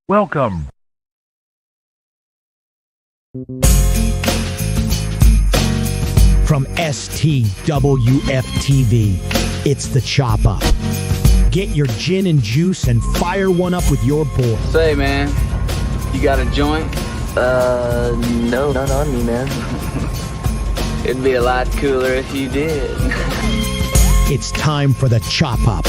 Welcome. From STWF TV, it's the Chop Up. Get your gin and juice and fire one up with your boy. Say, man, you got a joint? No, not on me, man. It'd be a lot cooler if you did. It's time for the Chop Up.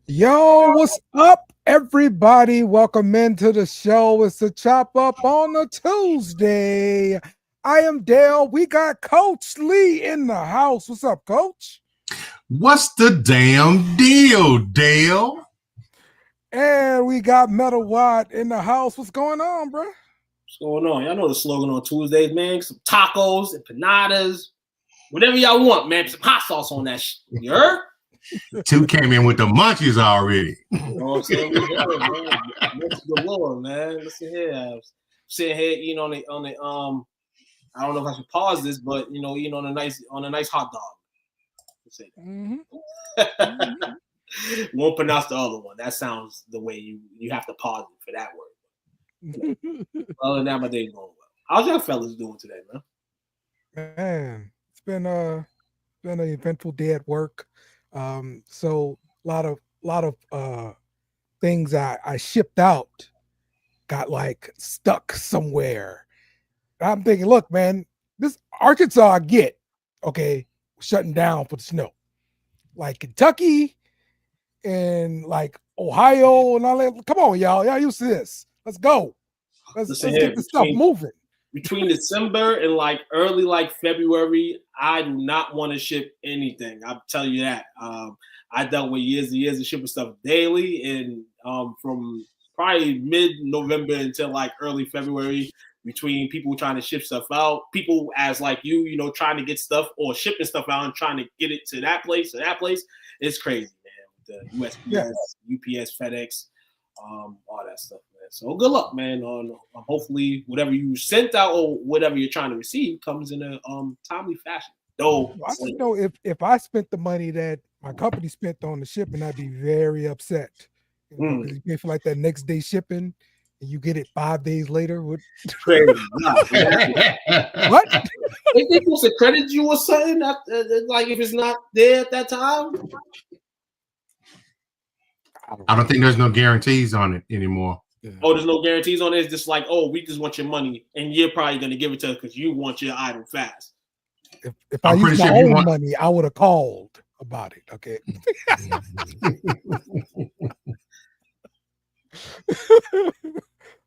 Yo, what's up, everybody? Welcome into the show. It's the Chop Up on a Tuesday. I am Dale. We got Coach Lee in the house. What's up, Coach? What's the damn deal, Dale? And we got Metal Watt in the house. What's going on, bro? What's going on? Y'all know the slogan on Tuesdays, man. Some tacos, empanadas, whatever y'all want, man. Some hot sauce on that shit. You heard? Two came in with the munchies already. You know what I'm saying? Man. That's the Lord, man. Listen here. I'm sitting here eating on the I don't know if I should pause this, but eating on a nice hot dog. Let's say that. Won't pronounce the other one. That sounds the way you have to pause it for that word. Other than that, my day's going well. How's y'all fellas doing today, man? Man, it's been an eventful day at work. So a lot of things I shipped out got like stuck somewhere. I'm thinking, look, man, this Arkansas I get, okay, shutting down for the snow. Like Kentucky and like Ohio and all that. Come on, y'all used to this. Let's go. Let's get this stuff moving. Between December and like early February, I do not want to ship anything. I'll tell you that. I dealt with years and years of shipping stuff daily, and from probably mid-November until like early February, between people trying to ship stuff out, people as like you trying to get stuff or shipping stuff out and trying to get it to that place, it's crazy, man. With the USPS, UPS, FedEx, all that stuff. So good luck, man. On hopefully whatever you sent out or whatever you're trying to receive comes in a timely fashion. Though I just know if I spent the money that my company spent on the shipping, I'd be very upset. Because you pay for like that next day shipping and you get it 5 days later. Crazy. What? They supposed to credit you or something? Like if it's not there at that time. I don't think there's no guarantees on it anymore. Yeah. Oh, there's no guarantees on it. It's just like, oh, we just want your money, and you're probably gonna give it to us because you want your item fast. If I used my own money, I would have called about it. Okay.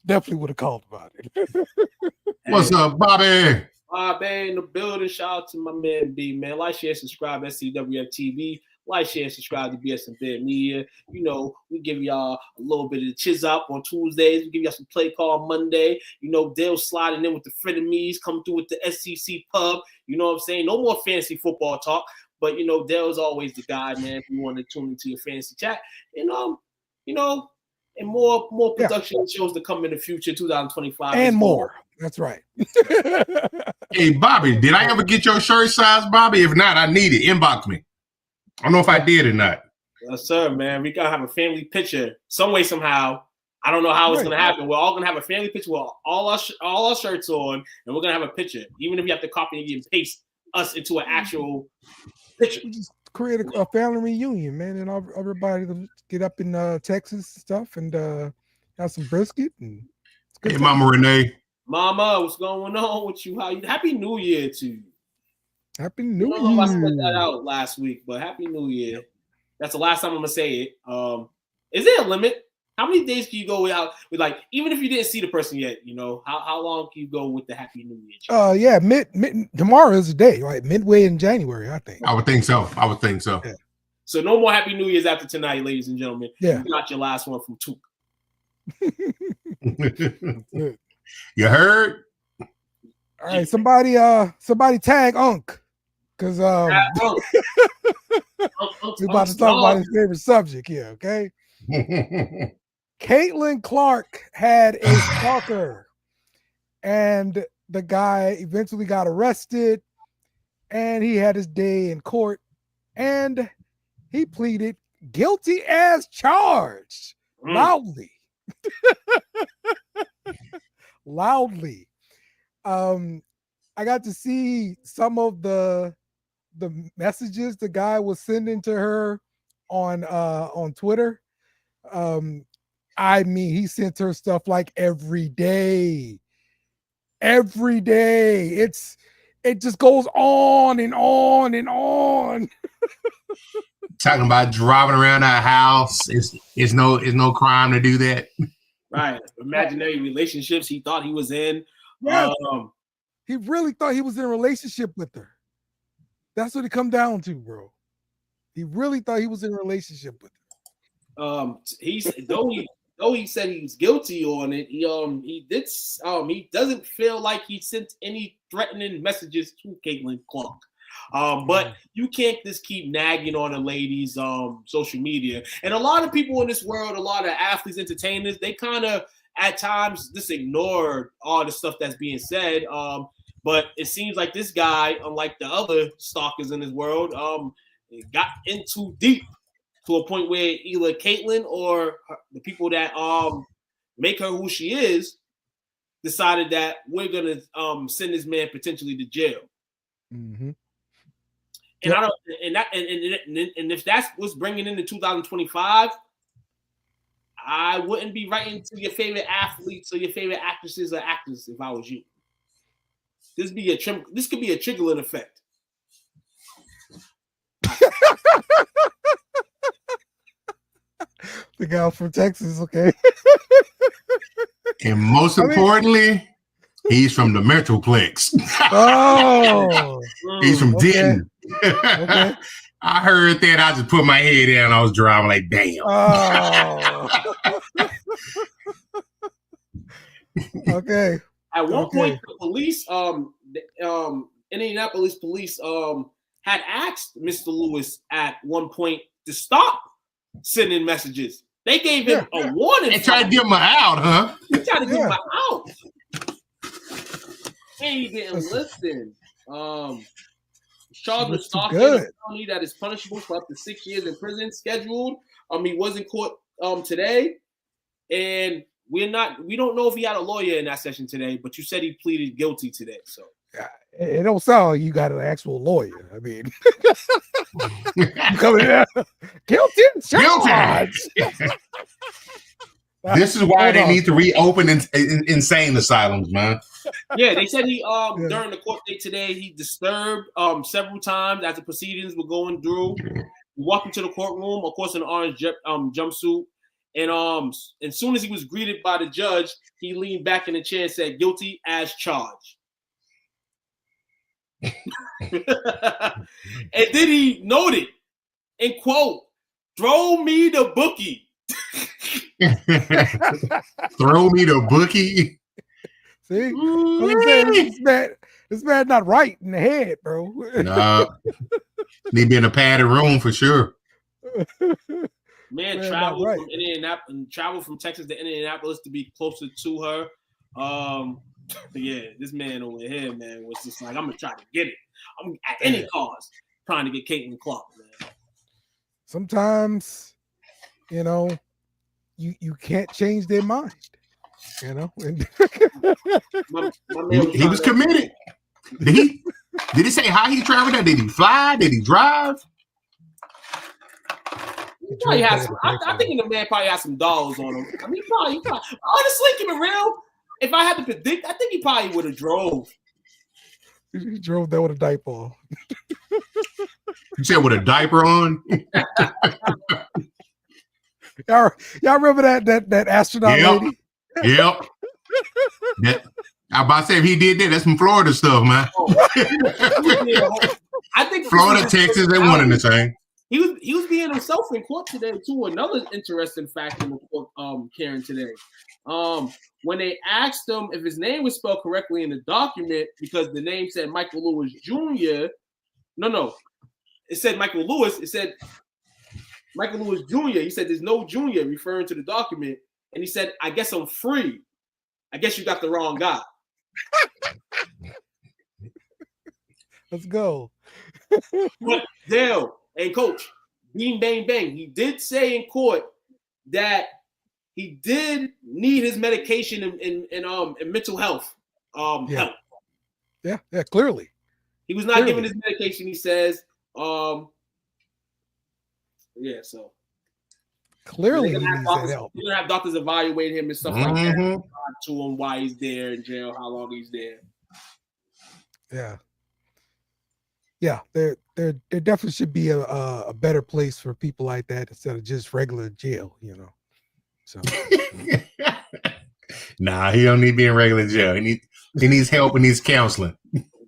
Definitely would have called about it. What's up, Bobby? Bobby in the building. Shout out to my man B, man. Like, share, subscribe, SCWF TV. Like, share, subscribe to BS and Bed Media. We give y'all a little bit of the chiz up on Tuesdays. We give y'all some play call Monday. Dale sliding in with the frenemies, coming through with the SCC pub. You know what I'm saying? No more fantasy football talk. But, Dale's always the guy, man, if you want to tune into your fantasy chat. And more production shows to come in the future, 2025. And more. That's right. Hey, Bobby, did I ever get your shirt size, Bobby? If not, I need it. Inbox me. I don't know if I did or not. Yes, sir, man. We gotta have a family picture some way, somehow. I don't know how it's gonna happen. We're all gonna have a family picture with all our shirts on, and we're gonna have a picture. Even if you have to copy and paste us into an actual picture. We just create a family reunion, man, and everybody to get up in Texas and stuff and have some brisket. And hey, time. Mama Renee. Mama, what's going on with you? Happy New Year to you. Happy New Year. I don't know if I spent that out last week, but Happy New Year. That's the last time I'm gonna say it. Is there a limit? How many days can you go without with like even if you didn't see the person yet? How long can you go with the Happy New Year? Mid tomorrow is the day, right? Midway in January, I think. I would think so. Yeah. So no more Happy New Year's after tonight, ladies and gentlemen. Yeah. You got your last one from Took. You heard? All right, somebody tag Unc. Because we're about to talk about his favorite subject here, okay? Caitlin Clark had a stalker, and the guy eventually got arrested, and he had his day in court, and he pleaded guilty as charged loudly. Loudly. I got to see some of the messages the guy was sending to her on Twitter. I mean, he sent her stuff like every day. Every day. It just goes on and on and on. Talking about driving around our house. It's no crime to do that. Right. Imaginary relationships he thought he was in. Yeah. He really thought he was in a relationship with her. That's what it come down to, bro. He really thought he was in a relationship with her. Though he said he was guilty on it, he doesn't feel like he sent any threatening messages to Caitlin Clark. But you can't just keep nagging on a lady's social media. And a lot of people in this world, a lot of athletes, entertainers, they kind of at times just ignore all the stuff that's being said. But it seems like this guy, unlike the other stalkers in this world, got in too deep to a point where either Caitlin or the people that make her who she is decided that we're gonna send this man potentially to jail. Mm-hmm. And I don't, and if that's what's bringing into 2025, I wouldn't be writing to your favorite athletes or your favorite actresses or actors if I was you. This could be a trickling effect. The guy from Texas, okay. And most importantly, he's from the Metroplex. Oh, he's from okay. Denton. Okay. I heard that. I just put my head down. I was driving like, damn. Oh. Okay. At one point, the police, Indianapolis police, had asked Mr. Lewis at one point to stop sending messages. They gave him a warning. They tried to get him out, huh? They tried to get him out. He didn't listen. Charged with stalking a felony that is punishable for up to 6 years in prison. Scheduled. He was in court today, and we don't know if he had a lawyer in that session today. But you said he pleaded guilty today, so. It don't sound like you got an actual lawyer. I mean, you coming in guilty. This is why they need to reopen insane asylums, man. Yeah, they said he during the court date today he disturbed several times as the proceedings were going through. He walked into the courtroom, of course, in an orange jumpsuit, and as soon as he was greeted by the judge, he leaned back in the chair and said, "Guilty as charged." And then he noted, and quote, "Throw me the bookie." Throw me the bookie. See, this man not right in the head, bro. No, need to be in a padded room for sure. Man, travel from Indianapolis, travel from Texas to Indianapolis to be closer to her. Yeah, this man over here, man, was just like, I'm gonna try to get it. I'm at any cost trying to get Caitlin Clark, man. Sometimes, you you can't change their mind. He was committed. Did he say how he traveled there? Did he fly? Did he drive? I think the man probably has some dollars on him. I mean, he probably honestly, keep it real. If I had to predict, I think he probably would have drove. He drove there with a diaper on. You said with a diaper on? Y'all remember that astronaut lady? Yep. I'm about to say if he did that, that's some Florida stuff, man. I think Florida, Texas, they one and the same. He was being himself in court today too. Another interesting fact in the court, Karen, today. When they asked him if his name was spelled correctly in the document, because the name said Michael Lewis Jr. No, it said Michael Lewis. It said Michael Lewis Jr. He said there's no Jr. referring to the document, and he said, "I guess I'm free. I guess you got the wrong guy." Let's go. But Dale and Coach, beam, bang, bang. He did say in court that he did need his medication and mental health help. Yeah, clearly. He was not given his medication, he says. So clearly he needs that help. You're gonna have doctors evaluate him and stuff like that to him why he's there in jail, how long he's there. Yeah, there definitely should be a better place for people like that instead of just regular jail, you know. So nah, he don't need to be in regular jail. He needs help and needs counseling.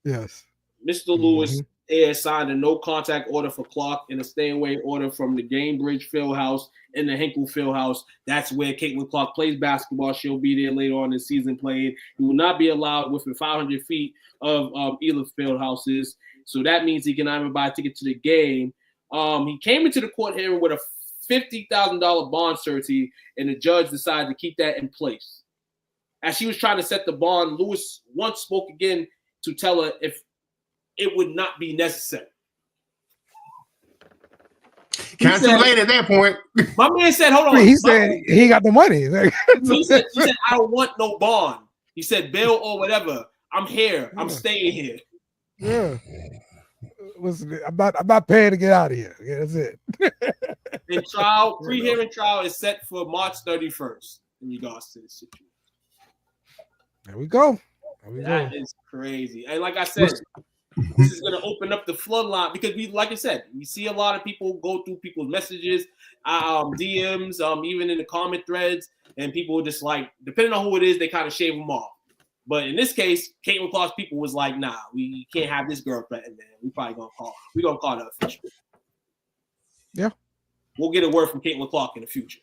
Yes. Mr. Lewis signed a no contact order for Clark and a stay away order from the Gamebridge Fieldhouse and the Hinkle Fieldhouse. That's where Caitlin Clark plays basketball. She'll be there later on in the season playing. He will not be allowed within 500 feet of either fieldhouses. So that means he cannot even buy a ticket to the game. He came into the court hearing with a $50,000 bond surety, and the judge decided to keep that in place. As she was trying to set the bond, Lewis once spoke again to tell her if it would not be necessary. Kind of too late at that point. My man said, hold on. He said he got the money. he said, I don't want no bond. He said, bail or whatever. I'm here. I'm staying here. Yeah. Listen, I'm not paying to get out of here. Yeah, that's it. The trial, pre-hearing trial is set for March 31st in regards to this situation. There we go. That is crazy. And like I said, this is going to open up the floodline because like I said, we see a lot of people go through people's messages, DMs, even in the comment threads, and people just like, depending on who it is, they kind of shave them off. But in this case, Caitlin Clark's people was like, nah, we can't have this girl threatened, man. We're gonna call her official. Yeah. We'll get a word from Caitlin Clark in the future.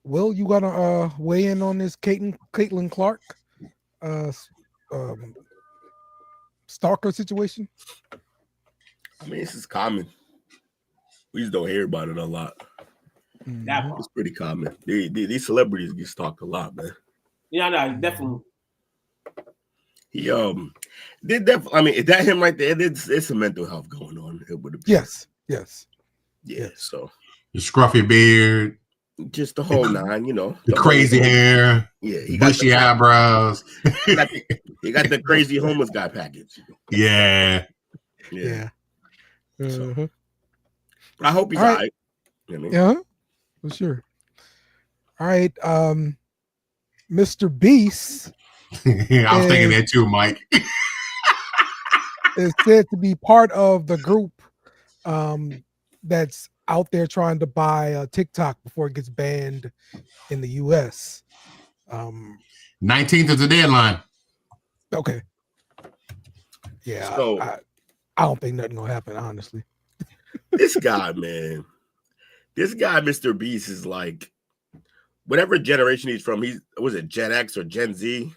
Will, you gotta weigh in on this Caitlin Clark stalker situation? I mean, this is common. We just don't hear about it a lot. It's pretty common. These celebrities get stalked a lot, man. Yeah, no, definitely. He did that. I mean, is that him right there? It's some mental health going on. It would have been. Yes. So the scruffy beard, just the whole nine, you know, the crazy hair, he bushy eyebrows. He got the crazy homeless guy package. Yeah. So, but I hope he's all right. You know what I mean? Yeah, for sure. All right, MrBeast. I was thinking that too, Mike. Is said to be part of the group that's out there trying to buy TikTok before it gets banned in the US. 19th is the deadline. Okay. Yeah, so, I don't think nothing gonna happen, honestly. This guy, MrBeast, is like whatever generation he's from. Was it Gen X or Gen Z?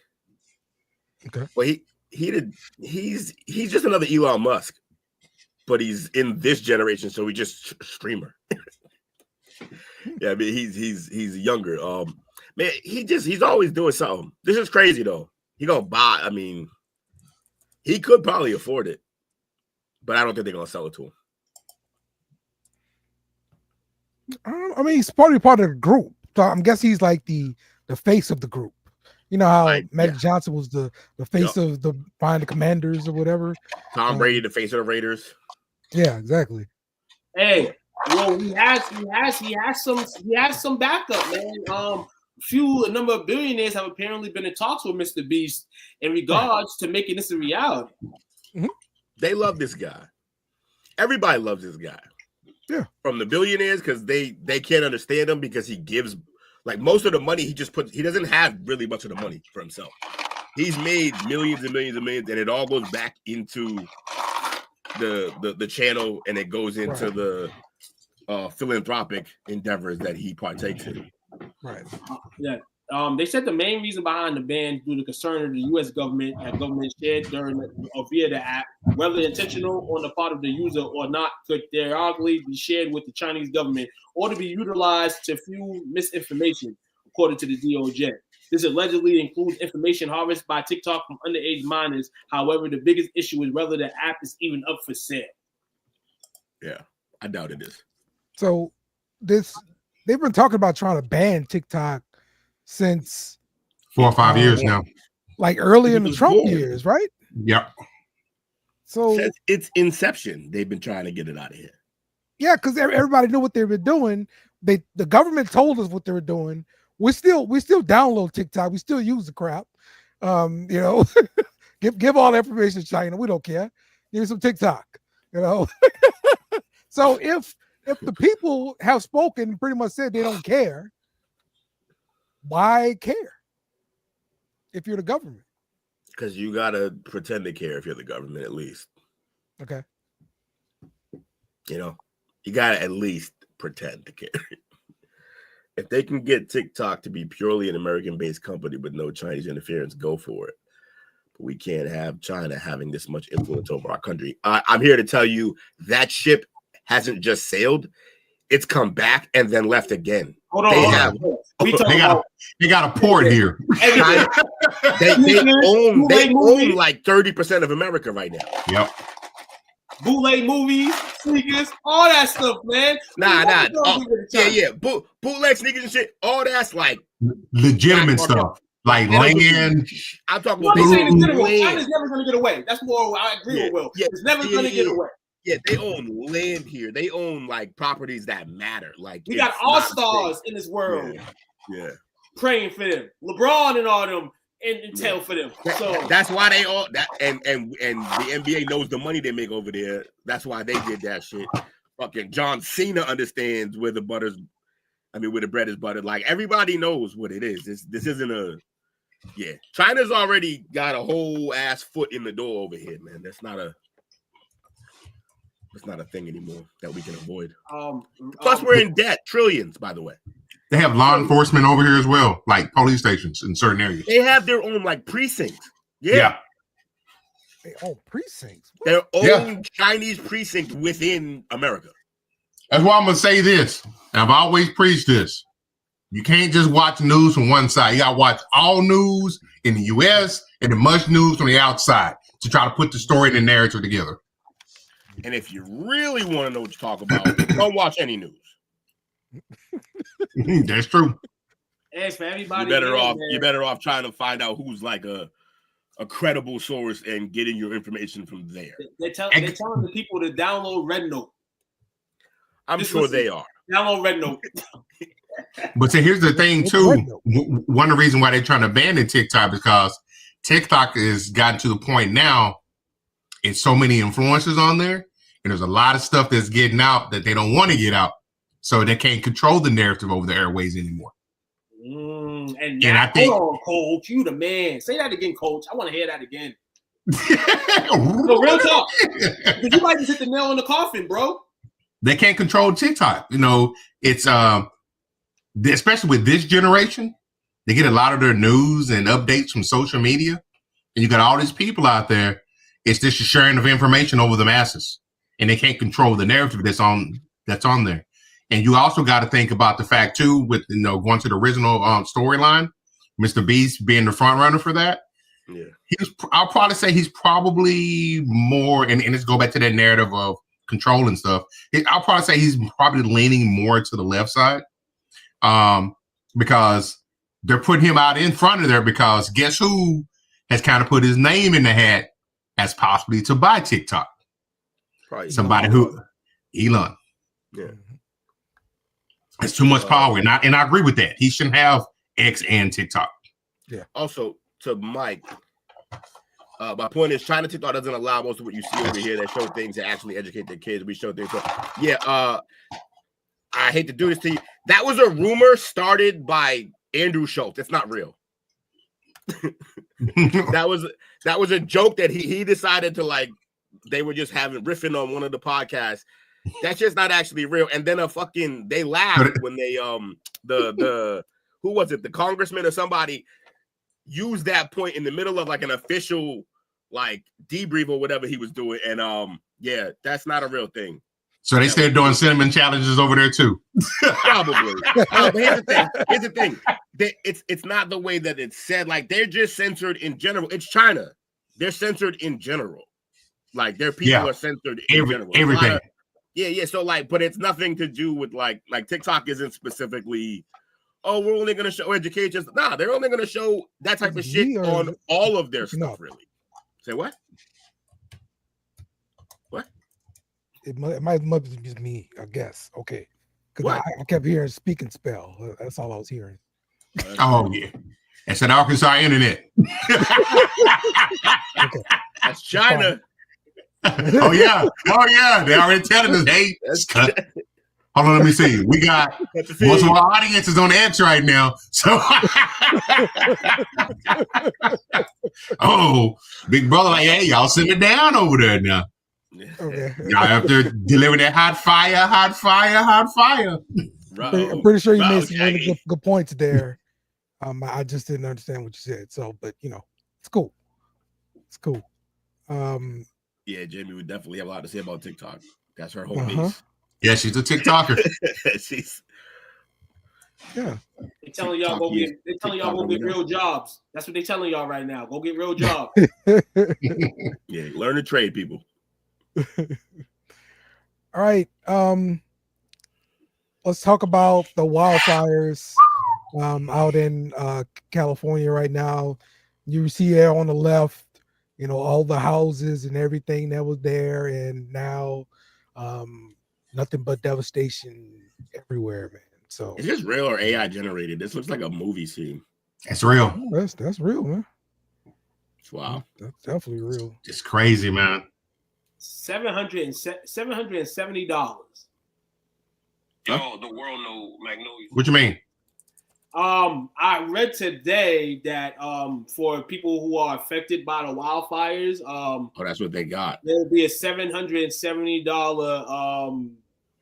Okay. Well, he's just another Elon Musk, but he's in this generation, so he's just streamer. Yeah, I mean he's younger. Man, he's always doing something. This is crazy though. He gonna buy. I mean, he could probably afford it, but I don't think they're gonna sell it to him. I mean, he's probably part of the group, so I'm guessing he's like the face of the group. You know how Magic Johnson was the face of the behind the Commanders or whatever. Tom Brady, the face of the Raiders. Yeah, exactly. Hey, well, he has some backup, man. A number of billionaires have apparently been in talks with MrBeast in regards to making this a reality. Mm-hmm. They love this guy. Everybody loves this guy. Yeah, from the billionaires because they can't understand him because he gives. Like most of the money he doesn't have really much of the money for himself. He's made millions and millions and millions, and it all goes back into the channel, and it goes into the philanthropic endeavors that he partakes in. Right. Yeah. They said the main reason behind the ban due to concern of the U.S. government that government shared during or via the app, whether intentional on the part of the user or not, could theoretically be shared with the Chinese government or to be utilized to fuel misinformation, according to the DOJ. This allegedly includes information harvested by TikTok from underage minors. However, the biggest issue is whether the app is even up for sale. Yeah, I doubt it is. So they've been talking about trying to ban TikTok since 4 or 5 years now. Like early in the was Trump born. years, right? Yep. So Since its inception, they've been trying to get it out of here. yeah, because everybody knew what they were doing. The government told us what they were doing. We still download TikTok. We still use the crap. You know, give all the information to China. We don't care. Give me some TikTok. You know. So if the people have spoken, pretty much said they don't care, why care? If you're the government. Because you gotta pretend to care if you're the government, at least. Okay. You know, you gotta at least pretend to care. If they can get TikTok to be purely an American-based company with no Chinese interference, go for it. But we can't have China having this much influence over our country. I'm here to tell you that ship hasn't just sailed; it's come back and then left again. Hold on. They got a port here. They own like 30% of America right now. Yep. Bootleg movies, sneakers, all that stuff, man. Nah. Yeah. Bootleg sneakers and shit. All that's like legitimate stuff. Like land. I'm talking about. Land. China's never going to get away. That's more. I agree with Will. Yeah, it's never going to get away. Yeah, they own land here. They own like properties that matter. Like we got all stars in this world. Yeah. Praying for them. LeBron and all them and tell for them. So that's why they all that and the NBA knows the money they make over there. That's why they did that shit. Fucking John Cena understands where the bread is buttered. Like everybody knows what it is. This isn't a China's already got a whole ass foot in the door over here, man. That's not a thing anymore that we can avoid. Plus, we're in debt, trillions, by the way. They have law enforcement over here as well, like police stations in certain areas. They have their own like precincts. Yeah. They own precincts. Their own Chinese precinct within America. That's why I'm gonna say this. And I've always preached this. You can't just watch news from one side. You gotta watch all news in the US and as much news from the outside to try to put the story and the narrative together. And if you really want to know what to talk about, don't watch any news. That's true. As for everybody, you're better off trying to find out who's like a credible source and getting your information from there. They're telling the people to download Red Note. I'm sure they are. Download Red Note. But see, here's the thing too. One of the reasons why they're trying to ban the TikTok is because TikTok has gotten to the point now. It's so many influencers on there, and there's a lot of stuff that's getting out that they don't want to get out, so they can't control the narrative over the airways anymore. And I think, hold on, Coach, you the man. Say that again, Coach. I want to hear that again. No, real talk. Because you might just hit the nail in the coffin, bro. They can't control TikTok. You know, it's especially with this generation, they get a lot of their news and updates from social media, and you got all these people out there. It's just a sharing of information over the masses, and they can't control the narrative that's on there. And you also got to think about the fact too, with going to the original storyline, MrBeast being the front runner for that. Yeah, I'll probably say he's probably more, and let's go back to that narrative of control and stuff. I'll probably say he's probably leaning more to the left side, because they're putting him out in front of there. Because guess who has kind of put his name in the hat as possibly to buy TikTok? Probably somebody Elon. Yeah. It's too much power. And I agree with that. He shouldn't have X and TikTok. Yeah. Also, to Mike, my point is China TikTok doesn't allow most of what you see over here that show things that actually educate their kids. We show things. So, I hate to do this to you. That was a rumor started by Andrew Schultz. It's not real. That was a joke that he decided to, like, they were just riffing on one of the podcasts. That's just not actually real. And then they laughed when they the who was it, the congressman or somebody used that point in the middle of like an official like debrief or whatever he was doing. And that's not a real thing. So they started doing cinnamon challenges over there too. Probably. But here's the thing. it's not the way that it's said. Like they're just censored in general. It's China. They're censored in general. Like their people are censored in general. Everything. Yeah. So like, but it's nothing to do with like TikTok isn't specifically. Oh, we're only going to show education. Nah, they're only going to show that type of shit on all of their stuff. Really. Say what? What? It might be just me, I guess. Okay, because I kept hearing speak and spell. That's all I was hearing. Oh yeah, it's an Arkansas internet. Okay. That's China. Oh yeah. They already telling us, hey, hold on, let me see. We got most of our audience is on the edge right now. So big brother, like, hey, y'all send it down over there now. Okay. Y'all have to deliver that hot fire. I'm pretty sure you made some really good points there. I just didn't understand what you said. So, but it's cool. It's cool. Yeah, Jamie would definitely have a lot to say about TikTok. That's her whole base. Yeah, she's a TikToker. Yeah. They telling y'all go get real jobs. That's what they telling y'all right now. Go get real jobs. Yeah, learn to trade, people. All right. Let's talk about the wildfires out in California right now. You see there on the left, all the houses and everything that was there, and now nothing but devastation everywhere, man. So is this real or AI generated? This looks like a movie scene. It's real. That's real, man. Wow. That's definitely real. It's crazy, man. $770. Yo, the world know Magnolia. What you mean? I read today that for people who are affected by the wildfires, that's what they got. There'll be a $770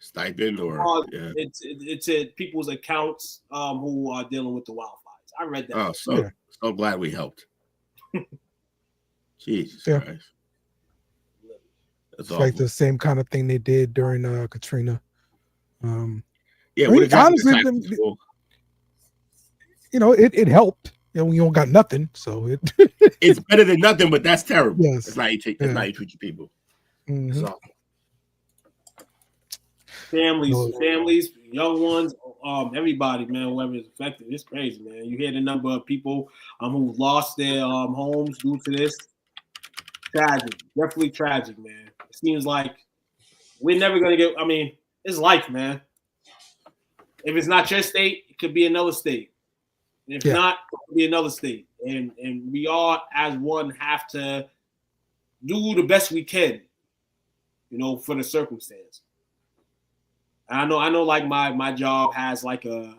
stipend, or it's at people's accounts who are dealing with the wildfires. I read that. Oh, so glad we helped. Jesus Christ. It's like the same kind of thing they did during Katrina. Honestly, it helped. We don't got nothing, so it's better than nothing, but that's terrible. Yes. It's not you treat your people. Mm-hmm. Families, young ones, everybody, man, whoever is affected. It's crazy, man. You hear the number of people who lost their homes due to this. Tragic, definitely tragic, man. It seems like we're never gonna get. I mean, it's life, man. If it's not your state, it could be another state. If not, it could be another state. And we all, as one, have to do the best we can, for the circumstance. I know, like my job has like a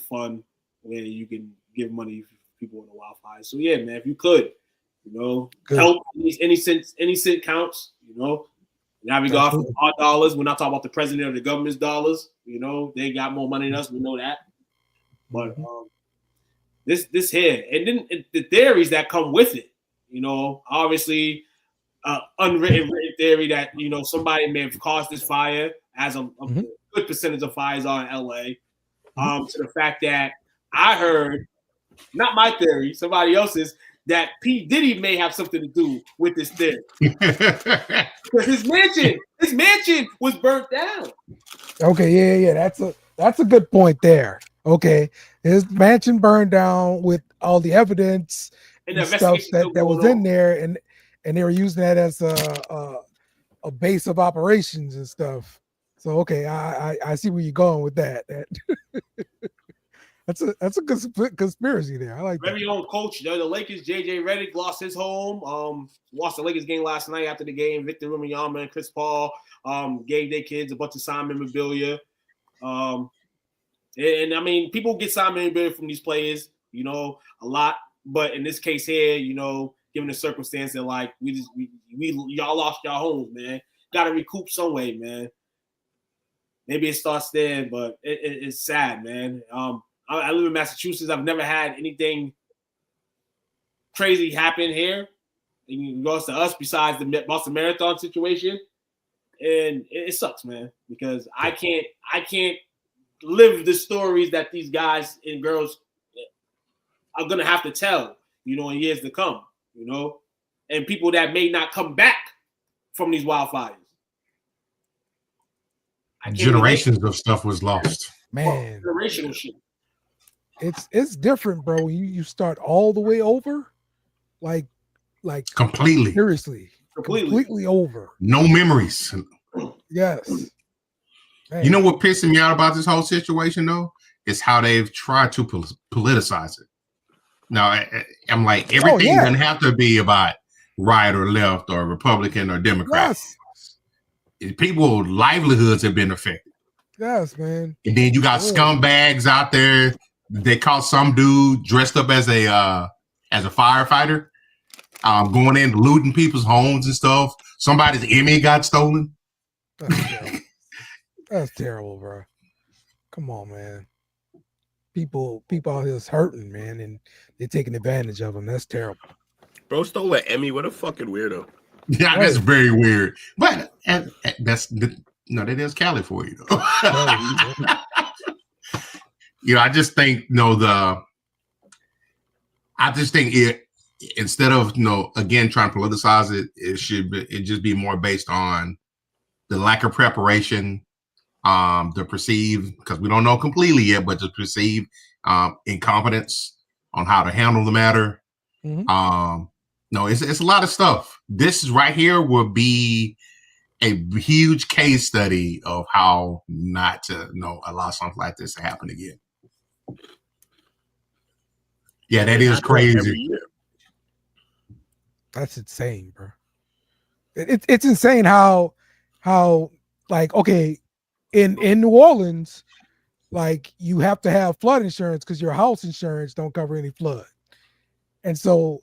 fund where you can give money for people in the wildfires. So yeah, man, if you could, help any cent counts. Now we got our dollars. We're not talking about the president or the government's dollars. They got more money than us. We know that. But this here, and then the theories that come with it. Obviously, unwritten theory that somebody may have caused this fire, as a good percentage of fires are in LA. To the fact that I heard, not my theory, somebody else's, that P. Diddy may have something to do with this theory. Because his mansion was burnt down. Okay, yeah. That's a good point there. Okay, his mansion burned down with all the evidence and stuff that was in there, and they were using that as a base of operations and stuff. So okay, I see where you're going with that. That's a good conspiracy there. I like very that. own coach. The Lakers, JJ Redick, lost his home. Lost the Lakers game last night after the game. Victor Wembanyama and Chris Paul gave their kids a bunch of signed memorabilia. And I mean, people get signed memorabilia from these players, a lot. But in this case here, given the circumstance that like we y'all lost y'all homes, man. Got to recoup some way, man. Maybe it starts there, but it's sad, man. I live in Massachusetts. I've never had anything crazy happen here in regards to us besides the Boston Marathon situation. And it sucks, man, because I can't live the stories that these guys and girls are gonna have to tell, you know, in years to come, you know, and people that may not come back from these wildfires. Generations of stuff was lost. Man, generational shit. It's different, bro. You start all the way over, like Completely. seriously, completely over. No memories. Yes. Man. You know what pissing me out about this whole situation though is how they've tried to politicize it. Now I'm like, everything doesn't have to be about right or left or Republican or Democrat. Yes. People's livelihoods have been affected. Yes, man. And then you got scumbags out there. They caught some dude dressed up as a firefighter, going in looting people's homes and stuff. Somebody's Emmy got stolen. That's terrible, bro. Come on, man. People out here is hurting, man, and they're taking advantage of them. That's terrible. Bro stole an Emmy. What a fucking weirdo. Yeah, that's very weird. But that is Cali for you, though. You know, I just think, instead of, again, trying to politicize it, it just be more based on the lack of preparation, the perceived, because we don't know completely yet, but the perceived incompetence on how to handle the matter. Mm-hmm. It's a lot of stuff. This right here will be a huge case study of how not to allow something like this to happen again. Yeah, that is crazy. That's insane, bro. It's insane how like, okay, in New Orleans, like, you have to have flood insurance because your house insurance don't cover any flood. And so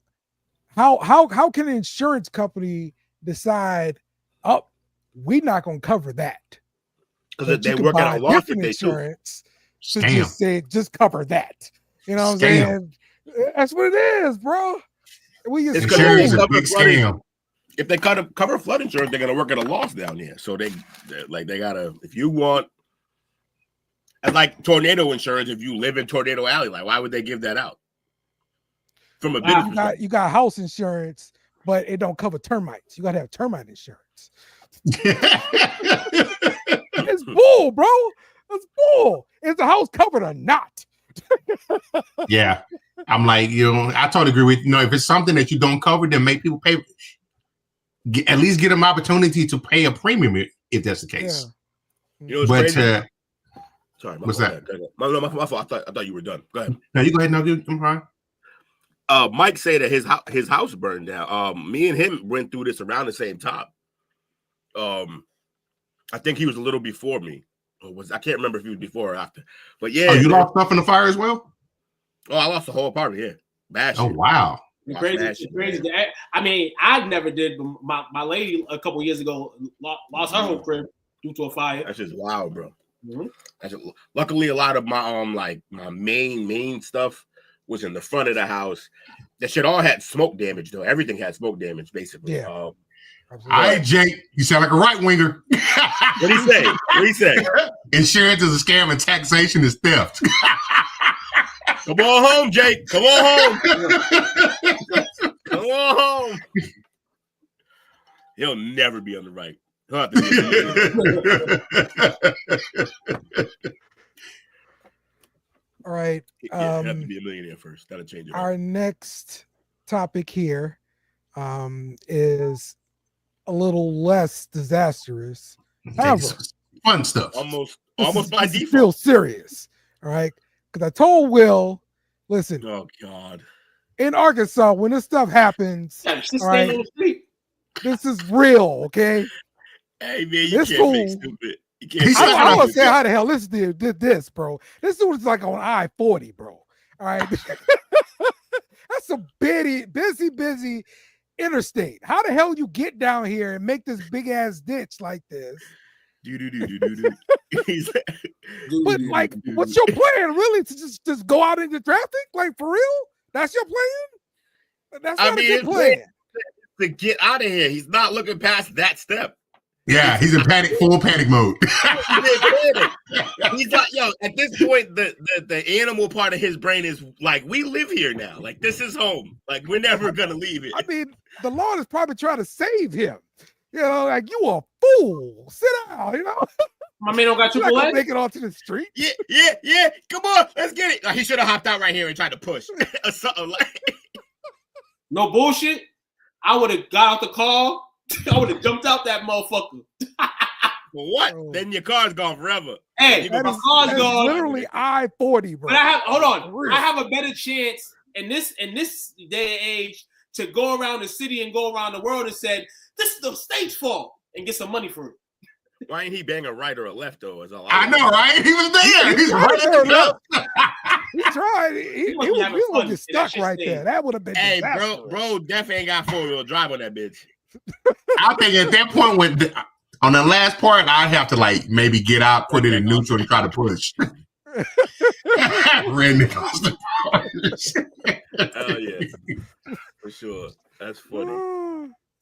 how can an insurance company decide, oh, we're not going to cover that? Because they work out a loss if they insurance to just say, just cover that. You know what I'm saying? That's what it is, bro. It's because if they cover flood insurance, they're gonna work at a loss down there. So they gotta, if you want, and like tornado insurance, if you live in Tornado Alley, like, why would they give that out? From a business, you got house insurance, but it don't cover termites. You gotta have termite insurance. It's bull, bro. It's bull. Is the house covered or not? Yeah, I'm like, I totally agree with if it's something that you don't cover, then make people pay. At least get them opportunity to pay a premium if that's the case. Yeah. But sorry, what's that? My fault. I thought you were done. Go ahead. No, you go ahead. No, I'm fine. Mike said that his house burned down. Me and him went through this around the same time. I think he was a little before me. I can't remember if he was before or after. But yeah. Oh, you lost stuff in the fire as well? Oh, I lost the whole apartment. Yeah, bad shit. Oh, wow. Crazy. I mean, I never did, but my lady a couple years ago lost her whole crib due to a fire. That's just wild, bro. Mm-hmm. Luckily, a lot of my my main stuff was in the front of the house. That shit all had smoke damage, though. Everything had smoke damage, basically. Yeah. All right, Jake, you sound like a right winger. What he say? Insurance is a scam and taxation is theft. Come on home, Jake. Come on home. Come on home. He'll never be on the right. He'll have to be all right. Have to be a millionaire first. Gotta change it. Our next topic here is a little less disastrous. However, fun stuff. Almost by default. Feel serious. All right. Because I told Will, listen. Oh God. In Arkansas, when this stuff happens, all right, this is real, okay? Hey man, you can't make stupid. You can't. I want to say how the hell this dude did this, bro. This dude is like on I-40, bro. All right. That's a busy interstate. How the hell you get down here and make this big ass ditch like this? But like, what's your plan, really? To just go out into traffic, like, for real? That's your plan? That's not a good plan. To get out of here. He's not looking past that step. Yeah, he's in full panic mode. He's like, yo, at this point, the animal part of his brain is like, we live here now. Like, this is home. Like, we're never gonna leave it. I mean, the Lord is probably trying to save him. You know, like, you a fool. Sit down, you know. My man don't got You're not triple gonna A. make it onto the street. Yeah. Come on, let's get it. He should have hopped out right here and tried to push or something like. No bullshit. I would have got out the car. I would have jumped out that motherfucker. For what? Oh. Then your car's gone forever. Hey, That my is car's gone. literally I-40, bro. But hold For on. real. I have a better chance in this day and age to go around the city and go around the world and said, "This is the state's fault," and get some money for it. Why ain't he bang a right or a left though? Is all I know, right? He was there. He's tried right to at the He tried. He must be having was fun gonna get in stuck that right shit there. That would have been Hey, disastrous. bro, definitely ain't got 4-wheel drive on that bitch. I think at that point, on the last part, I'd have to like maybe get out, put it in neutral, and try to push. Ran across the Oh yeah, for sure. That's funny.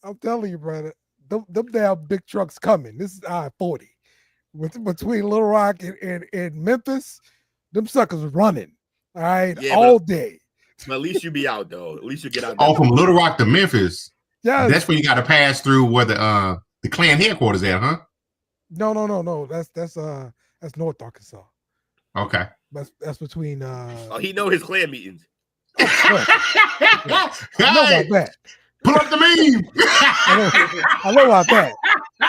I'm telling you, brother. Them damn big trucks coming. This is I-40. Between Little Rock and Memphis, them suckers running. All right, Yeah, all day. But at least you be out though. At least you get out. Oh, from Little Rock to Memphis. Yes. That's when you got to pass through where the Klan headquarters at, huh? No. That's North Arkansas. Okay. That's between Oh, he know his Klan meetings. I know about that. Pull up the meme. I know about that.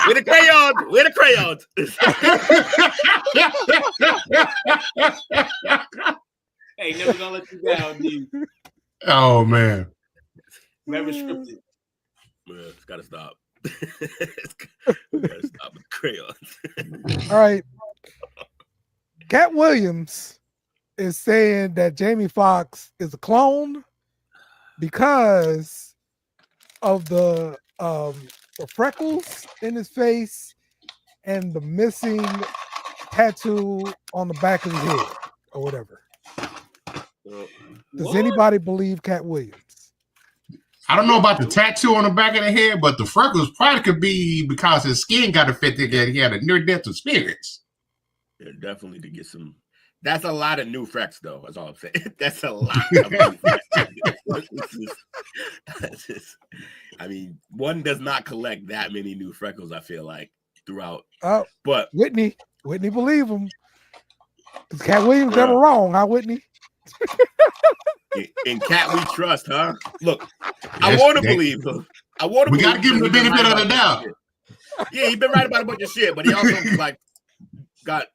With the crayons. With the crayons. Hey, never gonna let you down, dude. Oh man. Never scripted. Man, it's gotta stop. Gotta stop with the crayons. All right. Katt Williams is saying that Jamie Foxx is a clone because of the freckles in his face and the missing tattoo on the back of his head or whatever. Does anybody believe Katt Williams? I don't know about the tattoo on the back of the head, but the freckles probably could be because his skin got affected and he had a near-death experience. Yeah, definitely to get some. That's a lot of new freckles, though. That's all I'm saying. That's a lot of new freckles. I mean, one does not collect that many new freckles, I feel like, throughout. But Whitney believe him. Is Katt Williams ever wrong, huh, Whitney? in Katt we trust, huh? Look, I want to believe him. We got to give him the benefit of the doubt. Yeah, he's been right about a bunch of shit, but he also like got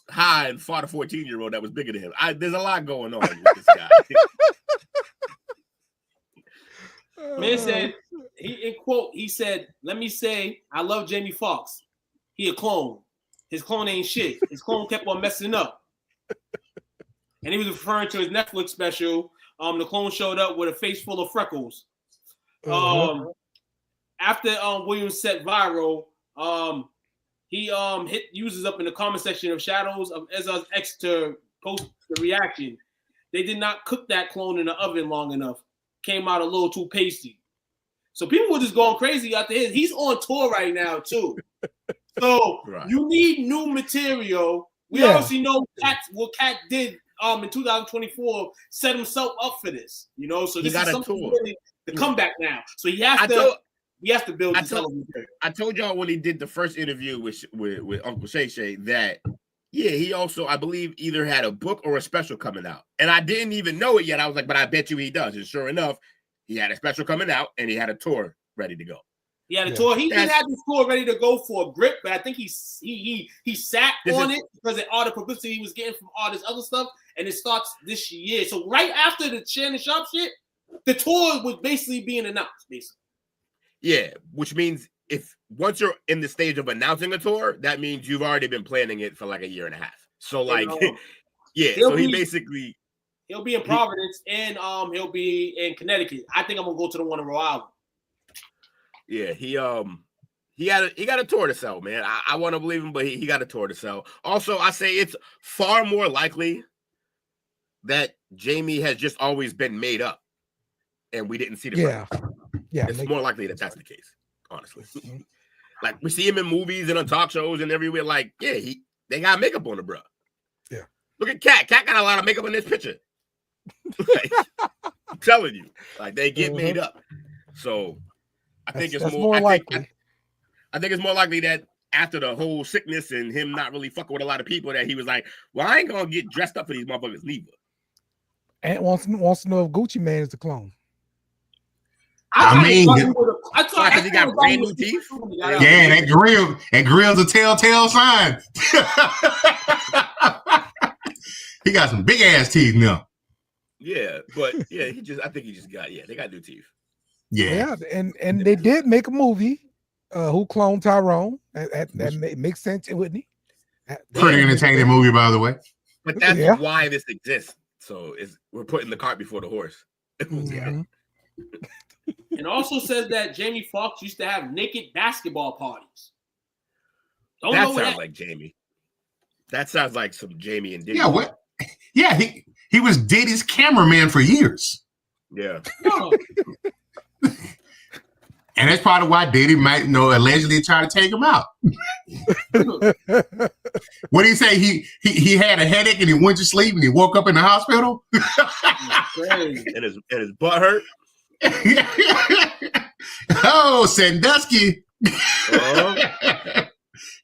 high and fought a 14-year-old that was bigger than him. There's a lot going on with this guy. Man said he said, "Let me say I love Jamie Foxx. He a clone. His clone ain't shit. His clone kept on messing up." And he was referring to his Netflix special. The clone showed up with a face full of freckles. After Williams set viral, he hit users up in the comment section of Shadows of Ezra's X to post the reaction. They did not cook that clone in the oven long enough. Came out a little too pasty. So people were just going crazy after his. He's on tour right now too. So you need new material. We obviously know what Katt did in 2024 set himself up for this. You know, so this is something really to come back now. So he has to build his television. I told y'all when he did the first interview with Uncle Shay Shay that he also, I believe, either had a book or a special coming out. And I didn't even know it yet. I was like, but I bet you he does. And sure enough, he had a special coming out and he had a tour ready to go. He had a tour. He didn't have the tour ready to go for a grip, but I think he sat on it because of all the publicity he was getting from all this other stuff. And it starts this year. So right after the Shannon Sharp shit, the tour was basically being announced, basically. Yeah, which means once you're in the stage of announcing a tour, that means you've already been planning it for like a year and a half. So like, so he basically he'll be in Providence and he'll be in Connecticut. I think I'm gonna go to the one in Rhode Island. Yeah, he got a tour to sell, man. I want to believe him, but he got a tour to sell. Also, I say it's far more likely that Jamie has just always been made up, and we didn't see the Yeah, it's more likely that that's the case, honestly. Like we see him in movies and on talk shows and everywhere. Like, yeah, they got makeup on the bro. Yeah. Look at Katt. Katt got a lot of makeup in this picture. Like, I'm telling you, like they get made up. So I think it's more likely. I think it's more likely that after the whole sickness and him not really fucking with a lot of people, that he was like, "Well, I ain't gonna get dressed up for these motherfuckers neither." Ant wants to know if Gucci Man is the clone. I mean, I thought he got brand new teeth. Yeah, that grill's a telltale sign. He got some big ass teeth now. Yeah, but yeah, I think he just got they got new teeth. Yeah, and they did make a movie. Who cloned Tyrone? That makes sense, wouldn't he? Pretty entertaining movie, by the way. But that's why this exists. So we're putting the cart before the horse. Mm-hmm. And also says that Jamie Foxx used to have naked basketball parties. That sounds like Jamie. That sounds like some Jamie and Diddy. Yeah, what? Yeah, he was Diddy's cameraman for years. Yeah. And that's probably why Diddy might allegedly try to take him out. What did he say? He had a headache and he went to sleep and he woke up in the hospital. and his butt hurt. Oh, Sandusky.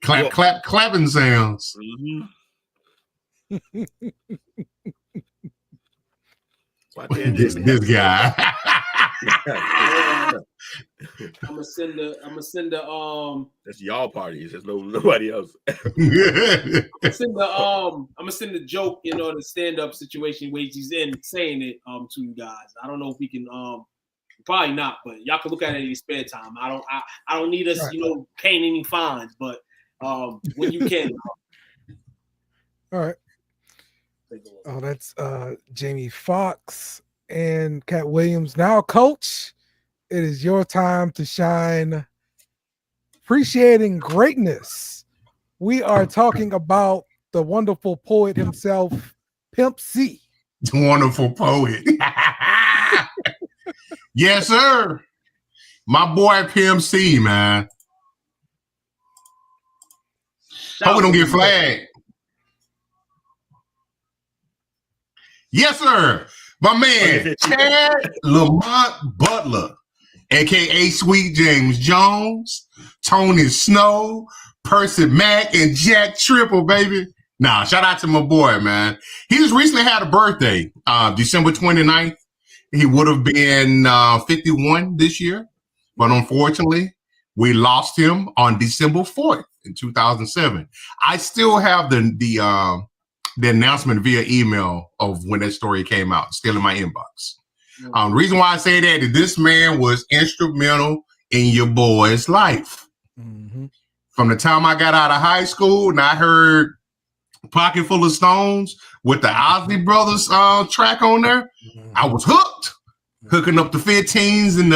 Clapping sounds. Mm-hmm. this guy. I'm gonna send the That's y'all parties. There's nobody else. I'm gonna send the joke, the stand-up situation where he's in saying it to you guys. I don't know if we can probably not, but y'all can look at it in your spare time. I don't need us, paying any fines, but when you can. All right. Oh, that's Jamie Foxx and Katt Williams. Now, Coach, it is your time to shine. Appreciating greatness. We are talking about the wonderful poet himself, Pimp C. The wonderful poet. Yes, sir. My boy Pimp C, man. Hope we don't get flagged. Yes, sir. My man, Chad Lamont Butler, a.k.a. Sweet James Jones, Tony Snow, Percy Mack, and Jack Triple, baby. Nah, shout out to my boy, man. He just recently had a birthday, December 29th. He would have been 51 this year, but unfortunately, we lost him on December 4th in 2007. I still have the announcement via email of when that story came out, still in my inbox. The reason why I say that is this man was instrumental in your boy's life. Mm-hmm. From the time I got out of high school and I heard Pocket Full of Stones with the Ozzy Brothers track on there, I was hooked. Hooking up the 15s in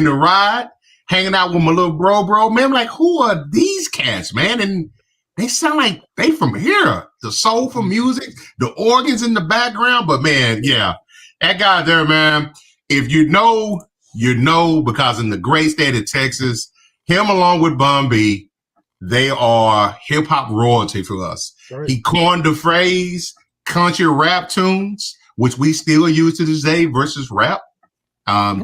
the ride, hanging out with my little bro. Man, I'm like, who are these cats, man? And they sound like they from here. The soulful music, the organs in the background. But man, yeah, that guy there, man, if you know, because in the great state of Texas, him along with Bun B, they are hip hop royalty for us. Right. He coined the phrase country rap tunes, which we still use to this day versus rap, to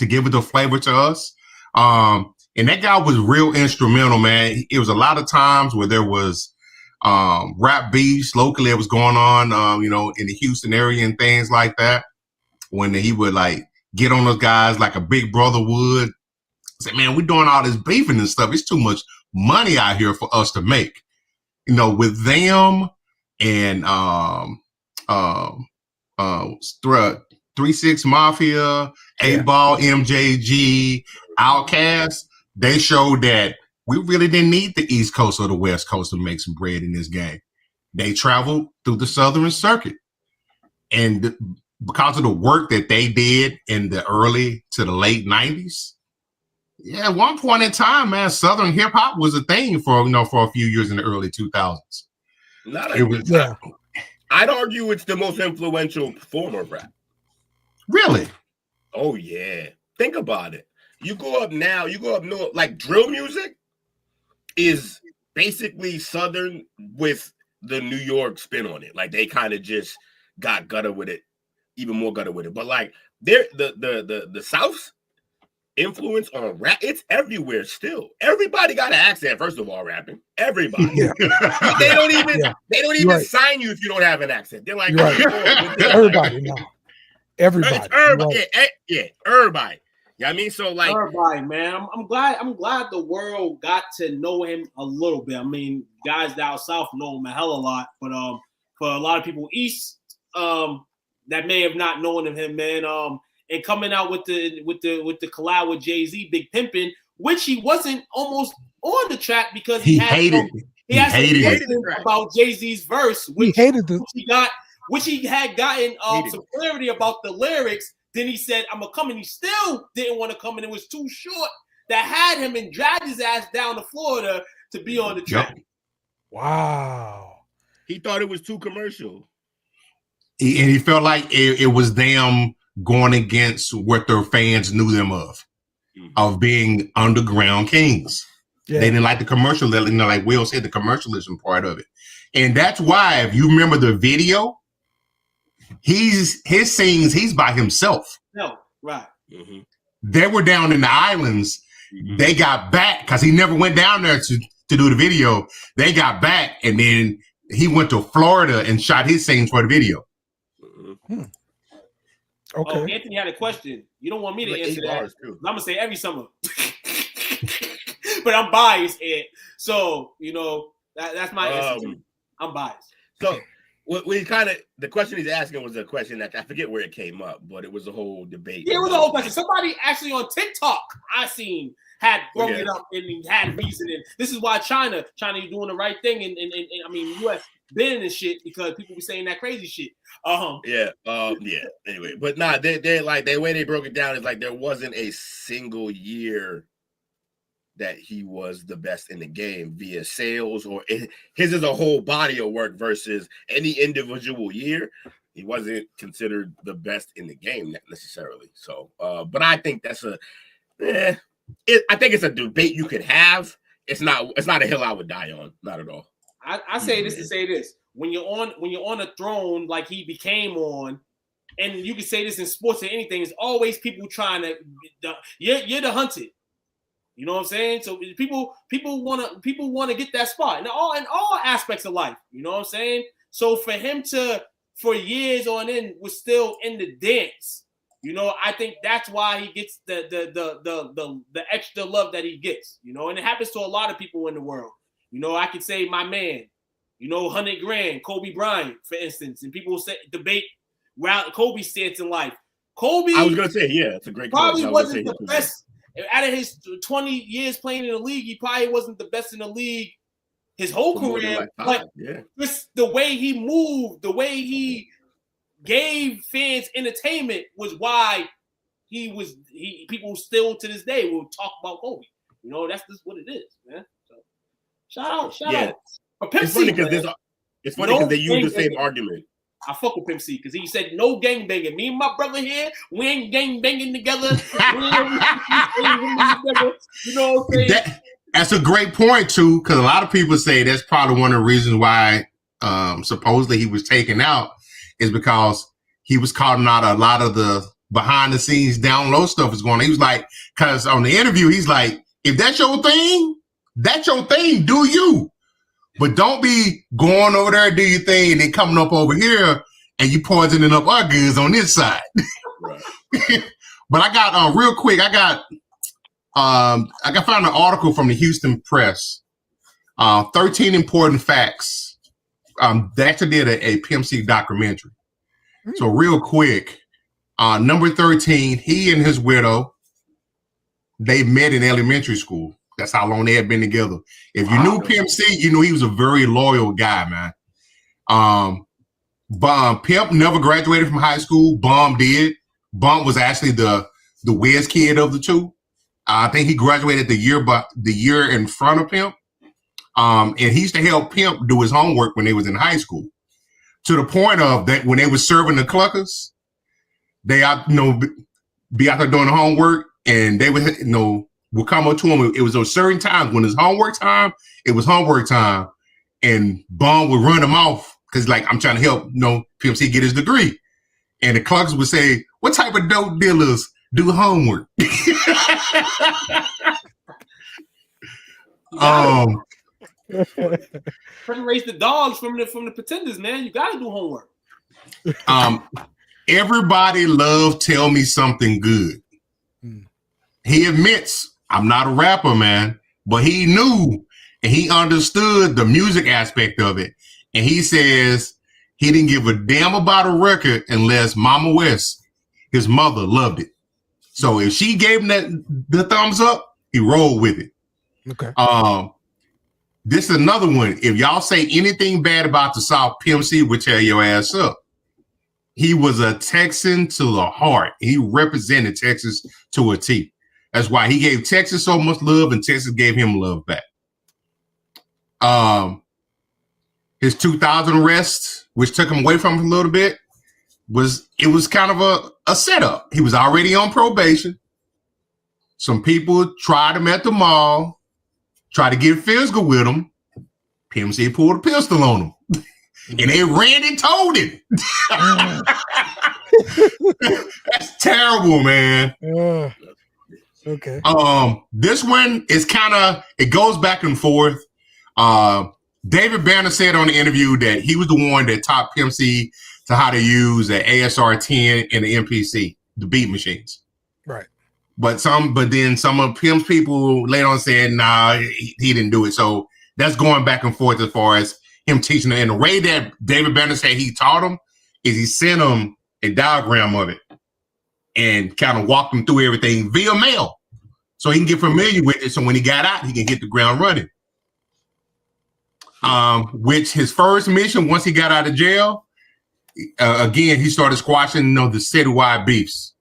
give it the flavor to us. And that guy was real instrumental, man. It was a lot of times where there was rap beefs locally that was going on, in the Houston area and things like that. When he would like get on those guys like a big brother would say, man, we're doing all this beefing and stuff. It's too much money out here for us to make. With them and 3-6 Mafia, 8-Ball, MJG, Outkast, they showed that we really didn't need the East Coast or the West Coast to make some bread in this game. They traveled through the Southern Circuit. And because of the work that they did in the early to the late 90s, yeah, at one point in time, man, Southern hip hop was a thing for a few years in the early 2000s. I'd argue it's the most influential form of rap. Really? Oh yeah. Think about it. You go up north, like drill music is basically Southern with the New York spin on it. Like they kind of just got gutter with it, even more gutter with it. But like the South's influence on rap, it's everywhere still. Everybody got an accent, first of all, rapping. Everybody. Yeah. They don't even Right. sign you if you don't have an accent. They're like, Right. Everybody now. Everybody. It's everybody. Right. Yeah, everybody. You know what I mean? So like everybody, man. I'm glad the world got to know him a little bit. I mean, guys down south know him a hell of a lot, but for a lot of people east, that may have not known of him, man. And coming out with the collab with Jay-Z, Big Pimpin', which he wasn't almost on the track because he hated it about Jay-Z's verse, which he had gotten some clarity about the lyrics. Then he said, I'm gonna come, and he still didn't want to come, and it was too short. That had him and dragged his ass down to Florida to be on the track. Yep. Wow. he thought it was too commercial. And he felt like it was them going against what their fans knew them of being underground kings. Yeah. They didn't like the commercial, like Will said, the commercialism part of it. And that's why, if you remember the video, his scenes, he's by himself. No, right. Mm-hmm. They were down in the islands. Mm-hmm. They got back because he never went down there to do the video. They got back, and then he went to Florida and shot his scenes for the video. Okay. Oh, Anthony had a question. You don't want me to answer that. I'm gonna say every summer, but I'm biased, Ed. So that's my answer. I'm biased. So we kind of, the question he's asking was a question that I forget where it came up, but it was a whole debate. Yeah, it was a whole question. Somebody actually on TikTok I seen had broke it up and had reasoning. This is why China, you doing the right thing, and I mean US been and shit because people be saying that crazy shit. Anyway, but nah, they like the way they broke it down is like there wasn't a single year that he was the best in the game via sales, or his is a whole body of work versus any individual year. He wasn't considered the best in the game necessarily. So, but I think that's I think it's a debate you could have. It's not a hill I would die on. Not at all. I say this to say this: when you're on a throne like he became on, and you can say this in sports or anything, it's always people trying to. You're the hunted. You know what I'm saying? So people want to get that spot in all aspects of life. You know what I'm saying? So for him to for years on end was still in the dance. I think that's why he gets the extra love that he gets. And it happens to a lot of people in the world. I could say my man, 100 grand, Kobe Bryant, for instance, and people debate Kobe's stance in life. Kobe, I was gonna say, yeah, it's a great. Probably wasn't the best out of his 20 years playing in the league. He probably wasn't the best in the league his whole career, but just the way he moved, the way he gave fans entertainment was why people still to this day will talk about Kobe. That's just what it is, man. So shout out. But Pimp C, it's funny because they use the same argument. I fuck with Pimp C because he said no gang banging. Me and my brother here, we ain't gang banging together. You know what I'm saying? That's a great point too, because a lot of people say that's probably one of the reasons why supposedly he was taken out is because he was calling out a lot of the behind the scenes down low stuff is going on. He was like, because on the interview, he's like, if that's your thing, do you. But don't be going over there, do your thing, and then coming up over here and you poisoning up our goods on this side. Right. But I got real quick, I found an article from the Houston Press. 13 important facts. They actually did a Pimp C documentary. So real quick, number 13, he and his widow, they met in elementary school. That's how long they had been together. If you knew Pimp C, you knew he was a very loyal guy, man. Pimp never graduated from high school. Bum did. Bum was actually the whiz kid of the two. I think he graduated the year in front of Pimp. And he used to help Pimp do his homework when they was in high school. To the point of that when they was serving the cluckers, they be out there doing the homework. and they would, would come up to him. It was on certain times when it's homework time. It was homework time, and Bond would run him off because, like, I'm trying to help, PMC get his degree. And the clerks would say, "What type of dope dealers do homework?" Raise the dogs from the pretenders, man. You gotta do homework. Everybody loved Tell Me Something Good. He admits, I'm not a rapper, man, but he knew and he understood the music aspect of it. And he says he didn't give a damn about a record unless Mama West, his mother, loved it. So if she gave him the thumbs up, he rolled with it. Okay. This is another one. If y'all say anything bad about the South, PMC would tear your ass up. He was a Texan to the heart. He represented Texas to a T. That's why he gave Texas so much love, and Texas gave him love back. His 2000 arrest, which took him away from him a little bit, was kind of a setup. He was already on probation. Some people tried him at the mall, tried to get physical with him. PMC pulled a pistol on him. And they ran and told him. That's terrible, man. Okay. This one is it goes back and forth. David Banner said on the interview that he was the one that taught PMC to how to use the ASR-10 and the MPC, the beat machines. Right. But then some of Pim's people later on said, nah, he didn't do it. So that's going back and forth as far as him teaching them. And the way that David Banner said he taught him is he sent him a diagram of it and kind of walked him through everything via mail so he can get familiar with it. So when he got out, he can hit the ground running. Which his first mission, once he got out of jail, again, he started squashing, the citywide beefs.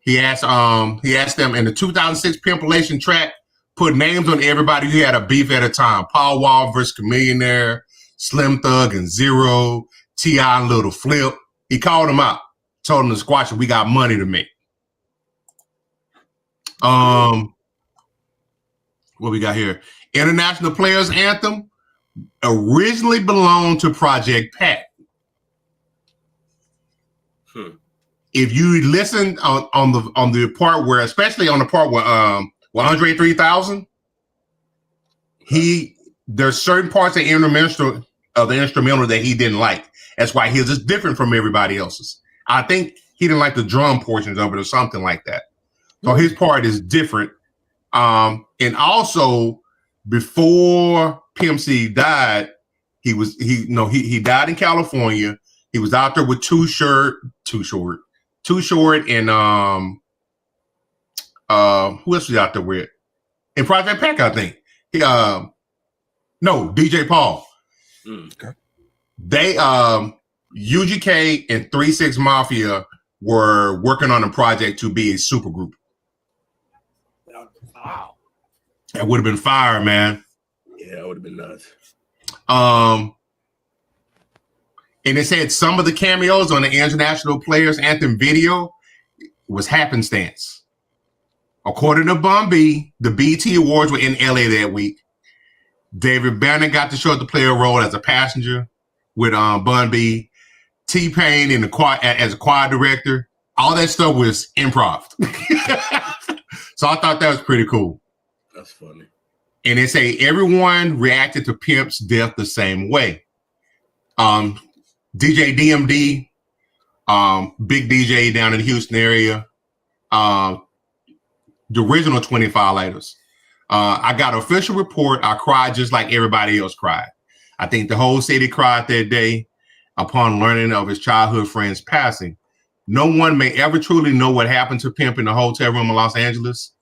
He asked them in the 2006 Pimpilation track, put names on everybody who had a beef at a time. Paul Wall versus Chamillionaire, Slim Thug and Zero, T.I. and Little Flip. He called them out, told them to squash it. We got money to make. What we got here? International Players Anthem originally belonged to Project Pat. If you listen on the part where, especially on the part where Andre 3000, there's certain parts of the instrumental that he didn't like. That's why he's just different from everybody else's. I think he didn't like the drum portions of it or something like that. So his part is different. And also before PMC died, he died in California. He was out there with Too Short and who else was out there with? In Project Pack, I think. DJ Paul. Okay. They UGK and 3-6 Mafia were working on a project to be a supergroup. Wow. That would have been fire, man. Yeah, that would have been nuts. And they said some of the cameos on the International Players Anthem video was happenstance. According to Bun B, the BT Awards were in LA that week. David Banner got to show the player role as a passenger with Bun B, T-Pain in as a choir director. All that stuff was improv. So I thought that was pretty cool. That's funny. And they say everyone reacted to Pimp's death the same way. DJ DMD, big DJ down in the Houston area, the original 25 Lighters. I got an official report. I cried just like everybody else cried. I think the whole city cried that day upon learning of his childhood friend's passing. No one may ever truly know what happened to Pimp in the hotel room in Los Angeles.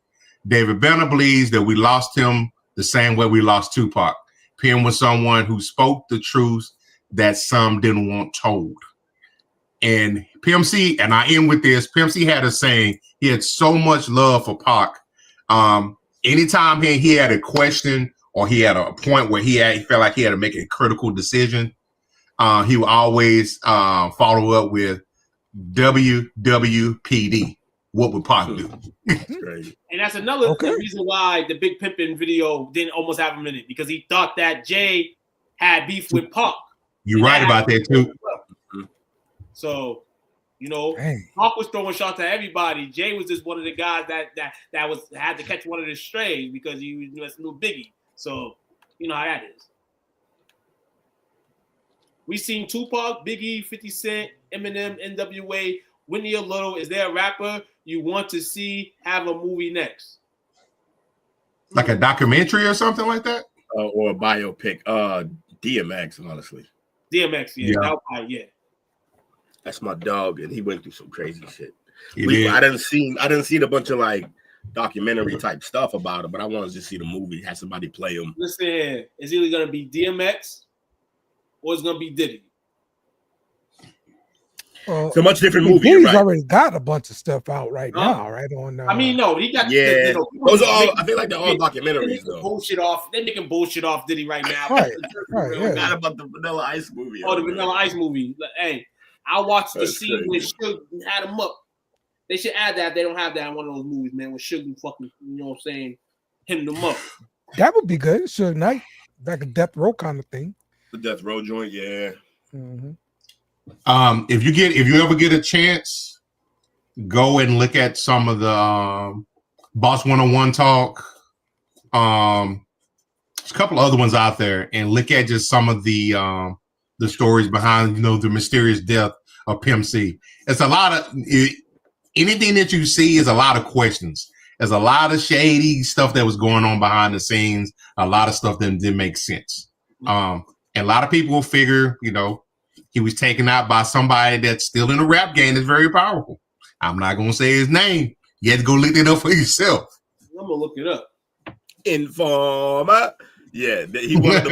David Banner believes that we lost him the same way we lost Tupac. Pimp was someone who spoke the truth that some didn't want told. And PMC, and I end with this, PMC had a saying, he had so much love for Pac. Anytime he had a question or he had a point where he felt like he had to make a critical decision, he would always follow up with WWPD. what would Pac do? That's crazy. And that's another reason why the Big Pimpin' video didn't almost have him in it, because he thought that Jay had beef with Pac. You're right about that too. So, Pac was throwing shots at everybody. Jay was just one of the guys that had to catch one of the strays because he was a little Biggie. So, you know how that is. We seen Tupac, Biggie, 50 Cent, Eminem, NWA, Whitney Little. Is there a rapper you want to see have a movie next? Like a documentary or something like that? Or a biopic. DMX, honestly. DMX, yeah. That's my dog, and he went through some crazy shit. I didn't see a bunch of like documentary type stuff about it, but I wanted to see the movie. Have somebody play him. Listen here, it's either gonna be DMX or it's gonna be Diddy. It's a much different movie. Diddy's right. already got a bunch of stuff out right now, right? I mean, no, he got those are all. I feel like they're all documentaries though. They're making bullshit off Diddy right now. Right. Forgot about the Vanilla Ice movie. The Vanilla Ice movie. Hey, I watched the scene where Suge had him up. They should add that. They don't have that in one of those movies, man. When Suge fucking, him them up. That would be good. Suge Knight, like a death row kind of thing. The death row joint, yeah. Mm-hmm. If you ever get a chance, go and look at some of the Boss 101 talk. There's a couple other ones out there, and look at just some of the stories behind the mysterious death of Pimp C. It's a lot of anything that you see is a lot of questions. There's a lot of shady stuff that was going on behind the scenes. A lot of stuff that didn't make sense. And a lot of people will figure, he was taken out by somebody that's still in the rap game that's very powerful. I'm not going to say his name. You have to go look it up for yourself. I'm going to look it up. Informer. Yeah, he wanted a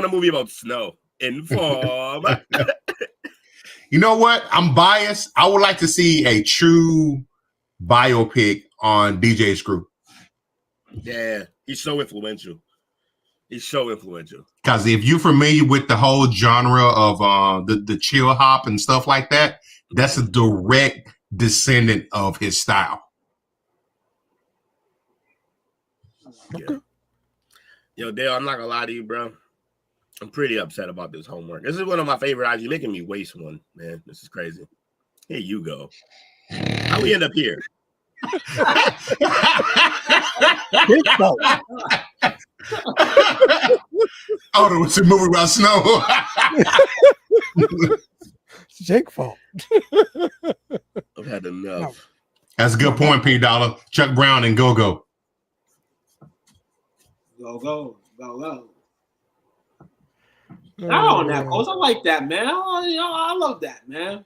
movie about snow. Informer. You know what? I'm biased. I would like to see a true biopic on DJ Screw. Yeah, he's so influential. Because if you're familiar with the whole genre of the chill hop and stuff like that, that's a direct descendant of his style. Yeah. Yo, Dale, I'm not gonna lie to you, bro. I'm pretty upset about this homework. This is one of my favorite items. You're making me waste one, man. This is crazy. Here you go. How we end up here? Oh, there was a movie about snow. It's Jake's fault. I've had enough. That's a good point, P. Dollar. Chuck Brown and Go. Go. I like that, man. I love that, man.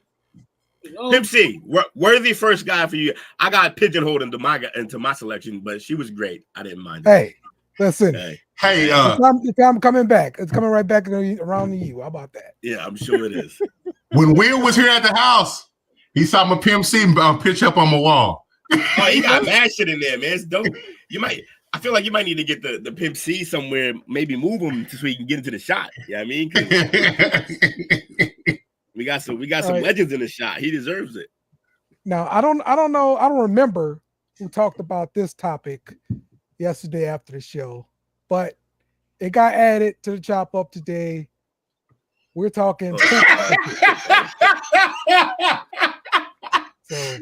Pimp C, worthy first guy for you. I got pigeonholed into my selection, but she was great. I didn't mind. Hey, listen. Hey, if I'm coming back, it's coming right back around to you. How about that? Yeah, I'm sure it is. When Will was here at the house, he saw my Pimp C pitch up on my wall. Oh, he got bad shit in there, man. It's dope. I feel like you might need to get the Pimp C somewhere, maybe move him so he can get into the shot. You know what I mean? We got some legends in the shot. He deserves it. Now, I don't know. I don't remember who talked about this topic yesterday after the show, but it got added to the chop up today. We're talking.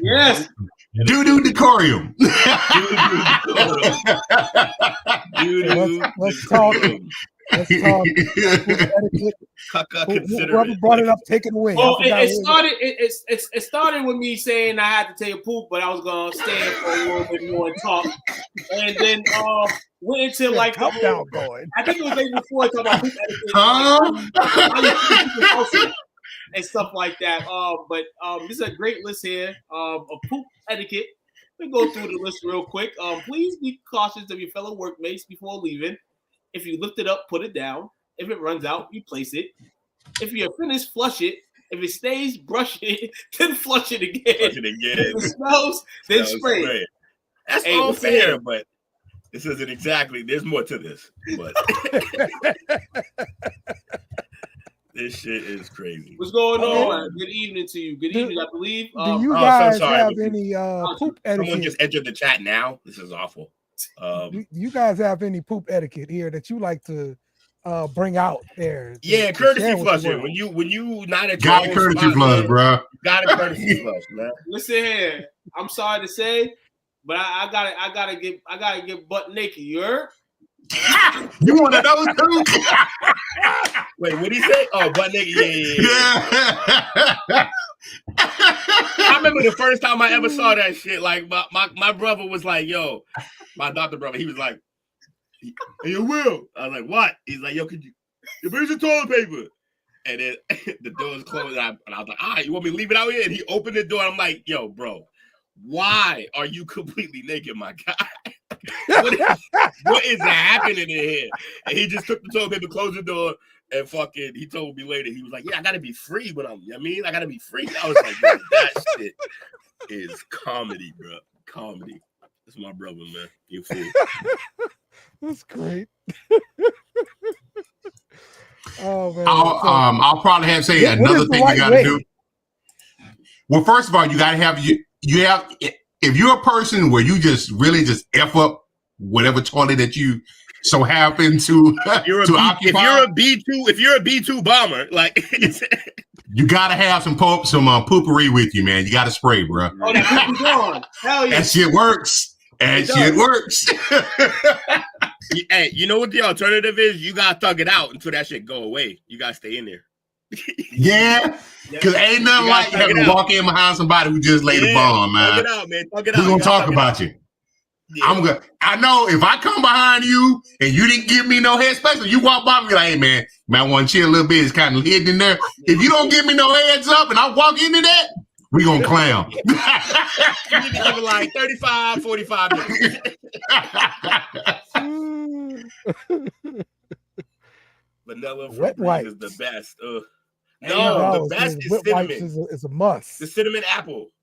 Yes. Doo-doo decorium. Let's talk. Whoever brought it up, take it away. Well, it started with me saying I had to take a poop, but I was gonna stay for a little bit more and talk, and then went into like the whole, going. I think it was like before talking about poop etiquette and stuff like that. But this is a great list here of poop etiquette. We go through the list real quick. Please be cautious of your fellow workmates before leaving. If you lift it up, put it down. If it runs out, replace it. If you're finished, flush it. If it stays, brush it, then flush it again. If it smells, then spray it. That's all fair, but this isn't exactly. There's more to this, but there's This shit is crazy. What's going on? Good evening to you. Good evening, I believe. Do you so guys sorry, have but any poop etiquette? Someone just entered the chat now. This is awful. Do you guys have any poop etiquette here that you like to bring out there? Yeah, courtesy flushing. When you not at got your a own courtesy spot, flush, man, bro. got a courtesy flush, man. Listen here. I'm sorry to say, but I gotta get butt naked. You heard? You one of those two? Wait, what did he say? Oh, butt naked. Yeah. I remember the first time I ever saw that shit. Like my brother was like, "Yo," my adopted brother. He was like, "Hey, yo, Will." I was like, "What?" He's like, "Yo, could you bring some toilet paper?" And then the door was closed, and I was like, "All right, you want me to leave it out here?" And he opened the door. And I'm like, "Yo, bro, why are you completely naked, my guy? What is happening in here?" And he just took the toilet paper, closed the door, and fucking, he told me later, he was like, "Yeah, I gotta be free when I gotta be free." I was like, "Yo, that shit is comedy, bro. Comedy." That's my brother, man. You fool. That's great. Oh man. I'll probably have to say another thing you gotta do. Well, first of all, you gotta have you have, if you're a person where you just really just F up whatever toilet that you so happen to occupy. If you're a B2 bomber, like you gotta have some poopery with you, man. You gotta spray, bro. Oh, that hell yeah. That shit works. That shit works. Hey, you know what the alternative is? You gotta thug it out until that shit go away. You gotta stay in there. Yeah, because ain't nothing like having to walk in behind somebody who just laid a bomb, man. Thug it out, man. Thug it We're out. gonna talk about you. Yeah. I know if I come behind you and you didn't give me no headspace, you walk by me like, "Hey man, I want to chill a little bit." It's kind of hidden in there. If you don't give me no heads up and I walk into that, we gonna clown. You need to give it like 35, 45 minutes. Vanilla Wet wipes is the best. No, the best is cinnamon. Is a must. The cinnamon apple.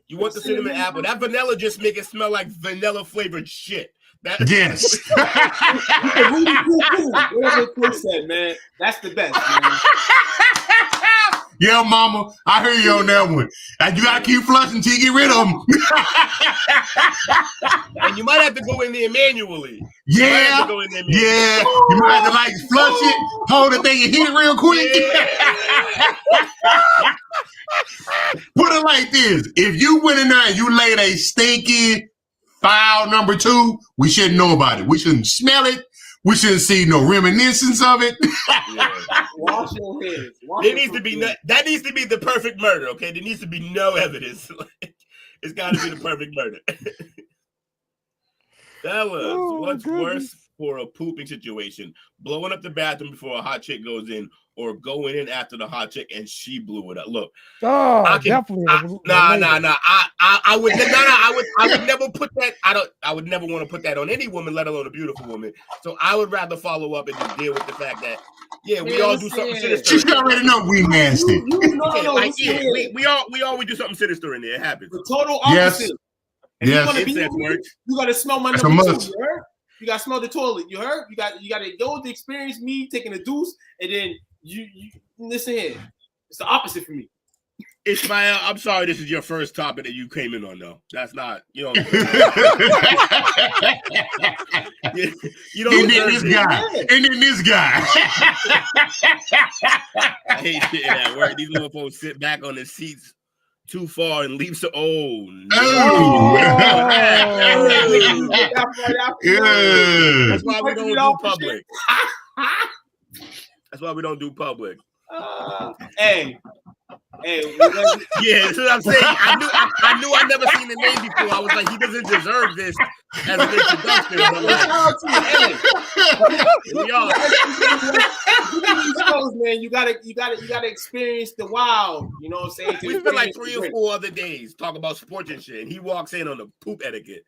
You want the cinnamon apple? That vanilla just make it smell like vanilla flavored shit. Yes. Whatever Chris said, man, that's the best, man. Yeah, mama, I hear you on that one. And you gotta keep flushing until you get rid of them. And you might have to go in there manually. Yeah. You might have to like flush it, hold the thing, and hit it real quick. Yeah. Put it like this: if you went in there and you laid a stinky file number 2, we shouldn't know about it. We shouldn't smell it. We shouldn't see no reminiscence of it. Wash your hands. That needs to be the perfect murder. Okay, there needs to be no evidence. It's got to be the perfect murder. Fellas, what's worse for a pooping situation? Blowing up the bathroom before a hot chick goes in, or going in after the hot chick and she blew it up? Look, definitely. I would never put that. I would never want to put that on any woman, let alone a beautiful woman. So I would rather follow up and just deal with the fact that we all do something sinister. She already know we nasty. We always do something sinister in there. It happens. The total opposite. Yes. You gotta smell my number 2. You heard? You gotta smell the toilet. You heard? You gotta go to experience me taking a deuce, and then you listen here. It's the opposite for me. Ismail, I'm sorry, this is your first topic that you came in on, though. That's not, you know. You don't this guy. I hate sitting at work. These motherfuckers sit back on the seats too far and leave so. Oh no! That's why we don't do public. That's why we don't do public. Hey. Yeah, that's what I'm saying. I knew I'd never seen the name before. I was like, he doesn't deserve this as an introduction. But like, man, you gotta experience the wild. You know what I'm saying? We spent like 3 or 4 other days talking about sports and shit, and he walks in on the poop etiquette.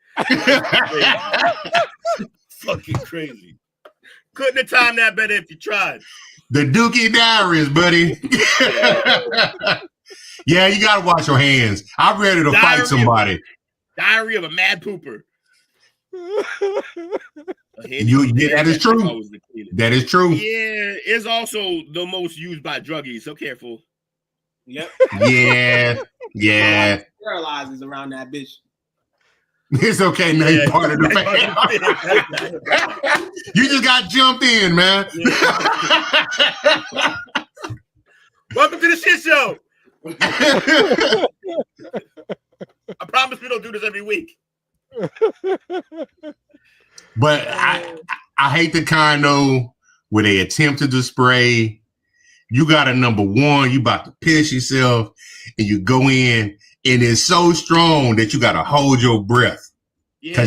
Fucking crazy. Couldn't have timed that better if you tried. The Dookie Diaries, buddy. Yeah, you gotta wash your hands. I'm ready to fight somebody. Diary of a mad pooper. That is true. That is true. Yeah, is also the most used by druggies, so careful. Yep. Yeah. Sterilizes around that bitch. It's okay, now you're part of the family. You just got jumped in, man. Welcome to the shit show. I promise we don't do this every week. But I hate the kind though where they attempted to spray. You got a number one, you about to piss yourself, and you go in, and it's so strong that you got to hold your breath. Yeah,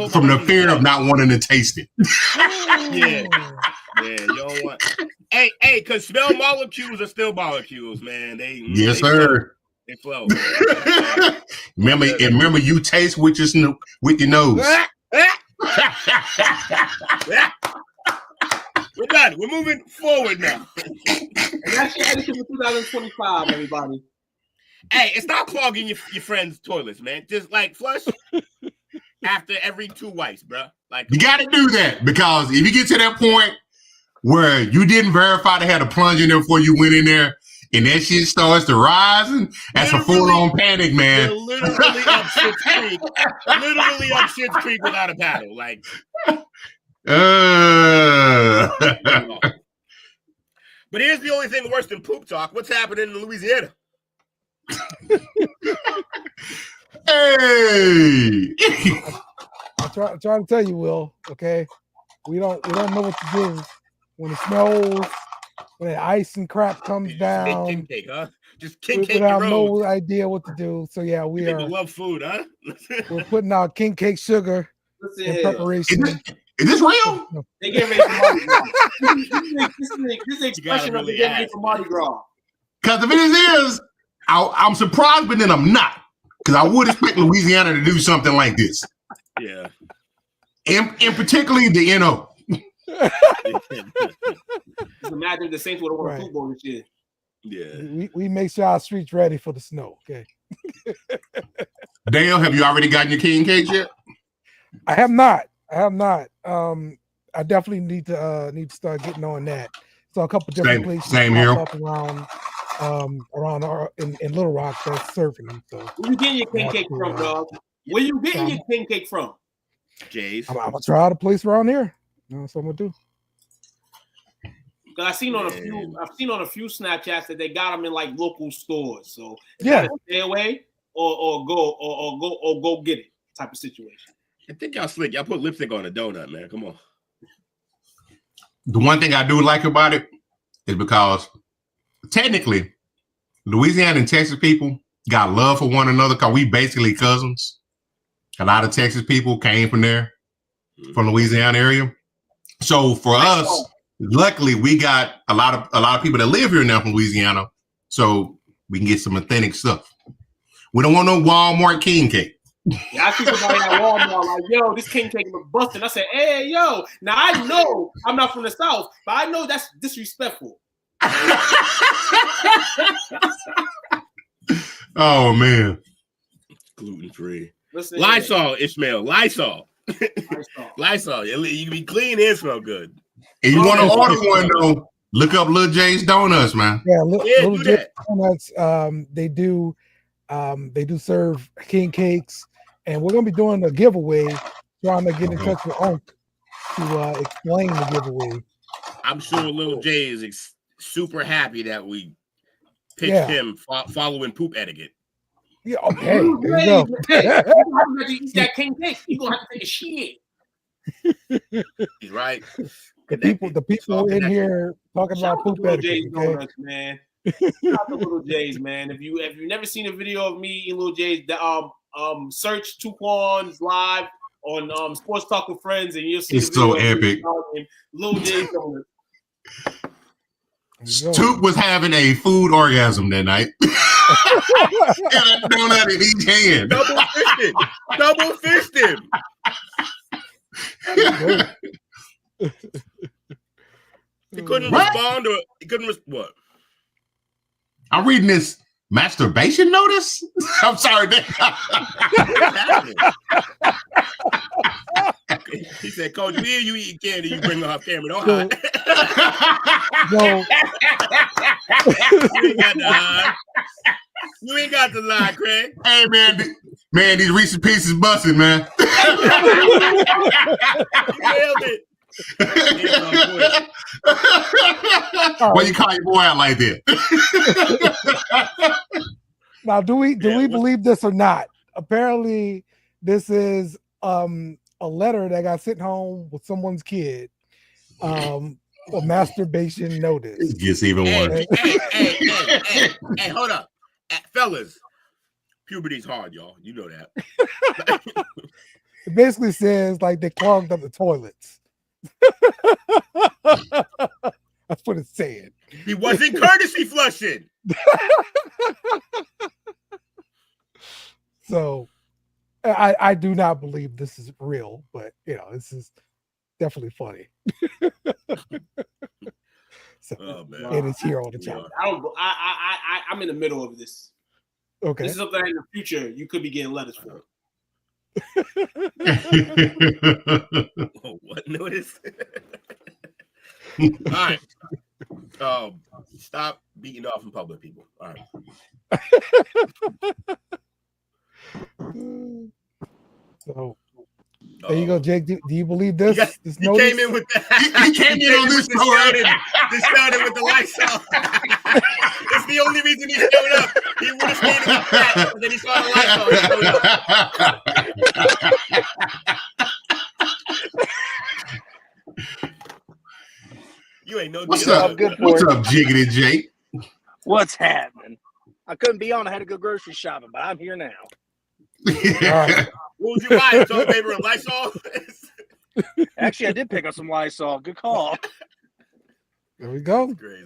from the fear of not wanting to taste it. Yeah, you don't want. Hey, because smell molecules are still molecules, man. Yes, sir. They flow. remember, you taste with your nose. We're done. We're moving forward now. And that's your edition for 2025, everybody. Hey, and stop clogging your friends' toilets, man. Just like flush after every 2 wipes, bro. Like you got to do that, because if you get to that point where you didn't verify they had a plunge in there before you went in there, and that shit starts to rise, and that's a full-on panic, man. You're literally up Shit's Creek. Literally up Shit's Creek without a paddle. Like, But here's the only thing worse than poop talk. What's happening in Louisiana? Hey! I'm trying to tell you, Will. Okay, we don't know what to do when it snows, when the ice and crap comes down. King cake, huh? Just king cake. We have no idea what to do. So yeah, we love food, huh? We're putting out king cake sugar in preparation. Is this real? They get ready for Mardi Gras. This is the expression of the getting ready for Mardi Gras. Because if it is, I'm surprised, but then I'm not. Because I would expect Louisiana to do something like this. Yeah. And particularly the NO. Just imagine the Saints would have won a Super Bowl this year. Yeah. We make sure our streets ready for the snow. Okay. Dale, have you already gotten your king cakes yet? I have not. I definitely need to start getting on that. So a couple different places up around in Little Rock that's serving them. So where you getting your king cake from, dog? Where you getting your king cake from? Jay's. I'm gonna try out a place around here. That's what I'm gonna do. I've seen on a few Snapchats that they got them in like local stores. So yeah, stay away or go get it type of situation. I think y'all slick. Y'all put lipstick on a donut, man. Come on. The one thing I do like about it is because technically, Louisiana and Texas people got love for one another because we basically cousins. A lot of Texas people came from there, from Louisiana area. So for us, luckily, we got a lot of people that live here now from Louisiana, so we can get some authentic stuff. We don't want no Walmart king cake. Yeah, I see somebody at Walmart like, yo, this king cake was busting. I said, hey, yo. Now I know I'm not from the South, but I know that's disrespectful. Oh man, gluten free. Listen, Lysol, Ishmael. Lysol. Lysol. You can be clean and smell good. And you want to order one though? Look up Lil J's Donuts, man. Yeah, Lil J's Donuts. They do serve king cakes, and we're gonna be doing a giveaway. Trying to get in touch with Unc to explain the giveaway. I'm sure Lil J is super happy that we pitched him following poop etiquette. Yeah, okay. There you go. You eat that king cake, you're gonna have to take a shit. He's right. The people in here talking about poop etiquette. Donuts, man. Shout out to Little J's, man. If you've never seen a video of me eating Little J's, search Tuquan's live on Sports Talk with Friends, and you'll see. It's so epic. Little J's Donuts. Toot was having a food orgasm that night. Got a donut in each hand. Double fisted. He couldn't respond, or he couldn't what? I'm reading this masturbation notice. I'm sorry. He said, Coach, me and you eating candy, you bring off camera. Don't So- hide. So You ain't got to hide. You ain't got to lie, Craig. Hey, man, these Reese's Pieces busting, man. You nailed it. Why you call your boy out like that? now, do we believe this or not? Apparently, this is a letter that got sent home with someone's kid. A masturbation notice. It gets even worse. Hey, hold up. Fellas, puberty's hard, y'all. You know that. It basically says like they clogged up the toilets. That's what it's saying. He wasn't courtesy flushing. So I do not believe this is real, but this is definitely funny. So it is here on the channel. I'm in the middle of this. Okay. This is something in the future you could be getting letters for. What notice? All right. Stop beating off in public, people. All right. So there you go, Jake. Do you believe this? This he notice? came in with that. He came in on this story. This started with the Lysol. It's the only reason he showed up. He would have stayed in the back, but then he saw the Lysol. He showed up. You ain't no. What's up? What's up, Jiggity Jake? What's happening? I couldn't be on. I had to go grocery shopping, but I'm here now. All right. What was you buying? Toilet paper and Lysol? Actually, I did pick up some Lysol. Good call. There we go. Great.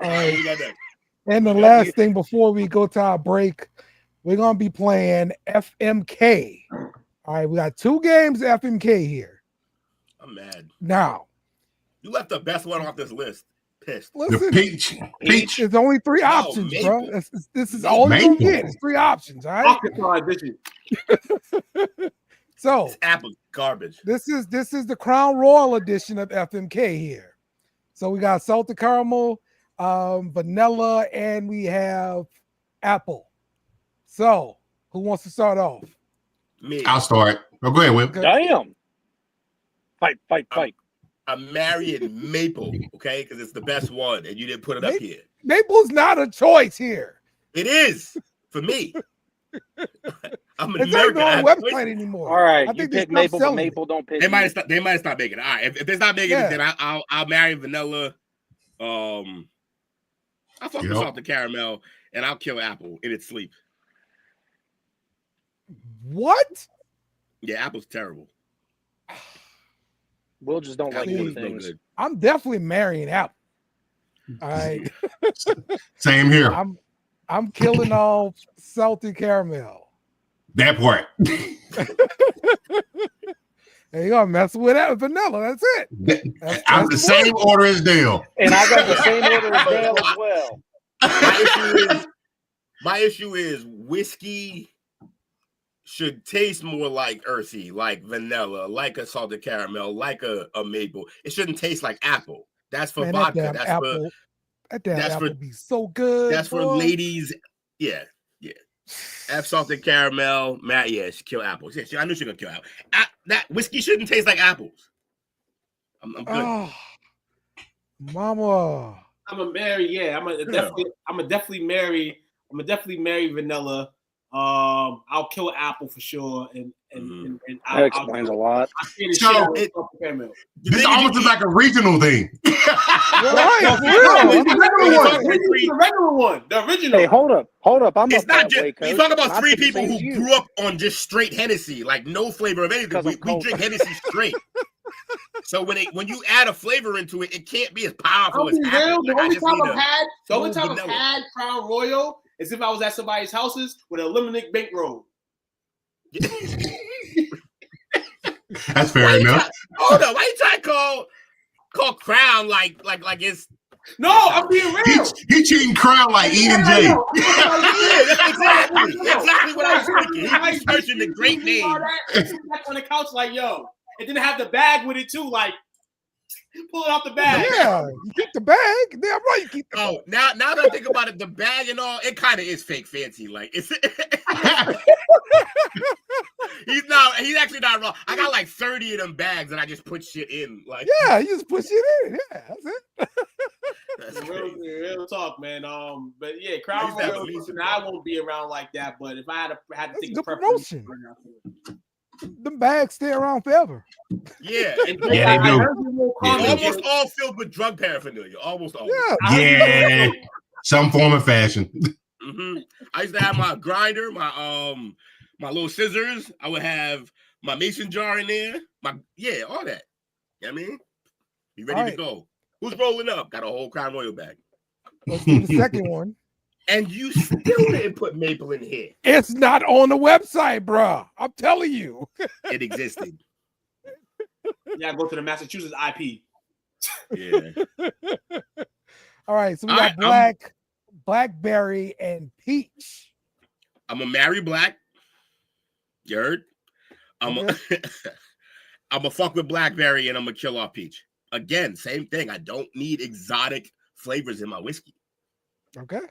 All right. And the last thing before we go to our break, we're gonna be playing FMK. All right, we got 2 games of FMK here. I'm mad. Now, you left the best one off this list. Pissed. Listen, The peach. There's only 3 options, bro. This is all you're gonna get. It's 3 options, all right? So it's apple garbage. This is the Crown Royal edition of FMK here. So we got salted caramel, vanilla, and we have apple. So who wants to start off? Me. I'll start. Oh, go ahead, Will. Damn. Fight. I'm marrying maple, okay? Because it's the best one, and you didn't put it up here. Maple's not a choice here. It is for me. I'm an It's not American. on the website anymore. All right, I you think they pick stopped maple, but selling maple don't pick. They might have stopped making it. All right, if they're not making it, then I'll marry vanilla. I'll fuck with salted caramel, and I'll kill apple in its sleep. What? Yeah, apple's terrible. Will just don't like See, good things. I'm definitely marrying apple. All right. Same here. I'm killing all salted caramel. That part. And you're gonna mess with that vanilla. That's it. I'm the same order as Dale. And I got the same order as Dale as well. My issue is whiskey should taste more like earthy, like vanilla, like a salted caramel, like a maple. It shouldn't taste like apple. That's for vodka. That apple would be so good. That's for ladies. Yeah. Have salted caramel. Matt, she kill apples. Yeah, I knew she was gonna kill apples. That whiskey shouldn't taste like apples. I'm good. Oh, mama. I'm gonna marry. I'm gonna definitely marry vanilla. I'll kill apple for sure, and that explains a lot. This almost is like a regional thing. The regular one, the original. Hey, hold up. It's not just. You talk about 3 people who grew up on just straight Hennessy, like no flavor of anything. We drink Hennessy straight. So when you add a flavor into it, it can't be as powerful as apple. The only time I've had Crown Royal is if I was at somebody's houses with a lemonade bankroll. That's fair enough. Hold on, why you trying to call Crown like it's No, I'm being real. He cheating Crown like E and J. Yeah, that's exactly what I was thinking. He was searching the great name. Back on the couch, like yo, and then have the bag with it too, like pull it out the bag. Yeah, you keep the bag. Damn right, you keep the bag. Now that I think about it, the bag and all, it kind of is fake fancy. Like it's he's actually not wrong. I got like 30 of them bags and I just put shit in. Like Yeah, you just push it in. Yeah, that's it. that's real talk, man. But yeah, Crown Royal. I won't be around like that. But if I had to think good of promotion. Them bags stay around forever. Yeah, and they do. Almost all filled with drug paraphernalia. Almost all. Yeah, some form of fashion. Mm-hmm. I used to have my grinder, my little scissors. I would have my mason jar in there. All that. You know what I mean? Be ready to go. Who's rolling up? Got a whole Crown Royal bag. Let's do the second one. And you still didn't put maple in here. It's not on the website, bro. I'm telling you. It existed. Yeah, go to the Massachusetts IP. Yeah. All right, so we got blackberry, and peach. I'm gonna marry black. You heard? I'm gonna fuck with blackberry and I'm gonna kill off peach. Again, same thing. I don't need exotic flavors in my whiskey. Okay.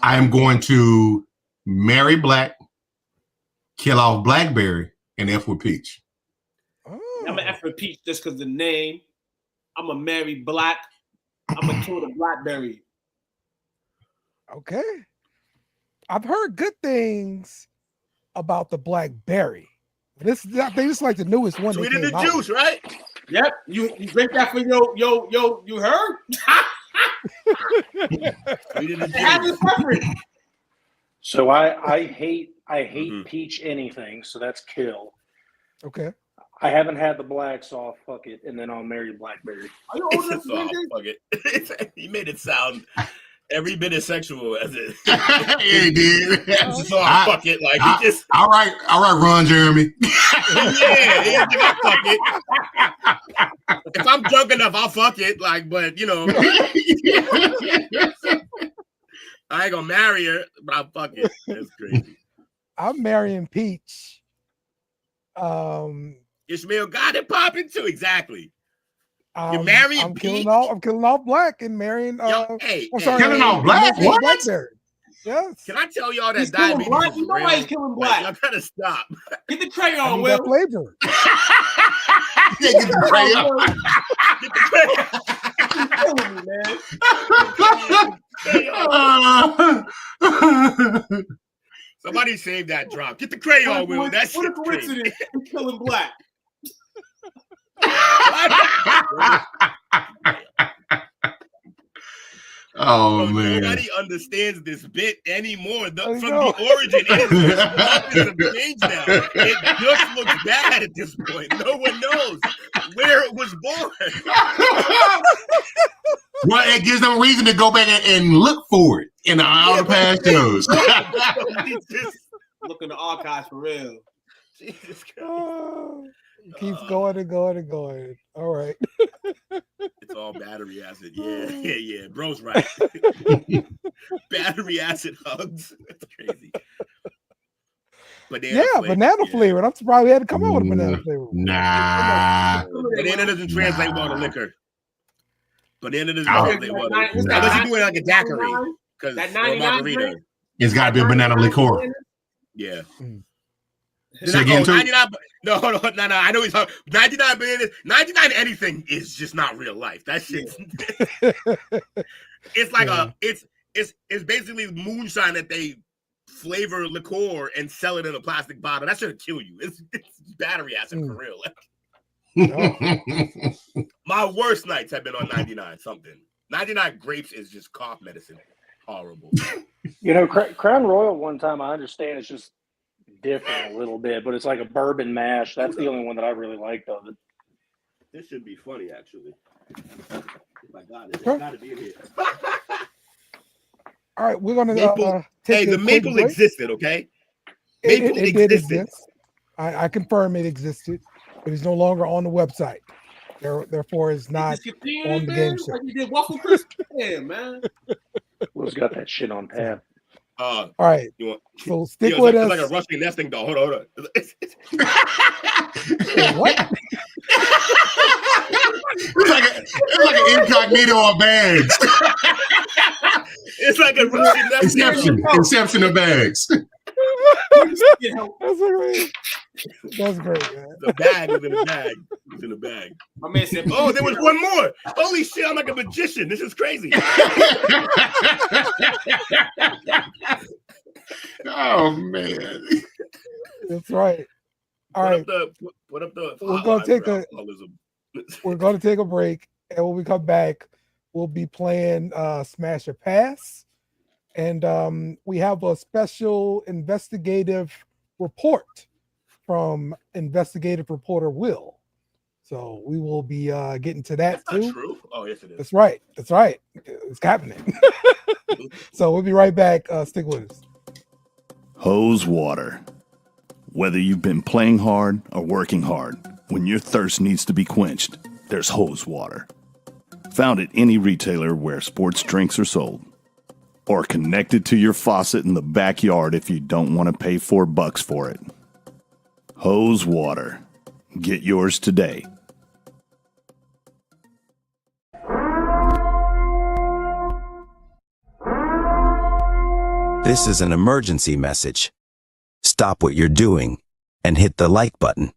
I am going to marry black, kill off blackberry, and F with peach. Oh. I'm gonna F with peach just because the name. I'm gonna marry black. I'm gonna kill the blackberry. Okay. I've heard good things about the blackberry. I think this is like the newest one. Sweet in the juice, right? Yep. You drink that for yo. You heard? So I hate peach anything. So that's kill. Okay. I haven't had the black, so I'll fuck it, and then I'll marry blackberry. Are you older So I'll fuck it. He made it sound every bit as sexual as it. Yeah, he did. So I'll fuck it. Like he just. All right, Ron Jeremy. Yeah, I'll fuck it. If I'm drunk enough, I'll fuck it. Like, but you know, I ain't gonna marry her, but I'll fuck it. That's crazy. I'm marrying peach. Ishmael got it popping too. Exactly. You're marrying I'm peach. killing off black and marrying. Killing off black. What? Blackberry. Yes. Can I tell y'all that he's diabetes killing black. is You know real? why he's killing black? Like, y'all gotta stop. Get the crayon, I need Will. that flavor. Yeah, get the crayon. Get the crayon. Somebody save that drop. Get the crayon, Will. That's what a coincidence. He's killing black. Oh man! Nobody understands this bit anymore. From the origin, it is changed now. It just looks bad at this point. No one knows where it was born. Well, it gives them a reason to go back and look for it in all the past shows. Look in the archives for real. Jesus Christ. Keeps going and going and going. All right. It's all battery acid. Yeah. Bro's right. Battery acid hugs. That's crazy. Banana flavored. I'm surprised we had to come out with a banana flavor. Nah. Banana doesn't translate well to liquor. Banana doesn't translate well to liquor. Unless you do it like a daiquiri. Because or margarita. It's got to be a banana liqueur. Yeah. Say again, too? 99, no. I know he's talking. 99 bananas. 99 anything is just not real life. That shit. It's like it's basically moonshine that they flavor liqueur and sell it in a plastic bottle. That should kill you. It's battery acid for real. My worst nights have been on 99 something. 99 grapes is just cough medicine. Horrible. You know, Crown Royal one time, I understand it's just different a little bit, but it's like a bourbon mash. That's the only one that I really liked of it. This should be funny, actually. Oh my God, it's got to be in here. All right, we're gonna take the maple existed, okay? Maple it did exist. I confirm it existed, but it's no longer on the website. Therefore, it's not Discontinued, on the man, game show. like you did Waffle Chris. Yeah, man. Will's got that shit on tab. All right. You want, So stick it's with like, us. It's like a rusty nesting dog. Hold on. What? It's like an incognito of bags. It's like a rusty nesting dog. Inception of bags. That's great, man. The bag was in the bag. It was in the bag. My man said, "Oh, there was one more. Holy shit! I'm like a magician. This is crazy." Oh man, that's right. All right, put up the. We're gonna take a break, and when we come back, we'll be playing Smash or Pass, and we have a special investigative report from investigative reporter Will. So we will be getting to that too. Not true. Oh, yes, it is. That's right. That's right. It's happening. So we'll be right back. Stick with us. Hose water. Whether you've been playing hard or working hard, when your thirst needs to be quenched, there's hose water. Found at any retailer where sports drinks are sold. Or connected to your faucet in the backyard if you don't want to pay $4 for it. Hose water. Get yours today. This is an emergency message. Stop what you're doing and hit the like button.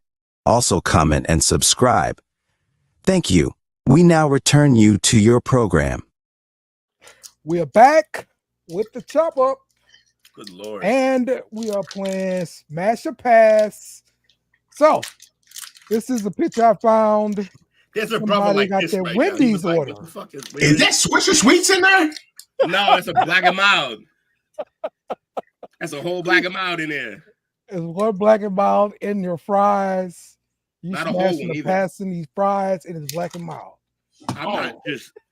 Also comment and subscribe. Thank you. We now return you to your program. We are back with the chop up. Good Lord. And we are playing Smash or Pass. So, this is a picture I found. There's a brother like got this their right Wendy's now. order. What the fuck is that Swisher Sweets in there? No, that's a Black and Mild. That's a whole Black and Mild in there. There's one Black and Mild in your fries. You Not a whole smashing one or either. passing these fries, and it's Black and Mild.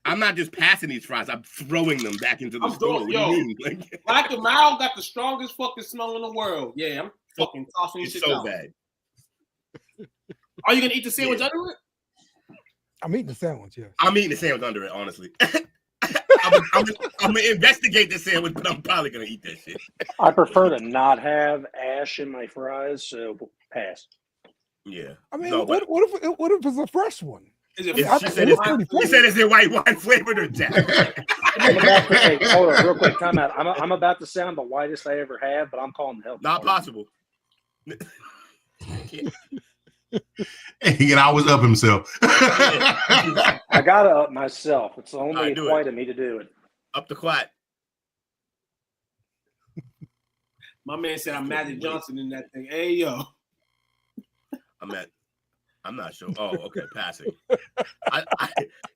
I'm not just passing these fries. I'm throwing them back into the store. What do Yo, you mean? Like, Black and Mild got the strongest fucking smell in the world. Yeah, I'm fucking tossing it's shit so out. bad. Are you gonna eat the sandwich under it? I'm eating the sandwich, yes. I'm eating the sandwich under it, honestly. I'm gonna investigate the sandwich, but I'm probably gonna eat that shit. I prefer to not have ash in my fries, so pass. Yeah. I mean, No, what if it's a fresh one? Is it? She said is it white wine flavored or Jack? Hey, hold on, real quick. Time out. I'm about to sound the whitest I ever have, but I'm calling the help. Not possible. He can always up himself. I gotta up myself. It's only Right, do white it. of me to do it. Up the quad. My man said I'm Magic Johnson in that thing. Hey yo. I'm not sure. Oh, okay, passing.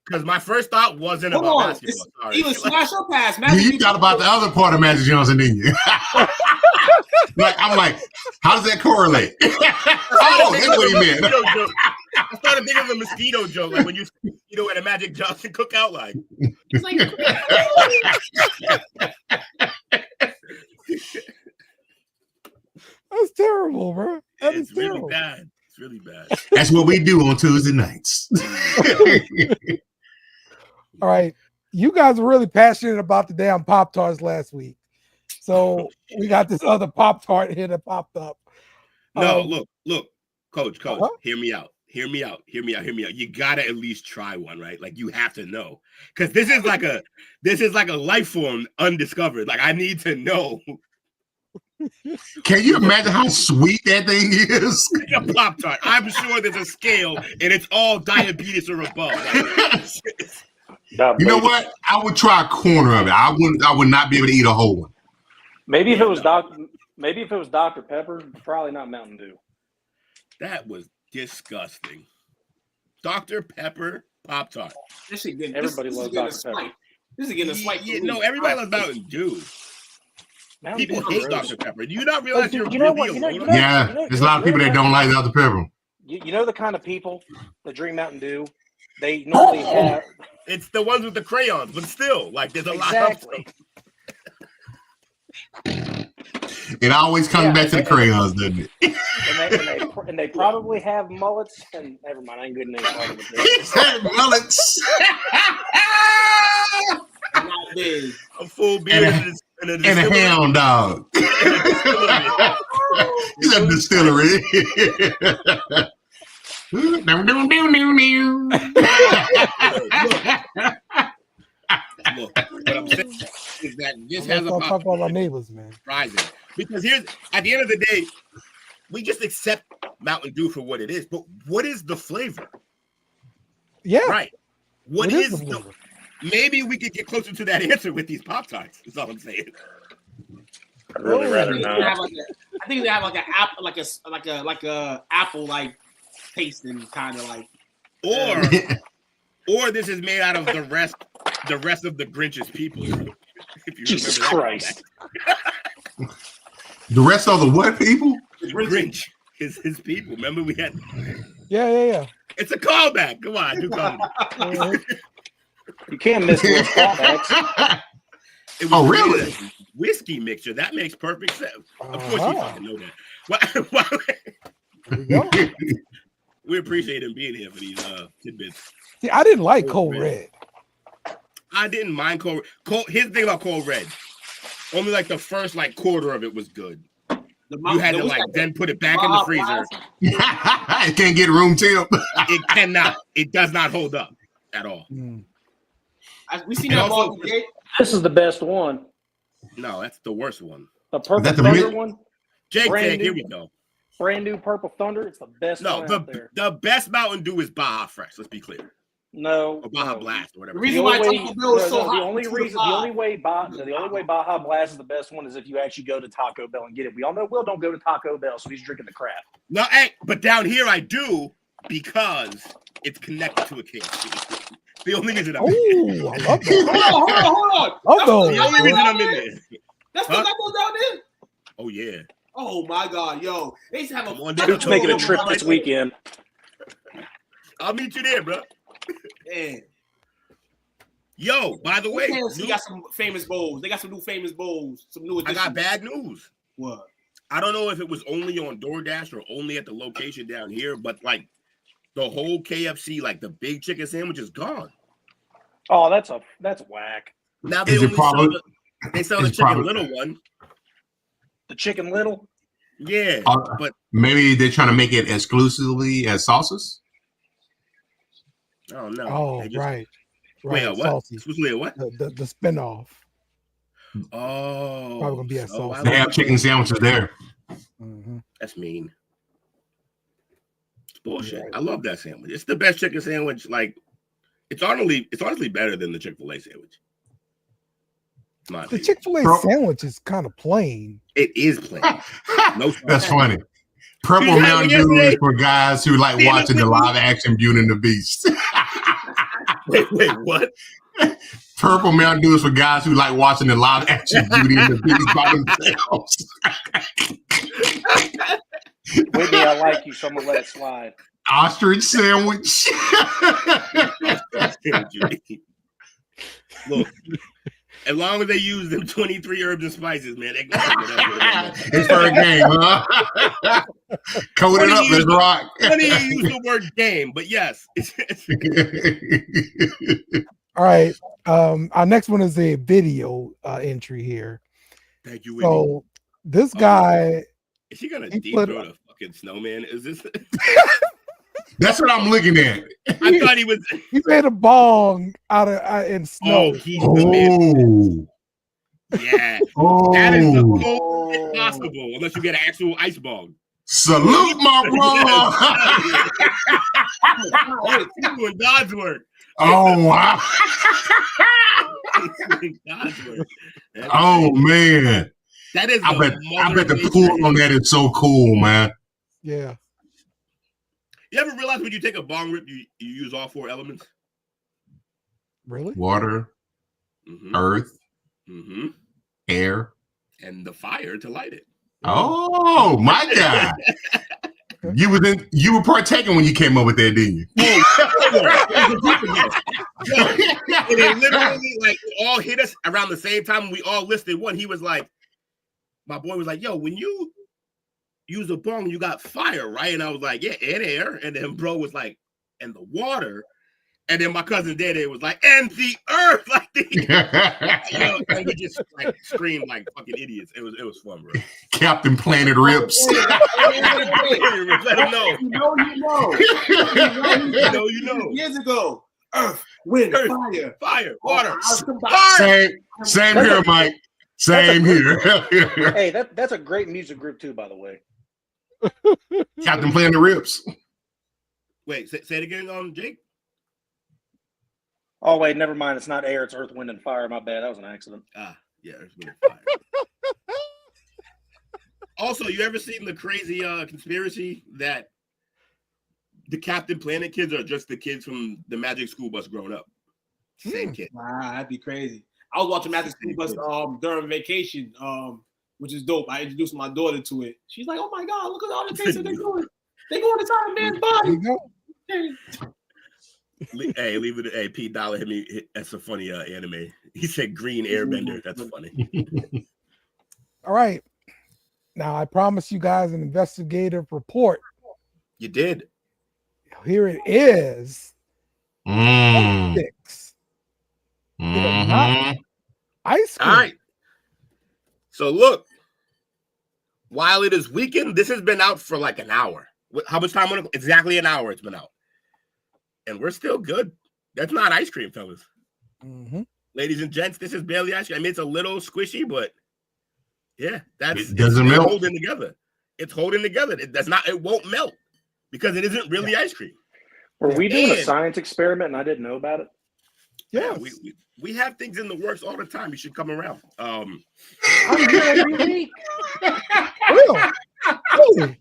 Because my first thought wasn't Hold about on. basketball. Sorry. Either smash or pass. You thought about the other part of Magic Johnson, didn't you? I'm like, how does that correlate? Oh, that's what he meant. I started thinking of a mosquito joke, like when you at a Magic Johnson cookout, like. It's like That's terrible, bro. That is really terrible. bad. It's really bad. That's what we do on Tuesday nights. All right. You guys were really passionate about the damn Pop-Tarts last week. So we got this other Pop-Tart here that popped up. No, look, Coach, Uh-huh. hear me out. You gotta at least try one, right? Like you have to know. Because this is like a life form undiscovered. Like I need to know. Can you imagine how sweet that thing is? A Pop-Tart. I'm sure there's a scale and it's all diabetes or above. You know what? I would try a corner of it. I would not be able to eat a whole one. Maybe if it was Dr. Pepper, probably not Mountain Dew. That was disgusting. Dr. Pepper Pop-Tart. this shit getting Everybody loves Dr. Pepper. This is getting a swipe. Yeah, no, everybody loves Mountain Dew. Mountain People Dew hate gross. Dr. Pepper. Do you not realize you're you know really what? alone? Yeah, there's a lot of people that don't like Dr. Pepper. You know the kind of people that drink Mountain Dew? They normally have. It's the ones with the crayons, but still, like there's a lot of them. It always comes back to the crayons, doesn't it? And they probably have mullets. And never mind, I ain't good enough part of it. He said mullets. Not big. A full beard and a hound dog. He's a distillery. Look, what I'm saying is that this has a talk about our neighbors, man. Rising. Because here's at the end of the day, we just accept Mountain Dew for what it is. But what is the flavor? Yeah. What is the flavor? Maybe we could get closer to that answer with these Pop-Tarts. That's all I'm saying. I'd really rather not. I think they have like an apple, like a apple like tasting kind of like. Or this is made out of the rest of the Grinch's people. If you Jesus Christ. The rest of the what people? The Grinch. His people. Remember we had. Yeah. It's a callback. Come on, do callback. You can't miss those callbacks. Really? Whiskey mixture. That makes perfect sense. Of course you fucking know that. We appreciate him being here for these tidbits. See, I didn't like Cold Red. I didn't mind Cold Red. Here's the thing about Cold Red. Only like the first like quarter of it was good. You had to like then put it back in the freezer. It can't get room temp. It cannot. It does not hold up at all. We seen that ball. This is the best one. No, that's the worst one. The Purple Thunder one. Jake, here we go. Brand new Purple Thunder. It's the best one out there. The best Mountain Dew is Baja Fresh. Let's be clear. No. Or Baja Blast or whatever. The reason why Taco Bell is so hot. The only way Baja Blast is the best one is if you actually go to Taco Bell and get it. We all know Will don't go to Taco Bell, so he's drinking the crap. No, but down here I do because it's connected to a KFC. The only reason I'm in there. I love that. Hold on. The only reason I'm in there. That's what goes down there. Oh yeah. Oh my God, yo! They used to have a. Dude's making a trip this weekend. I'll meet you there, bro. Man. Yo, by the way, they got some famous bowls. They got some new famous bowls. Some new additions. I got bad news. What? I don't know if it was only on DoorDash or only at the location down here, but like the whole KFC, like the big chicken sandwich is gone. Oh, that's whack. Now they sell the chicken little one. The chicken little? Yeah, but maybe they're trying to make it exclusively as sauces. Oh no! Oh, right. Wait, what? Exclusively what? The spinoff. Oh, probably gonna be at sauce. They have chicken sandwiches there. Mm-hmm. That's mean. It's bullshit. I love that sandwich. It's the best chicken sandwich. Like, it's honestly better than the Chick-fil-A sandwich. The Chick-fil-A sandwich is kind of plain. It is plain. No, that's funny. Purple Mountain Dew is for guys who like watching the live action Beauty and the Beast. Wait, what? Purple Mountain Dew is for guys who like watching the live action Beauty and the Beast by themselves. Whitney, I like you, so I'm gonna let it slide. Ostrich sandwich. Look, as long as they use them 23 herbs and spices, man, it's for a game, huh? Code it up, let's rock. Funny you use the word game, but yes. All right. Our next one is a video entry here. Thank you, Whitney. So this guy is he gonna deep throat a fucking snowman? Is this That's what I'm looking at. I thought he was. He made a bong out of in snow. Oh, he's the man. Yeah. Oh. That is the coolest possible, unless you get an actual ice bong. Salute, my brother. He's doing God's work. Oh wow. God's work. Oh man. That is. I bet the pool on that is so cool, man. Yeah. You ever realize when you take a bong rip, you use all 4 elements? Really? Water, earth, air, and the fire to light it. Oh my God! You were partaking when you came up with that, didn't you? And it literally like all hit us around the same time. We all listed one. He was like, my boy was like, "Yo, when you use a bong, you got fire, right?" And I was like, "Yeah, and air." And then bro was like, "And the water." And then my cousin Dede was like, "And the earth," like and we just like screamed like fucking idiots. It was fun, bro. Captain Planet Rips. Let him know. You know. Years ago, earth, wind, fire, water. Same here, Mike. Same here. Hey, that's a great music group too, by the way. Captain Planet Rips. Wait, say it again, Jake. Oh wait, never mind. It's not air. It's earth, wind, and fire. My bad. That was an accident. Yeah, earth, wind, and fire. Also, you ever seen the crazy conspiracy that the Captain Planet kids are just the kids from the Magic School Bus growing up? Same kid. Wow, that'd be crazy. I was watching Magic School Bus during vacation, which is dope. I introduced my daughter to it. She's like, "Oh my God, look at all the things that they're doing. They go inside a man's body." Hey, leave it. Hey, Pete Dollar hit me. That's a funny anime. He said Green Airbender. That's funny. All right. Now I promised you guys an investigative report. You did. Here it is. Six. Ice cream. All right. So look, while it is weekend, this has been out for like an hour. How much time? Exactly an hour it's been out. And we're still good. That's not ice cream, fellas. Ladies and gents, this is barely ice cream. I mean, it's a little squishy, but yeah, it doesn't melt. Holding together. It's holding together. It won't melt because it isn't really ice cream. Were we doing a science experiment and I didn't know about it? Yeah, we have things in the works all the time. You should come around. I'm here every week. Really?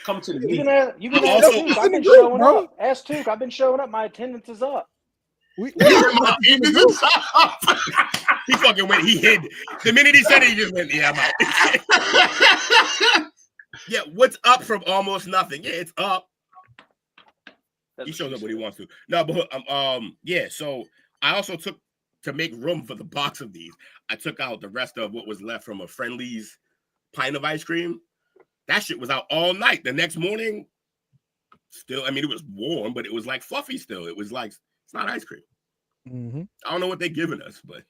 Come to the meeting. You can also, ask Tuke. I've been showing up. Ask Tuke. I've been showing up. My attendance is up. He fucking went. He hid. The minute he said it, he just went, "Yeah, I'm out." Yeah, what's up from almost nothing? Yeah, it's up. He shows up when he wants to. No, but yeah. So I also took to make room for the box of these. I took out the rest of what was left from a Friendly's pint of ice cream. That shit was out all night. The next morning, still, I mean, it was warm, but it was like fluffy still. It was like, it's not ice cream. I don't know what they're giving us, but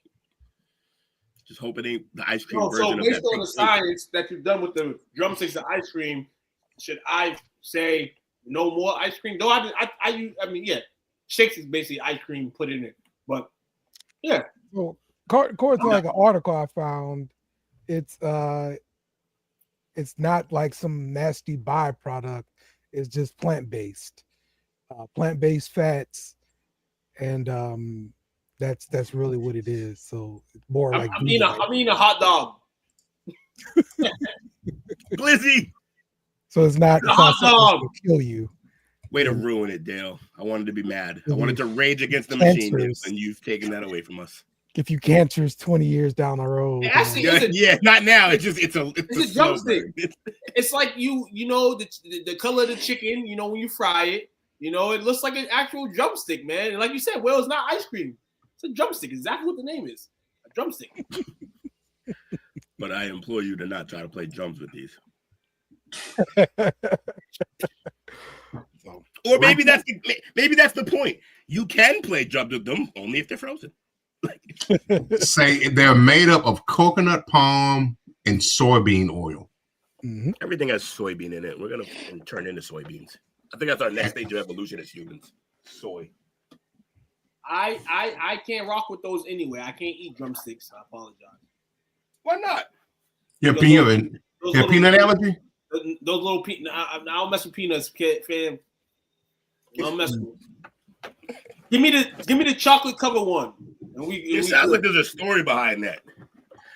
just hope it ain't the ice cream version of that. So based on the science that you've done with the drumsticks and ice cream, should I say no more ice cream? Though I mean, yeah, shakes is basically ice cream put in it, but yeah. Well, according to like an article I found, it's not like some nasty byproduct. It's just plant-based fats, and that's really what it is. So it's more like I mean a hot dog. Glizzy. So it's not something to kill you. Way to ruin it, Dale. I wanted to be mad. I wanted to rage against the machine, and you've taken that away from us. If you cancers 20 years down the road. Yeah, not now. It's a drumstick. It's like you know the color of the chicken. You know when you fry it, you know it looks like an actual drumstick, man. And like you said, well, it's not ice cream. It's a drumstick. Exactly what the name is. A drumstick. But I implore you to not try to play drums with these. Or maybe that's the point. You can play drums with them only if they're frozen. Say they're made up of coconut palm and soybean oil. Everything has soybean in it. We're gonna turn into soybeans. I think that's our next stage of evolution as humans. Soy. I can't rock with those anyway. I can't eat drumsticks. I apologize. Why not? Your peanut allergy? Those little peanuts. I don't mess with peanuts, fam. I don't mess with them. Give me the chocolate covered one. It sounds like there's a story behind that.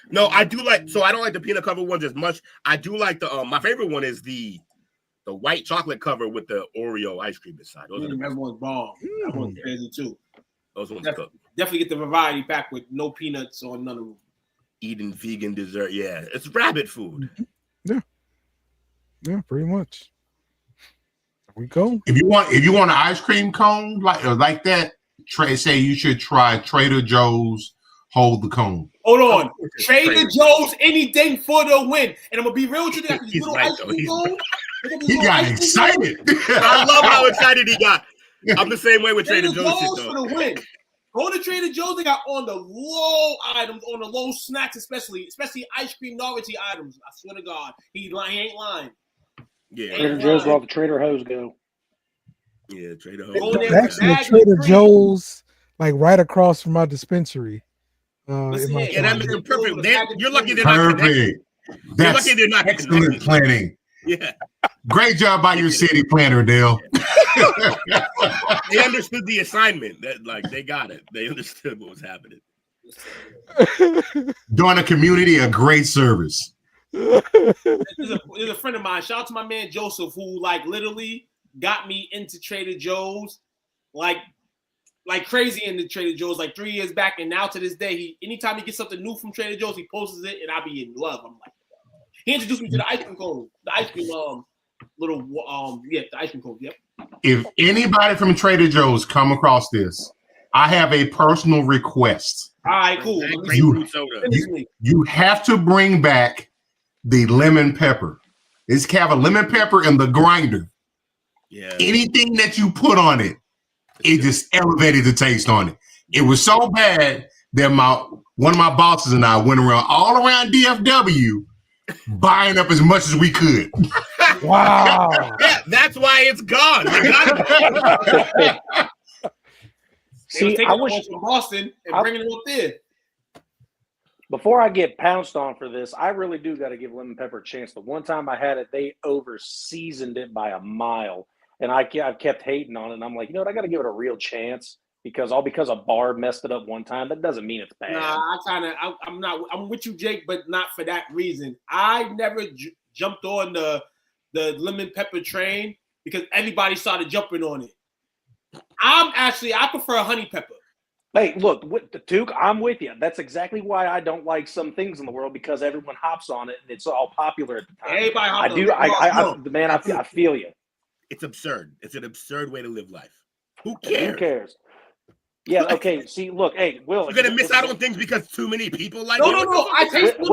No, I do like. So I don't like the peanut covered ones as much. I do like the. My favorite one is the white chocolate cover with the Oreo ice cream inside. That one's bomb. That one's crazy too. Those ones definitely get the variety pack with no peanuts or none of them. Eating vegan dessert, yeah, it's rabbit food. Yeah, pretty much. There we go. If you want an ice cream cone like that, say you should try Trader Joe's hold the cone. Hold on. Trader Joe's anything for the win. And I'm gonna be real with you. They got these little ice cream cones. He got excited. I love how excited he got. I'm the same way with Trader Joe's shit, though. For the win. Go to Trader Joe's. They got on the low items, on the low snacks, especially ice cream novelty items. I swear to God, he ain't lying. Yeah, Trader Joe's where all the Trader Hoes go. Yeah, Trader Joe's. Actually, Trader Joe's, like right across from my dispensary. Yeah, that makes it perfect. You're lucky they're not connected. That's lucky they're not excellent connected. planning. Yeah. Great job by your city planner, Dale. They understood the assignment. That like they got it. They understood what was happening. Doing a community a great service. There's a friend of mine. Shout out to my man Joseph, who like literally got me into Trader Joe's, like crazy into Trader Joe's, like 3 years back, and now to this day, anytime he gets something new from Trader Joe's, he posts it, and I be in love. I'm like, he introduced me to the ice cream cone, the ice cream the ice cream cone. Yep. If anybody from Trader Joe's come across this, I have a personal request. All right, cool. You have to bring back the lemon pepper. It's have a lemon pepper in the grinder. Yeah. Anything that you put on it, it just elevated the taste on it. It was so bad that one of my bosses and I went all around DFW buying up as much as we could. Wow. Yeah, that's why it's gone. See, I wish from Boston and bringing it up there. Before I get pounced on for this, I really do got to give lemon pepper a chance. The one time I had it, they over seasoned it by a mile, and I've kept hating on it. And I'm like, you know what? I got to give it a real chance because a bar messed it up one time. That doesn't mean it's bad. Nah, I'm with you, Jake, but not for that reason. I never jumped on the lemon pepper train because everybody started jumping on it. I prefer honey pepper. Hey, look, with the Duke, I'm with you. That's exactly why I don't like some things in the world because everyone hops on it and it's all popular at the time. Everybody hops on it. I feel you. It's absurd. It's an absurd way to live life. Who cares? Who cares? Yeah, okay. See, look, hey, Will. You're gonna miss out on things because too many people like No. I had to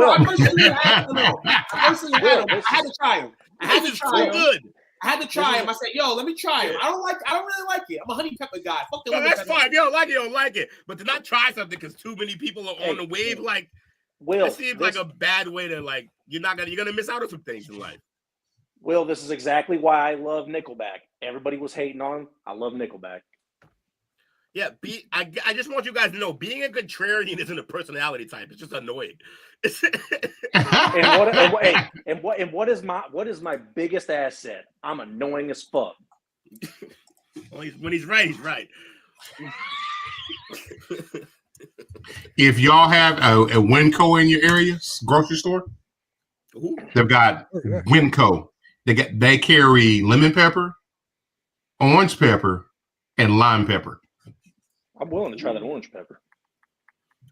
try them. I had to try them. Good. I had to try him. I said, "Yo, let me try him." I don't really like it. I'm a honey pepper guy. Fuck the that's fine. You don't like it. You don't like it. But to not try something because too many people are on the wave, like, that seems like a bad way to like. You're gonna miss out on some things in life. Will, this is exactly why I love Nickelback. Everybody was hating on him. I love Nickelback. Yeah, I just want you guys to know, being a contrarian isn't a personality type. It's just annoying. and what is my biggest asset? I'm annoying as fuck. Well, when he's right, he's right. If y'all have a Winco in your area, grocery store, they've got Winco. They carry lemon pepper, orange pepper, and lime pepper. I'm willing to try that orange pepper.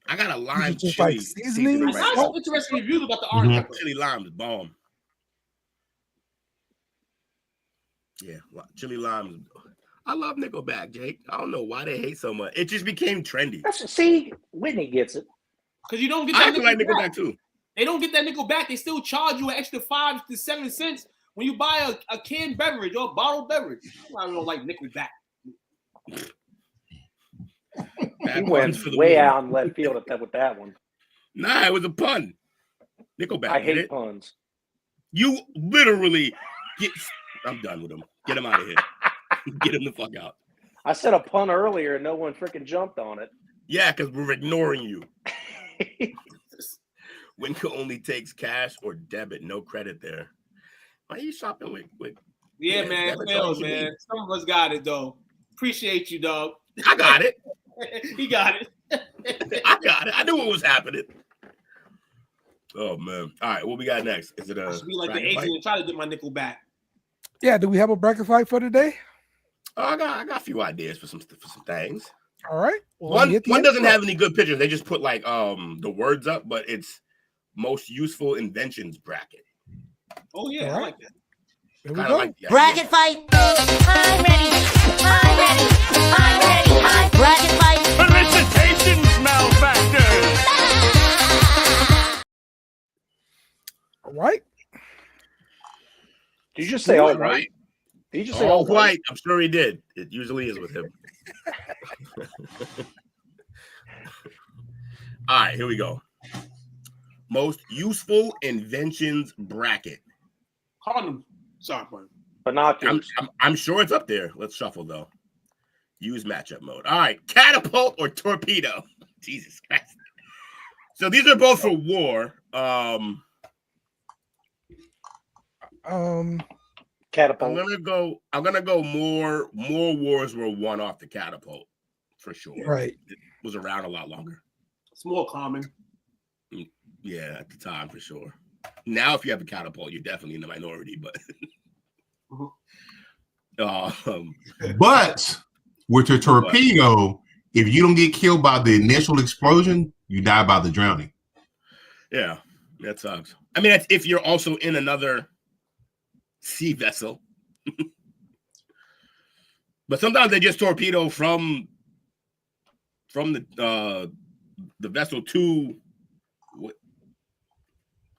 I got a lime Just chili. like seasoning. I saw some interesting reviews about the orange pepper. Chili lime is bomb. Yeah, chili lime. I love Nickelback, Jake. I don't know why they hate so much. It just became trendy. See, Whitney gets it. Because you don't get I that like Nickelback too. They don't get that nickel back. They still charge you an extra 5 to 7 cents when you buy a canned beverage or a bottled beverage. I don't like Nickelback. He went way out in left field with that one. Nah, it was a pun. Nickelback. I hate puns. You literally get. I'm done with him. Get him out of here. Get him the fuck out. I said a pun earlier and no one freaking jumped on it. Yeah, because we're ignoring you. Winco only takes cash or debit, no credit there. Why are you shopping with Yeah, man. Fails, man. Some of us got it, though. Appreciate you, dog. I got it. He got it. I got it. I knew what was happening. Oh, man. All right, what we got next? Is it a... I should be like the agent and try to get my nickel back. Yeah, do we have a bracket fight for today? Oh, I got a few ideas for some things. All right. Well, one doesn't have any good pictures. They just put like the words up, but it's most useful inventions bracket. Oh yeah, I like that. Here we go. Like bracket fight. I'm ready. I'm ready. I'm ready. Bracket fight. Felicitations, Malfactor. Did you just say all right? white? Did you just say all white? I'm sure he did. It usually is with him. All right, here we go. Most useful inventions bracket. Condom. Sorry, man. Binoculars. I'm sure it's up there. Let's shuffle though. Use matchup mode. All right, catapult or torpedo. Jesus Christ. So these are both for war. Catapult. I'm gonna go more wars were won off the catapult for sure. Right. It was around a lot longer. It's more common. Yeah, at the time for sure. Now, if you have a catapult, you're definitely in the minority. But but with your torpedo, if you don't get killed by the initial explosion, you die by the drowning. Yeah, that sucks. I mean, that's if you're also in another sea vessel. But sometimes they just torpedo from the vessel to what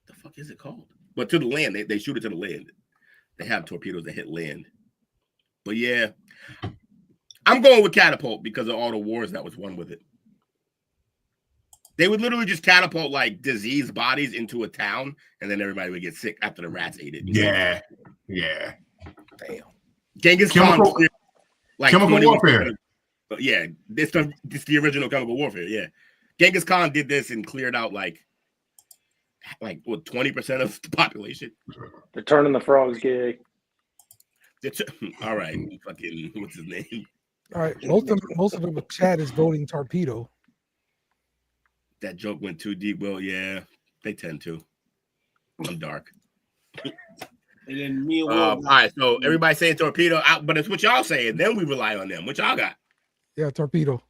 the fuck is it called? But to the land, they shoot it to the land. They have torpedoes that hit land. But yeah, I'm going with catapult because of all the wars that was won with it. They would literally just catapult like diseased bodies into a town, and then everybody would get sick after the rats ate it. Yeah. Damn. Genghis Khan, like chemical warfare. Yeah, this the original chemical warfare. Yeah, Genghis Khan did this and cleared out like what 20% of the population. They're turning the frogs gay. All right, fucking what's his name? All right, most of the chat is voting torpedo. That joke went too deep. Well, yeah, they tend to. I'm dark. And then me and all right, so everybody saying torpedo, but it's what y'all saying. Then we rely on them. What y'all got? Yeah, torpedo.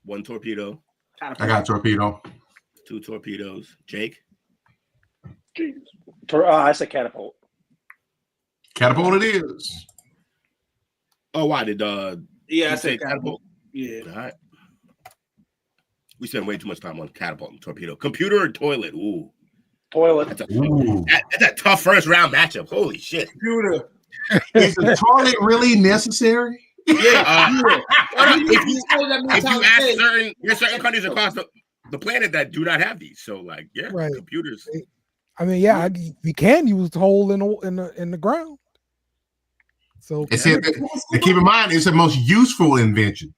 One torpedo. I got torpedo. 2 torpedoes. Jake? I said catapult. Catapult it is. Oh, why did I said catapult. Yeah. All right. We spent way too much time on catapult and torpedo. Computer or toilet? Ooh. Toilet. That's a tough first round matchup. Holy shit. Computer. Is the toilet really necessary? Yeah. If you ask certain countries across the planet that do not have these, so like, yeah, right. Computers. I mean, yeah, you can use the hole in the ground. So keep in mind, it's the most useful invention.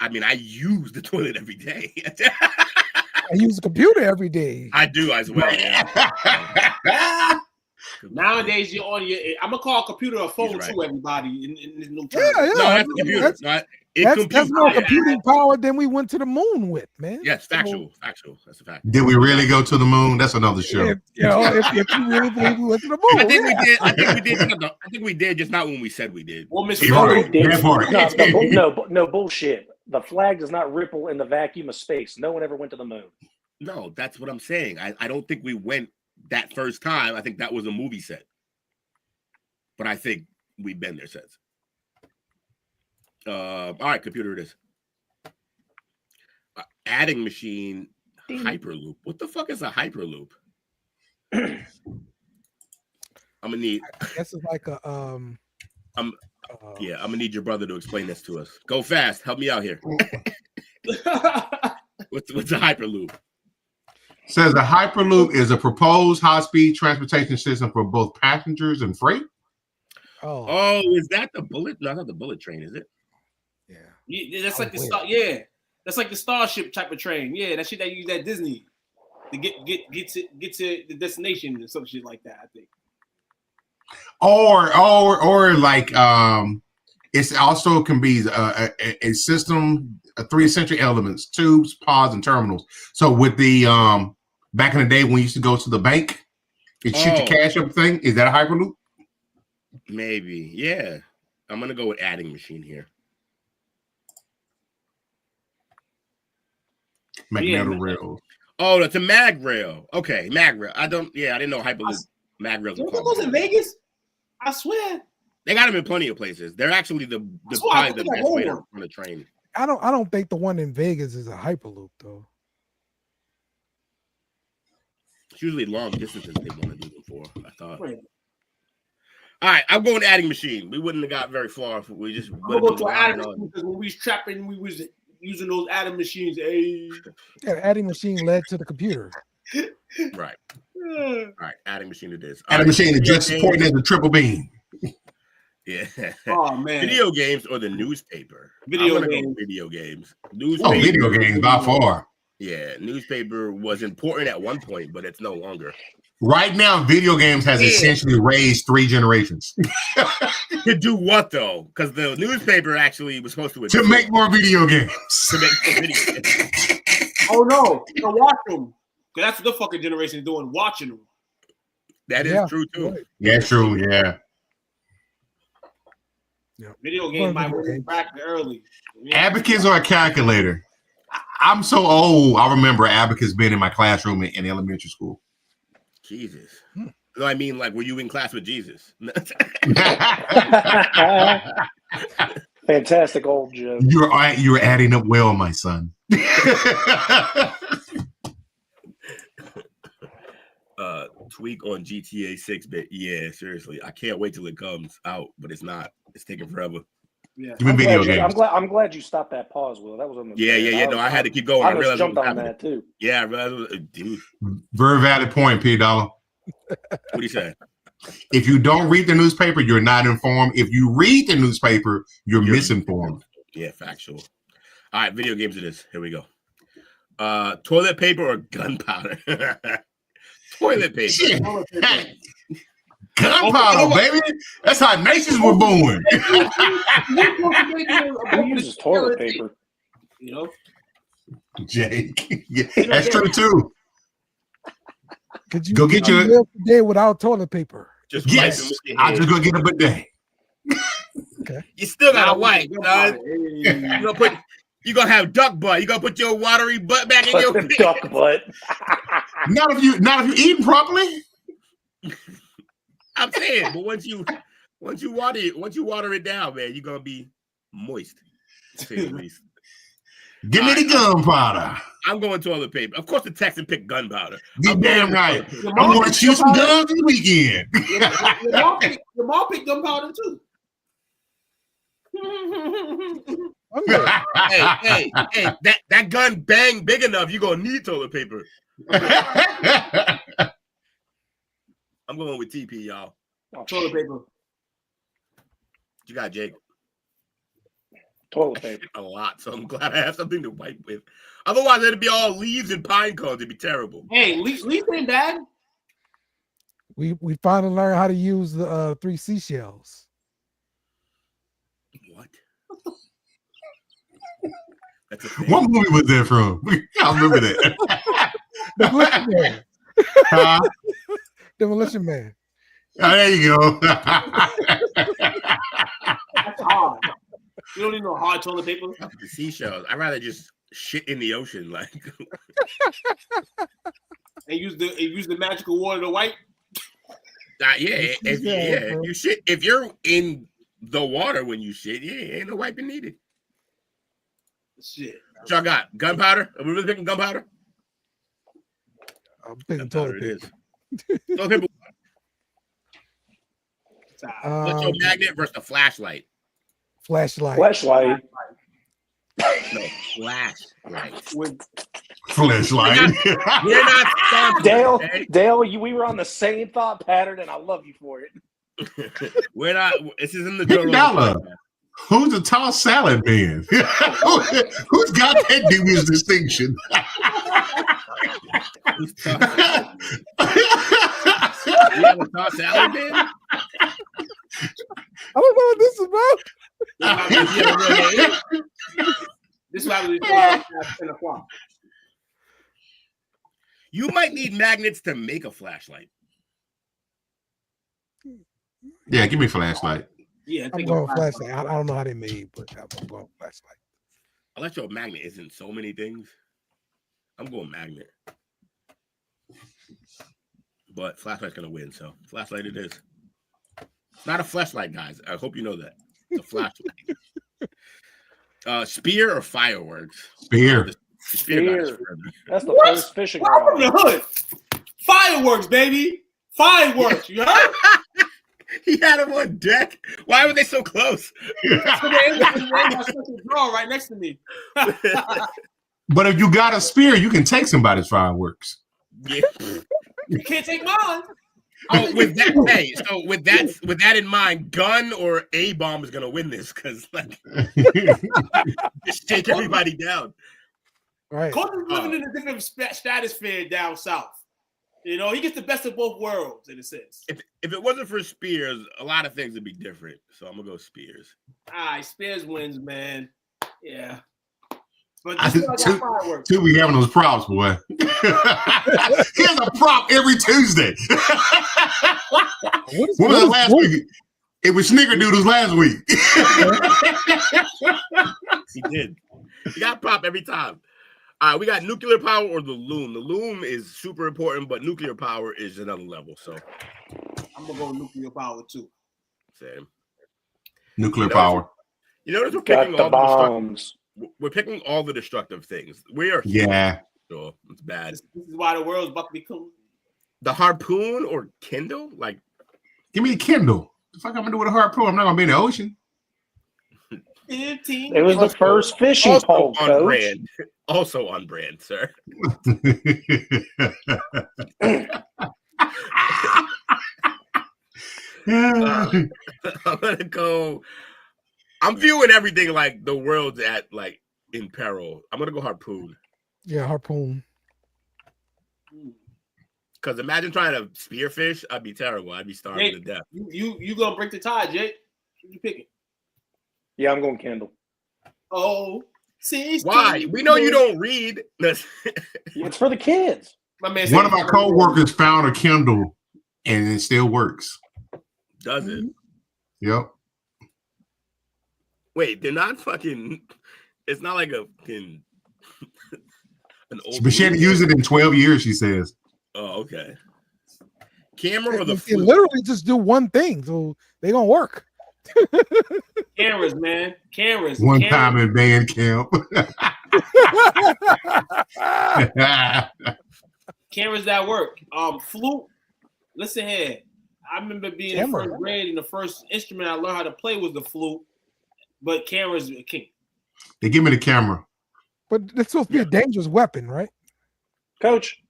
I mean, I use the toilet every day. I use the computer every day. I do as well. Yeah. Nowadays, you're on your. I'm gonna call a computer a phone too. Everybody in no time. Yeah. No, that's a computer. That's more computing power than we went to the moon with, man. Yes, factual. That's a fact. Did we really go to the moon? That's another show. If you really believe we went to the moon, I think we did. I think we did, just not when we said we did. Well, No bullshit. The flag does not ripple in the vacuum of space. No one ever went to the moon. No, that's what I'm saying. I don't think we went that first time. I think that was a movie set. But I think we've been there since. All right, computer it is. Adding machine hyperloop. What the fuck is a hyperloop? I'm gonna need. I guess it's like a I'm gonna need your brother to explain this to us. Go fast. Help me out here. What's a hyperloop? Says a hyperloop is a proposed high-speed transportation system for both passengers and freight. Oh, is that the bullet? No, not the bullet train, is it? Yeah, that's like the star. Yeah, that's like the Starship type of train. Yeah, that shit they use at Disney to get to the destination and some shit like that. I think. Or like it's also can be a system of 3 essential elements: tubes, pods, and terminals. So with the back in the day when you used to go to the bank, it shoot your cash up thing. Is that a hyperloop? Maybe, yeah. I'm gonna go with adding machine here. Magneto rail. Oh, that's a mag rail. Okay, mag rail. I didn't know hyperloop mag rails. Don't those in Vegas? I swear. They got them in plenty of places. They're actually the probably the best way to run a train. I don't think the one in Vegas is a hyperloop though. It's usually long distances they want to do them for. I thought. All right, I'm going to adding machine. We wouldn't have got very far if we just. I'm gonna go to adding machine because when we was trapping, we was using those adding machines. Hey. Yeah, the adding machine led to the computer. Right. All right, adding machine it is. Adding machine is just supporting as a triple beam. Yeah. Oh man. Video games or the newspaper? Video games. Go video games. Oh, video games by far. Yeah, newspaper was important at one point, but it's no longer. Right now, video games has essentially raised 3 generations. To do what though? Because the newspaper actually was supposed to make more video games. To make more video games. Oh no, to watch them. That's what the fucking generation is doing, watching them. That is true too. Yeah, true. Yeah. Video games might win back early. Abacus or a calculator? I'm so old. I remember abacus being in my classroom in elementary school. Jesus. No, I mean, like, were you in class with Jesus? Fantastic old joke. You're adding up well, my son. Tweak on GTA 6-bit. Yeah, seriously. I can't wait till it comes out, but it's not. It's taking forever. Yeah. I'm glad you stopped that pause, Will. That was on the Yeah. No, I had to keep going. I realized jumped on that too. Yeah, I realized, dude. Very valid point, P Dollar. What do you say? If you don't read the newspaper, you're not informed. If you read the newspaper, you're misinformed. Yeah, factual. All right, video games it is. Here we go. Toilet paper or gunpowder? Toilet paper. Gunpowder, baby. That's how nations were born. Who uses toilet paper? You know, Jake. Yeah, that's true too. Could you go get your day without toilet paper? Yes, I'll just go get a bidet. Okay. You still gotta wipe, son. You gonna have duck butt. You gonna put your watery butt back in your duck butt. Not if you eating properly. I'm saying, but once you water it down, man, you're gonna be moist. To say the least. Give me the gunpowder. I'm going toilet paper. Of course, the Texan picked gunpowder. You're damn right. I'm going to shoot some guns this weekend. Your mom picked gunpowder too. hey, that gun bang big enough, you're gonna need toilet paper. I'm going with TP, y'all. Toilet paper. What you got, Jake? Toilet paper. A lot, so I'm glad I have something to wipe with. Otherwise, it'd be all leaves and pine cones. It'd be terrible. Hey, leaf ain't bad. We finally learned how to use the 3 seashells. What? What movie was that from? I remember that. Demolition Man. Demolition Man. Oh, there you go. That's hard. You don't need no hard toilet paper. The seashells. I'd rather just shit in the ocean, like. And use the magical water to wipe. If you're in the water when you shit, ain't no wiping needed. Shit. What y'all got? Gunpowder? Are we really picking gunpowder? I'm picking toilet paper. Toilet paper. What's your magnet versus the flashlight? Flashlight. No, flashlight. Flashlight. We're not sponsored, Dale, okay? Dale, we were on the same thought pattern, and I love you for it. We're not. This isn't the Big Dollar. Who's the tall salad man? Who's got that dubious distinction? You have a tall salad man? I don't know what this is about. This is why we at 10 o'clock. You might need magnets to make a flashlight. Yeah, give me a flashlight. Yeah, I'm going flashlight. I don't know how they made, but I'm going flashlight. Electromagnet isn't so many things. I'm going magnet. But flashlight's gonna win, so flashlight it is. It's not a flashlight, guys. I hope you know that. It's a flashlight. Spear or fireworks? Spear. Spear. That's the first fishing rod. The hood. Fireworks, baby. Fireworks. You heard? He had him on deck. Why were they so close? Right next to me. But if you got a spear, you can take somebody's fireworks. Yeah. You can't take mine. Oh, with that, hey, so with that in mind, gun or A bomb is gonna win this because like just take everybody down. Right. Cody's living in a different stratosphere down south. You know, he gets the best of both worlds, in a sense. If it wasn't for Spears, a lot of things would be different. So I'm gonna go Spears. All right, Spears wins, man. Yeah. But Two be having those props, boy. He has a prop every Tuesday. What was last week? It was Snickerdoodles last week. He did. He got prop every time. All right, we got nuclear power or the loom. The loom is super important, but nuclear power is another level. So I'm gonna go nuclear power too. Same. Nuclear power. You notice we're picking Got the bombs. We're picking all the destructive things. We are. Yeah. So it's bad. This is why the world's about to become. The harpoon or Kindle? Like, give me a Kindle. The fuck I'm gonna do with a harpoon? I'm not gonna be in the ocean. 15. It was the first fishing pole, on coach. brand. Also on brand, sir. I'm gonna go. I'm viewing everything like the world's at like in peril. I'm gonna go harpoon. Yeah, harpoon. Because imagine trying to spearfish. I'd be terrible. I'd be starving to death. You gonna break the tie, Jake? Who you picking? Yeah, I'm going Kindle. Oh, see, why? We know you don't read. It's for the kids. My man. One of my coworkers found a Kindle, and it still works. Does it? Yep. Wait, they're not fucking. It's not like a fucking an old. But she hadn't used it in 12 years. She says. Oh, okay. Camera or the They literally just do one thing, so they gonna work. Cameras, man. Cameras. One cameras. time in band camp. Cameras that work. Flute. Listen here. I remember being in first grade, and the first instrument I learned how to play was the flute. But cameras are king. They give me the camera. But it's supposed to be a dangerous weapon, right? Coach.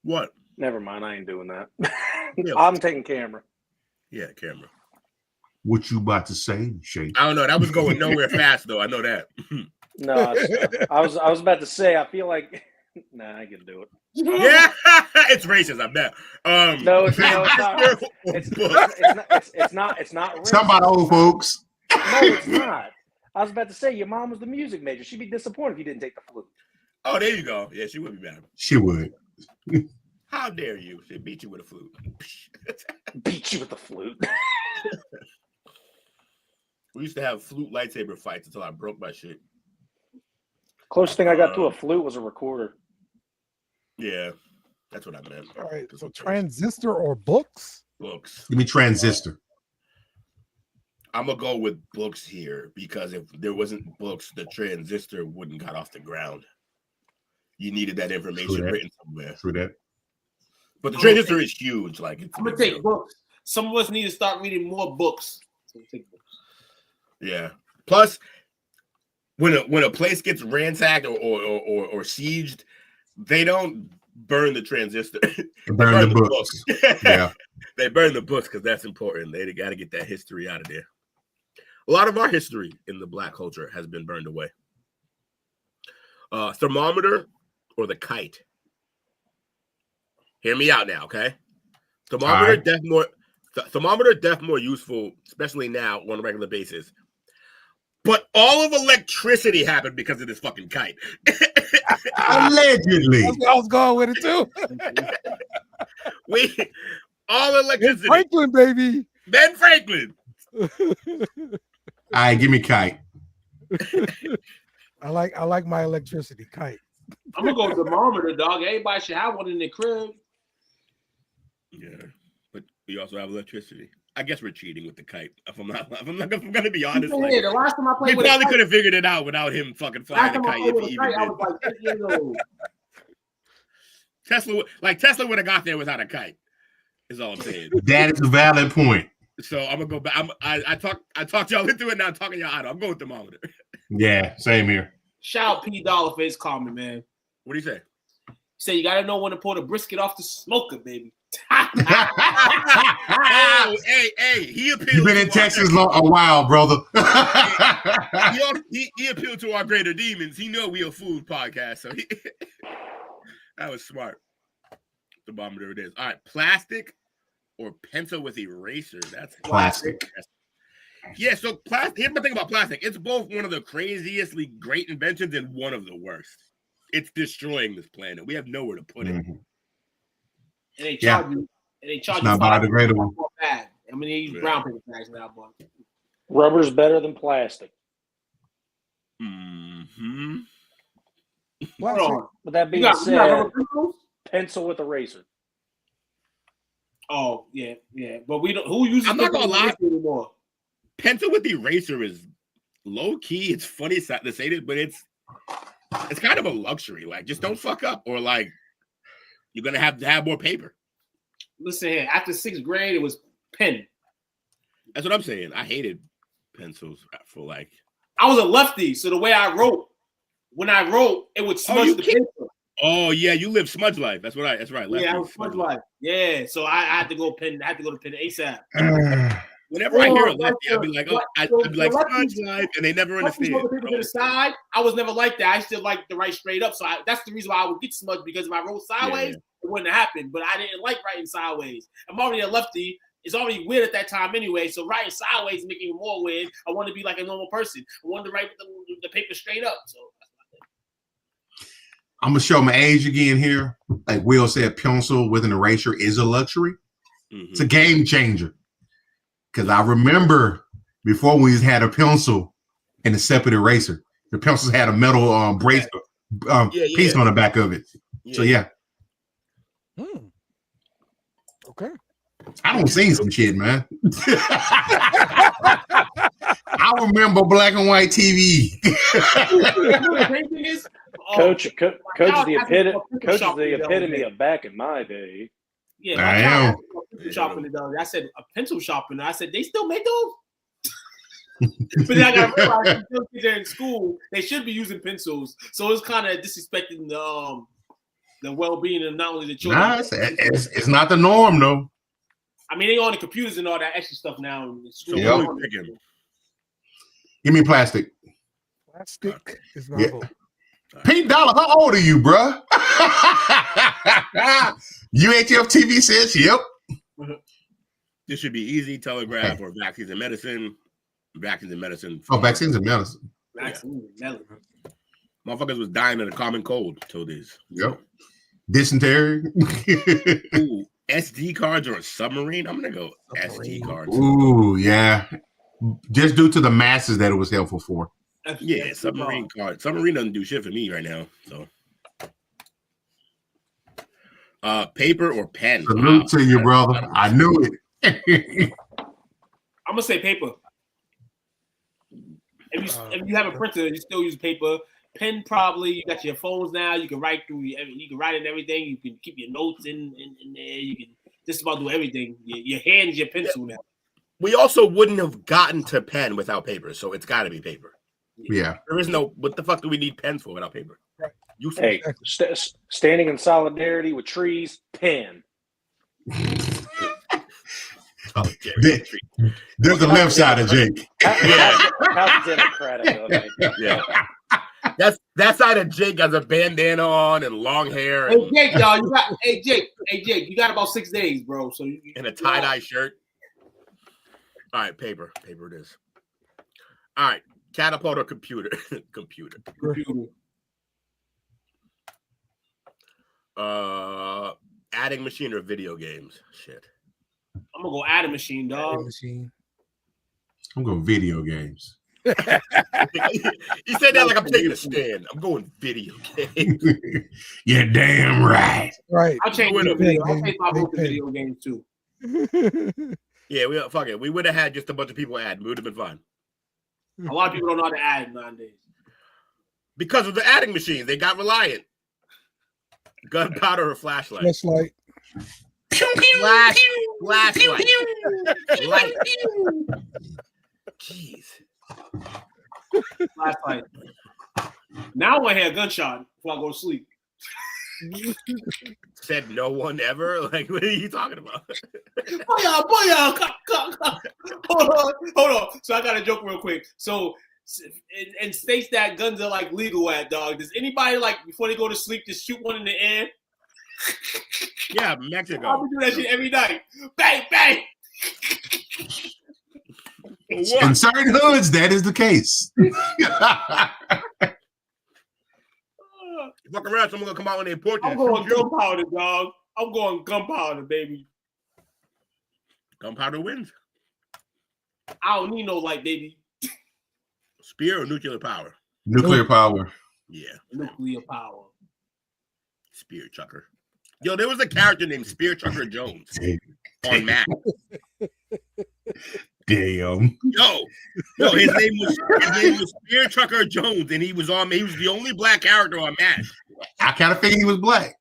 What? Never mind. I ain't doing that. I'm taking camera. Yeah, camera. What you about to say, Shake? I don't know. That was going nowhere fast, though. I know that. No, I was about to say. I feel like, nah, I can do it. Yeah, it's racist. I bet. No, it's not. It's not. It's not. Talk about old folks. No, it's not. I was about to say your mom was the music major. She'd be disappointed if you didn't take the flute. Oh, there you go. Yeah, she would be mad. She would. How dare you? She beat you with a flute. Beat you with the flute. We used to have flute lightsaber fights until I broke my shit. Closest thing I got to a flute was a recorder. Yeah, that's what I meant. All right, so transistor or books? Books. Give me transistor. I'm gonna go with books here because if there wasn't books, the transistor wouldn't got off the ground. You needed that information written somewhere. True that. But the transistor is huge. Like it's I'm gonna take books. Some of us need to start reading more books. So take books. Yeah. Plus, when a place gets ransacked or sieged, they don't burn the transistor. They burn the books. Yeah. They burn the books because that's important. They got to get that history out of there. A lot of our history in the Black culture has been burned away. Thermometer or the kite? Hear me out now, okay? Thermometer, definitely more useful, especially now on a regular basis. But all of electricity happened because of this fucking kite. Allegedly. I was going with it too. All electricity. Ben Franklin, baby. Ben Franklin. All right, give me kite. I like my electricity kite. I'm gonna go thermometer, dog. Everybody should have one in their crib. Yeah, but we also have electricity. I guess we're cheating with the kite. If I'm gonna be honest, Yeah, the last time I played we with probably could have figured it out without him fucking flying the kite. I was like 8 years old. Tesla would have got there without a kite. Is all I'm saying. That is a valid point. So I'm gonna go back. I talked y'all into it. Now I'm talking y'all out. I'm going thermometer. Yeah, same here. Shout out P Dollar for his comment, man. What do you say? Say you gotta know when to pull the brisket off the smoker, baby. Oh, hey, he appealed. You've been in Texas a while, brother. he appealed to our greater demons. He know we a food podcast, so that was smart. Thermometer it is. All right, plastic or pencil with eraser. That's plastic. Yeah, so plastic. Here's the thing about plastic. It's both one of the craziestly great inventions and one of the worst. It's destroying this planet. We have nowhere to put it. And they charge you. And they charge you. Not biodegradable. Bag. I mean, they use brown paper bags now, but rubber's better than plastic. Mm-hmm. With that being said, pencil with eraser. Oh yeah. But we don't. Who uses? I'm not gonna lie anymore. Pencil with eraser is low key. It's funny to say this, but it's kind of a luxury. Like, just don't fuck up, or like you're gonna have to have more paper. Listen here. After 6th grade, it was pen. That's what I'm saying. I hated pencils for like. I was a lefty, so the way I wrote, when I wrote, it would smudge the pencil. Oh yeah, you live smudge life. That's right. Lefty, yeah, I was smudge life. Yeah, so I had to go pen. I had to go to pen ASAP. Whenever I hear a lefty, I'd be like, I'd be like smudge life, and they never understand. To the side, I was never like that. I still like to write straight up. So that's the reason why I would get smudged, because if I wrote sideways, it wouldn't happen. But I didn't like writing sideways. I'm already a lefty. It's already weird at that time anyway. So writing sideways is making it more weird. I want to be like a normal person. I wanted to write the paper straight up. So I'm gonna show my age again here. Like Will said, pencil with an eraser is a luxury. Mm-hmm. It's a game changer. Because I remember before we had a pencil and a separate eraser, the pencils had a metal brace piece on the back of it. Yeah. So yeah. Okay. I don't see some shit, man. I remember black and white TV. Coach is the epitome of back in my day. Yeah, I am. Shopping, I said a pencil sharpener. I said they still make those. But then I got to realize they're in school, they should be using pencils. So it's kind of disrespecting the well-being of not only the children. Nah, it's not the norm though. I mean, they on the computers and all that extra stuff now in school. Yep. Give me plastic. Plastic is my vote. Pete Dollar, how old are you, bruh? UHF TV says, yep. This should be easy. Telegraph or vaccines and medicine. Vaccines and medicine. Oh, vaccines and medicine. Vaccines and medicine. Motherfuckers was dying of a common cold till this. Yep. Dysentery. Ooh, SD cards or a submarine? I'm gonna go SD cards. Ooh, yeah. Just due to the masses that it was helpful for. Yeah, submarine card. Submarine doesn't do shit for me right now. So paper or pen. Salute to you, brother. I knew it. I'm gonna say paper. If you have a printer, you still use paper. Pen, probably. You got your phones now. You can write through. You can write in everything. You can keep your notes in there. You can just about do everything. Your hand is your pencil now. We also wouldn't have gotten to pen without paper, so it's got to be paper. Yeah. There is no. What the fuck do we need pens for without paper? Hey, standing in solidarity with trees, pen. There's the left side of Jake. How democratic of it. Yeah. That side of Jake has a bandana on and long hair. Hey Jake, y'all, Jake, you got about 6 days, bro. So and a tie-dye shirt. All right, paper it is. All right, catapult or computer. Computer. Adding machine or video games. Shit. I'm gonna go adding machine, dog. I'm going video games. He said that like I'm taking a stand. I'm going video games. You're damn right. Right. I'll change my vote to video games too. Yeah, fuck it. We would have had just a bunch of people add. We would have been fine. A lot of people don't know how to add nowadays. Because of the adding machines, they got reliant. Gunpowder or flashlight? Flashlight. Flashlight. Light. Jeez. Flashlight. Now I want to hear a gunshot before I go to sleep. Said no one ever? Like, what are you talking about? Booyah. Hold on. So I got a joke real quick. So in states that guns are like legal at, dog, does anybody like before they go to sleep just shoot one in the air? Yeah, Mexico. I do that shit every night. Bang, bang. In certain hoods, that is the case. Fuck around, someone gonna come out when they porch. I'm going gunpowder, dog. I'm going gunpowder, baby. Gunpowder wins. I don't need no light, baby. Spear or nuclear power? Nuclear power. Yeah. Nuclear power. Spear Chucker. Yo, there was a character named Spear Chucker Jones on Mac. Damn. Yo, his name was Spear Chucker Jones, and he was the only black character on Mac. I kind of figured he was black.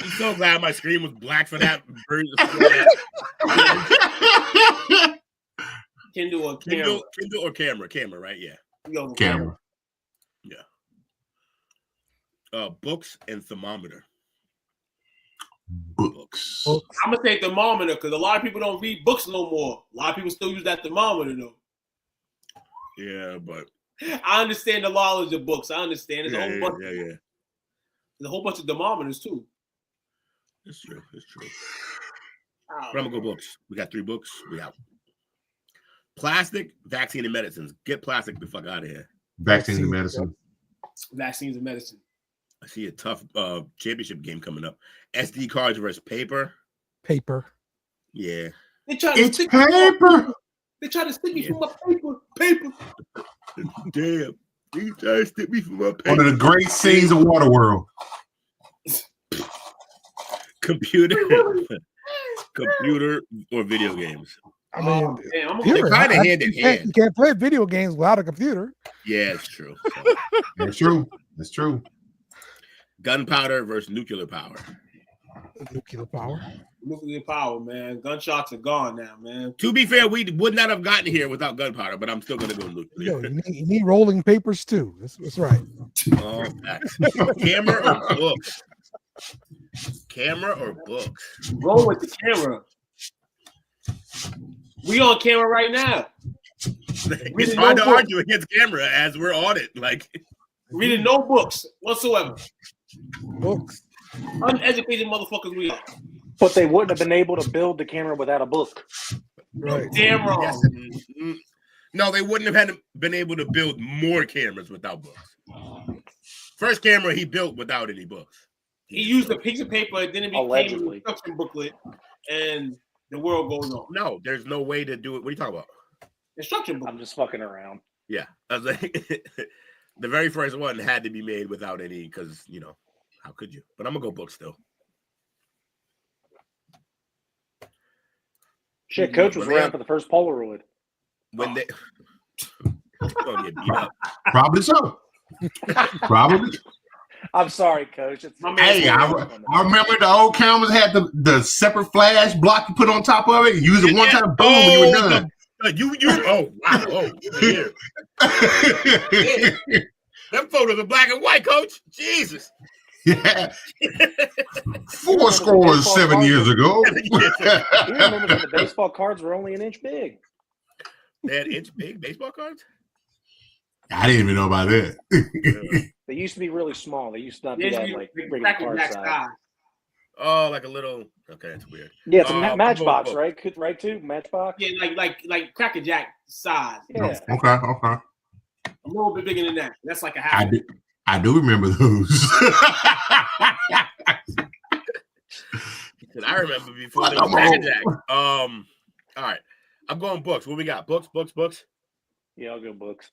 I'm so glad my screen was black for that version. Kindle or camera? Kindle or camera? Camera, right? Yeah. Camera. Yeah. Books and thermometer. Books. I'm gonna say thermometer because a lot of people don't read books no more. A lot of people still use that thermometer though. Yeah, but I understand the knowledge of books. I understand. There's yeah. There's a whole bunch of thermometers too. It's true. But I'm gonna go books. We got 3 books. We out. Plastic, vaccine, and medicines. Get plastic the fuck out of here. Vaccines and medicine. Vaccines and medicine. I see a tough championship game coming up. SD cards versus paper. Paper. Yeah. It's paper. They try to stick me from my paper. Damn. They try to stick me from my paper. One of the great scenes of Waterworld. Computer or video games. I mean, they're kind of hand in hand. You can't play video games without a computer. Yeah, it's true. That's true. That's true. Gunpowder versus nuclear power. Nuclear power. Nuclear power, man. Gunshots are gone now, man. To be fair, we would not have gotten here without gunpowder, but I'm still going to go nuclear. Yo, you need rolling papers too. That's right. Oh, camera or books? Camera or books? Roll with the camera. We on camera right now. It's hard to argue against camera as we're on it. Like reading no books whatsoever. Books. Uneducated motherfuckers we are. But they wouldn't have been able to build the camera without a book. Right. Damn wrong. Yes. No, they wouldn't have been able to build more cameras without books. First camera he built without any books. He used a piece of paper, then it became Allegedly. an instruction booklet, and the world goes on. No, there's no way to do it. What are you talking about? Instruction booklet. I'm just fucking around. Yeah. I was like, the very first one had to be made without any, because, you know, how could you? But I'm going to go book still. Shit, Coach was around for the first Polaroid. When they gonna get beat up. Probably so. Probably. I'm sorry, Coach. Hey, I remember the old cameras had the separate flash block you put on top of it. You use it one time, boom, when you were done. Oh wow! Oh, yeah. Them photos are black and white, Coach. Jesus. Yeah. 7 years ago. You remember when the baseball cards were only an inch big? They had inch big baseball cards? I didn't even know about that. They used to be really small. They used to not be that like regular card size. Oh, like a little. Okay, that's weird. Yeah, it's a Matchbox, right? Right, too. Matchbox. Yeah, like Cracker Jack size. Yeah. Okay. A little bit bigger than that. That's like a half. I do remember those. I remember before there was Cracker Jack. All right. I'm going books. What we got? Books. Yeah, I'll go books.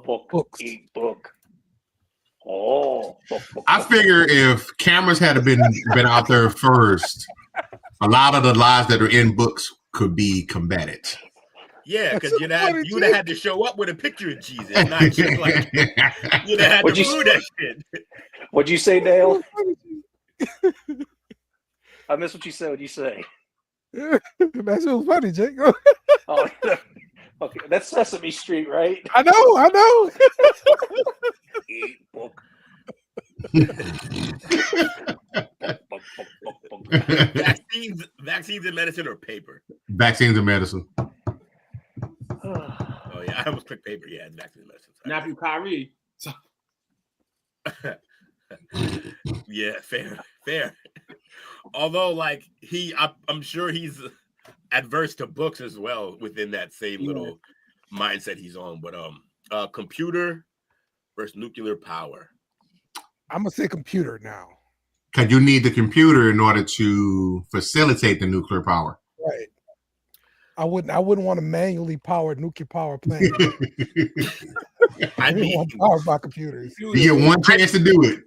Books. Eat book. Oh. Book. I figure if cameras had been out there first, a lot of the lies that are in books could be combated. Yeah, because That's you'd so have funny, you'd have Jake. had to show up with a picture of Jesus, not just like you'd have had What'd to you prove that shit. What'd you say, Dale? I missed what you said. What'd you say? That's so funny, Jake. Oh, okay. That's Sesame Street, right? I know. Eat book. Vaccines and medicine or paper? Vaccines and medicine. Oh yeah, I almost clicked paper. Yeah, it's vaccines and medicine. Sorry. Nephew Kyrie. So, Yeah, fair. Although, like I'm sure he's adverse to books as well within that same little mindset he's on. But computer versus nuclear power. I'm gonna say computer now. Because you need the computer in order to facilitate the nuclear power. Right. I wouldn't want to manually power nuclear power plant. I mean, want powered by computers. You get one chance to do it.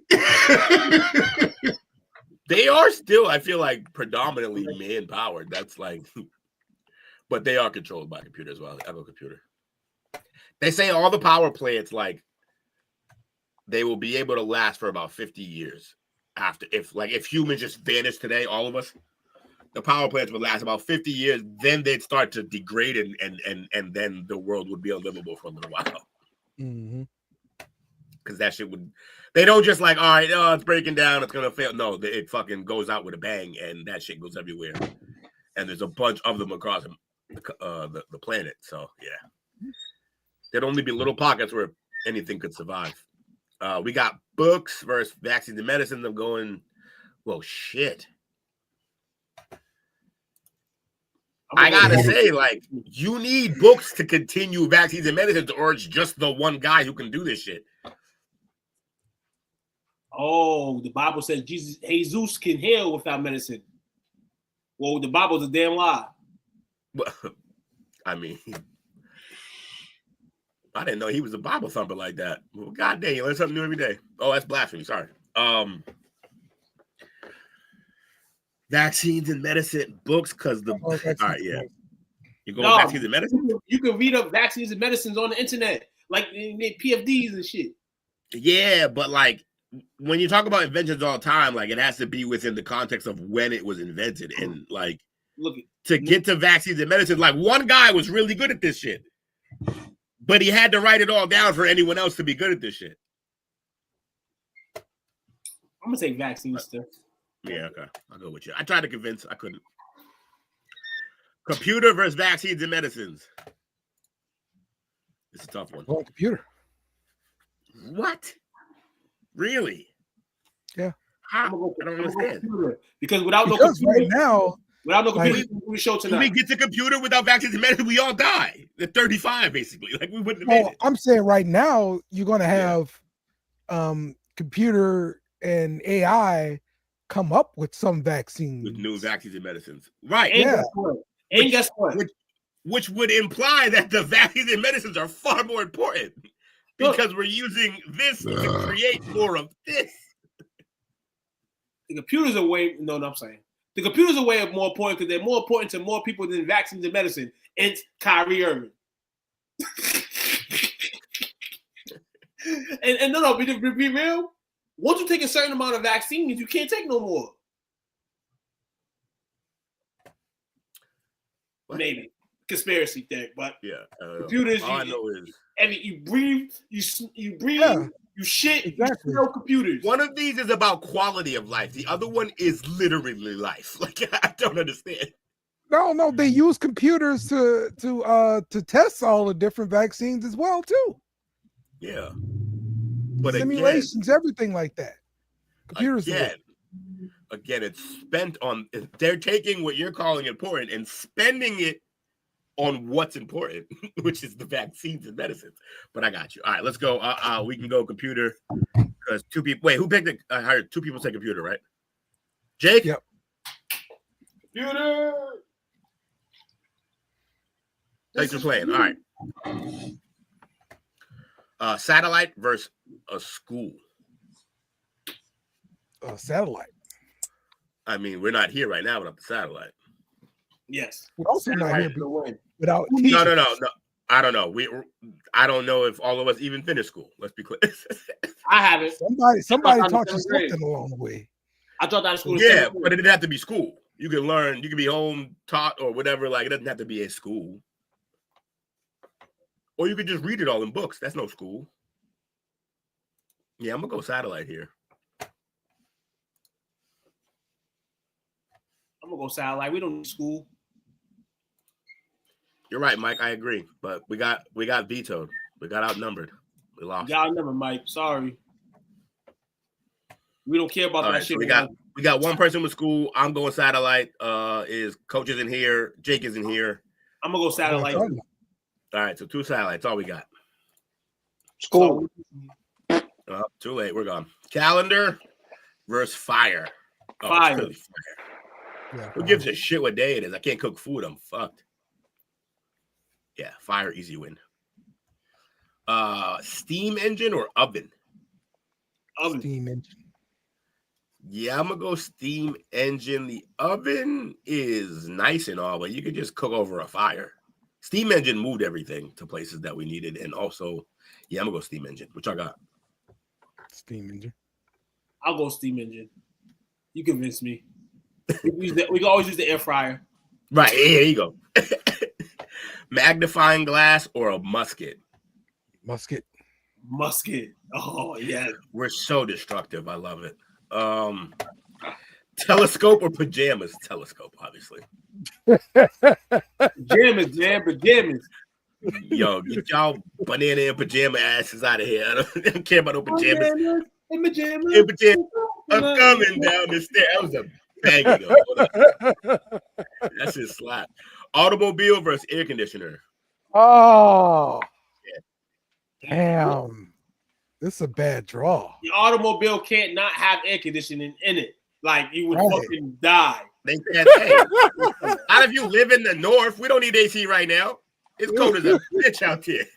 They are still, I feel like, predominantly man powered. That's like, but they are controlled by computer as well. I have a computer. They say all the power plants, like, they will be able to last for about 50 years after. If humans just vanish today, all of us, the power plants would last about 50 years. Then they'd start to degrade, and then the world would be unlivable for a little while. Mm-hmm. Because that shit would. They don't just like, all right, it's breaking down, it's gonna fail. No, it fucking goes out with a bang, and that shit goes everywhere. And there's a bunch of them across the planet. So yeah, there'd only be little pockets where anything could survive. We got books versus vaccines and medicine. I'm going, well, shit. I gotta say, like, you need books to continue vaccines and medicines, or it's just the one guy who can do this shit. oh, the Bible says Jesus can heal without medicine. Well, the Bible's a damn lie. Well, I mean, I didn't know he was a Bible thumper like that. Well, God dang, you learn something new every day. Oh, that's blasphemy. Sorry. Vaccines and medicine books, because the all right, yeah. You go vaccines and medicine? You can read up vaccines and medicines on the internet, like PFDs and shit. Yeah, but like when you talk about inventions all the time, like it has to be within the context of when it was invented. And like to get to vaccines and medicine, like one guy was really good at this shit. But he had to write it all down for anyone else to be good at this shit. I'm gonna take vaccines still. Yeah, okay. I'll go with you. I tried to convince, I couldn't. Computer versus vaccines and medicines. It's a tough one. Well, computer. What? Really? Yeah. How? I don't understand. Because without no computer, right now, without no computer, we show tonight. We get to computer without vaccines and medicine, we all die. At 35, basically. Like we wouldn't have made it. I'm saying right now you're gonna have computer and AI come up with some vaccines. With new vaccines and medicines. Right. And guess what? Which would imply that the vaccines and medicines are far more important because we're using this to create more of this. The computers are way I'm saying the computers are way more important because they're more important to more people than vaccines and medicine. It's Kyrie Irving. and no, be real. Once you take a certain amount of vaccines, you can't take no more. What? Maybe conspiracy thing, but computers. All I know is, and you breathe, you you shit, exactly. You smell computers. One of these is about quality of life. The other one is literally life. Like I don't understand. No, they use computers to test all the different vaccines as well too. Yeah. But simulations, everything like that. Computers again, it's spent on. They're taking what you're calling important and spending it on what's important, which is the vaccines and medicines. But I got you. All right, let's go. We can go computer because two people. Wait, who picked it? I heard two people say computer, right? Jake. Yep. Computer. Thanks for playing. All right. Satellite versus a school. Satellite. I mean, we're not here right now without the satellite. Yes. We're also not Satellite here is the win. without No. teachers. I don't know. I don't know if all of us even finished school. Let's be clear. I haven't. Somebody I thought taught I you was in seventh something along the way. I thought that was school. Yeah, but it didn't have to be school. You can learn. You can be home taught or whatever. Like it doesn't have to be in school. Or you could just read it all in books. That's no school. Yeah, I'm gonna go satellite here. I'm gonna go satellite. We don't need school. You're right, Mike. I agree. But we got vetoed. We got outnumbered. We lost. Y'all never, Mike. Sorry. We don't care about All that right, shit. so we got one person with school. I'm going satellite. Is Coach is in here. Jake is in here. I'm gonna go satellite. All right, so 2 satellites. All we got. School. Too late. We're gone. Calendar versus fire. Fire. It's really fire. Yeah, who gives a shit what day it is? I can't cook food. I'm fucked. Yeah, fire, easy win. Steam engine or oven? Oven. Steam engine. Yeah, I'm gonna go steam engine. The oven is nice and all, but you could just cook over a fire. Steam engine moved everything to places that we needed, and also, yeah, I'm gonna go steam engine. What y'all got? Steam engine. I'll go steam engine. You convinced me. We can always use the air fryer. Right, here you go. Magnifying glass or a musket? Musket. Oh, yeah. We're so destructive. I love it. Telescope or pajamas? Telescope, obviously. Pajamas, man. Pajamas. Yo, get y'all banana and pajama asses out of here. I don't care about no pajamas. In pajamas. In pajamas. I'm coming down the stairs. That was a banger, though. That's his slap. Automobile versus air conditioner. Oh, damn. This is a bad draw. The automobile can't not have air conditioning in it. Like, you would Right. fucking die. They said, hey, how if you live in the north? We don't need AC right now. It's cold as a bitch out there.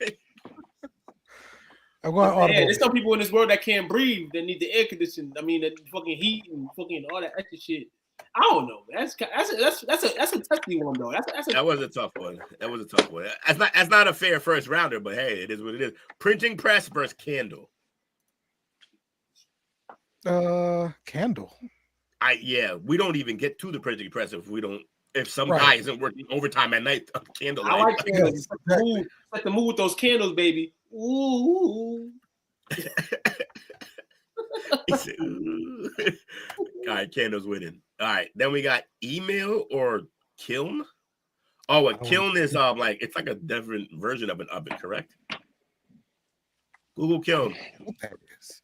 I'm going automobile. Yeah, there's some people in this world that can't breathe. That need the air conditioning. I mean, the fucking heat and fucking all that extra shit. I don't know. That's a touchy one though. That was a tough one. That's not a fair first rounder, but hey, it is what it is. Printing press versus candle. Candle. We don't even get to the printing press if some Right. guy isn't working overtime at night on candle. I like candles. Like the move with those candles, baby. Ooh. He said, ooh. All right, candles winning. All right, then we got email or kiln. Oh, a kiln is like it's like a different version of an oven, correct? Google kiln. What that is?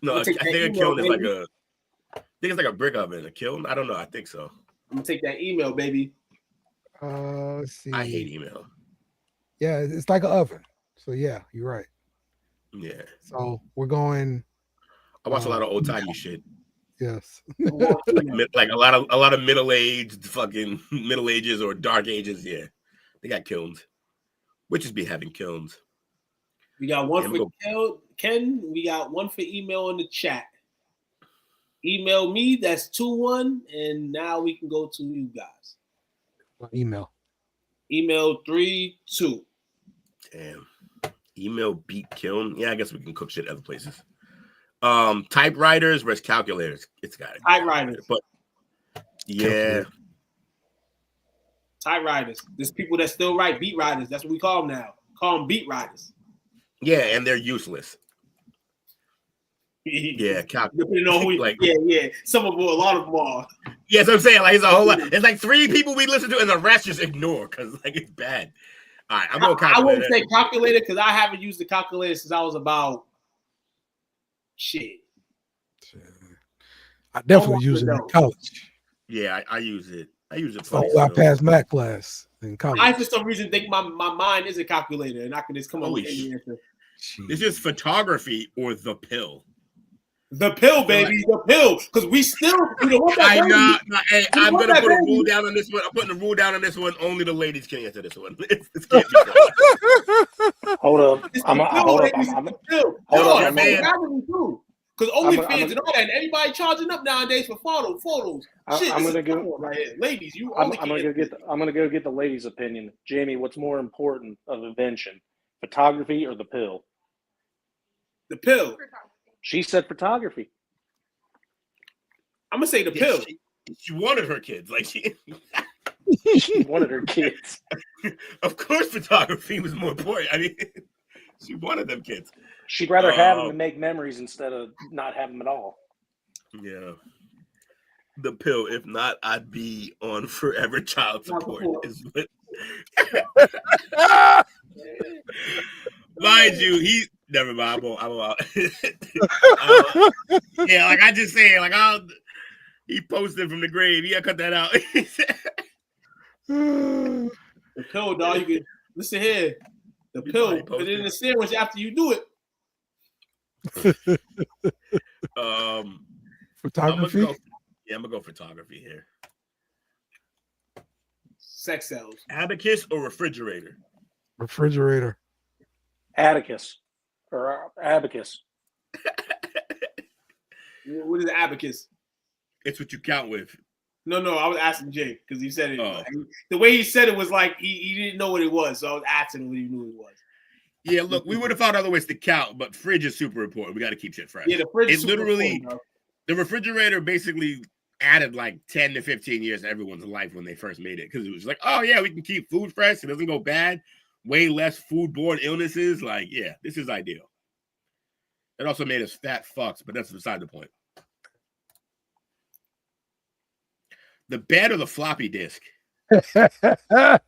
No, I think a kiln is baby. I think it's like a brick oven. A kiln? I don't know. I think so. I'm gonna take that email, baby. Let's see. I hate email. Yeah, it's like an oven. So yeah, you're right. Yeah. So we're going. I watch a lot of old timey shit. Yes. like a lot of middle ages or dark ages. Yeah, they got kilns. Witches be having kilns. We got one for Ken. We got one for email in the chat. Email me. That's 2-1, and now we can go to you guys. Email. Email 3-2. Damn. Email beat kiln. Yeah, I guess we can cook shit other places. Typewriters versus calculators. It's got it. Typewriters. But yeah. Typewriters. There's people that still write beat writers. That's what we call them now. Call them beat writers. Yeah, and they're useless. Yeah, depending on who yeah. Some of them, a lot of them are. Yeah, that's what I'm saying. Like it's a whole lot. It's like 3 people we listen to, and the rest just ignore because like it's bad. All right, I'm going calculator. I wouldn't say calculator because I haven't used the calculator since I was about shit. I definitely use it in college. Yeah, I use it. I use it. So I passed math class in college. I for some reason think my mind is a calculator, and I can just come up with any answer. This is photography or the pill. The pill, baby, the pill. Because we still, Hey, I'm gonna put a rule down on this one. I'm putting a rule down on this one. Only the ladies can answer this one. This can't be Hold up. Hold up. Because OnlyFans and all that, and everybody charging up nowadays for photos. I'm gonna go right here. Ladies. I'm gonna go get the ladies' opinion. Jamie, what's more important of invention, photography or the pill? The pill. She said photography. I'm gonna say the pill. She wanted her kids, like she wanted her kids. Of course, photography was more important. I mean, she wanted them kids. She'd rather have them to make memories instead of not have them at all. Yeah. The pill. If not, I'd be on forever child support. Is what... Mind you, he never mind. I'm out. Yeah, like I just saying, like he posted from the grave. Yeah, cut that out. The pill, dog. You can listen here. The pill. Put it in the sandwich after you do it. Photography. I'm gonna go photography here. Sex cells. Abacus or refrigerator? Refrigerator. Atticus or abacus. What is abacus? It's what you count with. No, I was asking Jay because he said it. The way he said it was like he didn't know what it was, so I was asking him what he knew it was. Yeah, look, we would have found other ways to count, but fridge is super important. We got to keep shit fresh. Yeah, the fridge is literally important, the refrigerator basically added like 10 to 15 years to everyone's life when they first made it because it was like, oh yeah, we can keep food fresh. It doesn't go bad. Way less foodborne illnesses. Like, yeah, this is ideal. It also made us fat fucks, but that's beside the point. The bed or the floppy disk? Let's go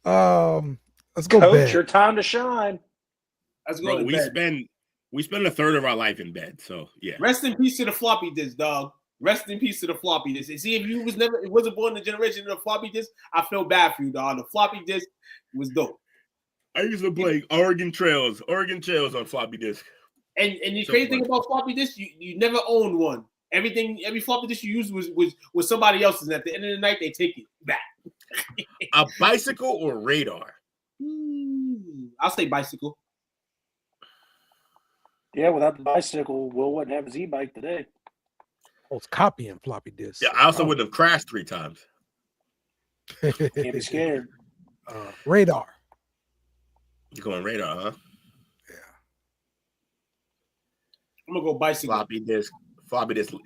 Coach, bed. your time to shine. Let's go. Bro, we spend a third of our life in bed, so yeah. Rest in peace to the floppy disk, dog. Rest in peace to the floppy disk. And see, if you wasn't born in the generation of the floppy disk, I feel bad for you, dog. The floppy disk was dope. I used to play Oregon Trails on floppy disk. And the crazy thing about floppy disk, you never owned one. Every floppy disk you used was somebody else's. And at the end of the night, they take it back. A bicycle or radar? I'll say bicycle. Yeah, without the bicycle, Will wouldn't have his e-bike today. I was copying floppy disks. Yeah, I also wouldn't have crashed 3 times. Can't be scared. Radar. You're going radar, huh? Yeah. I'm gonna go bicycle. Floppy disk.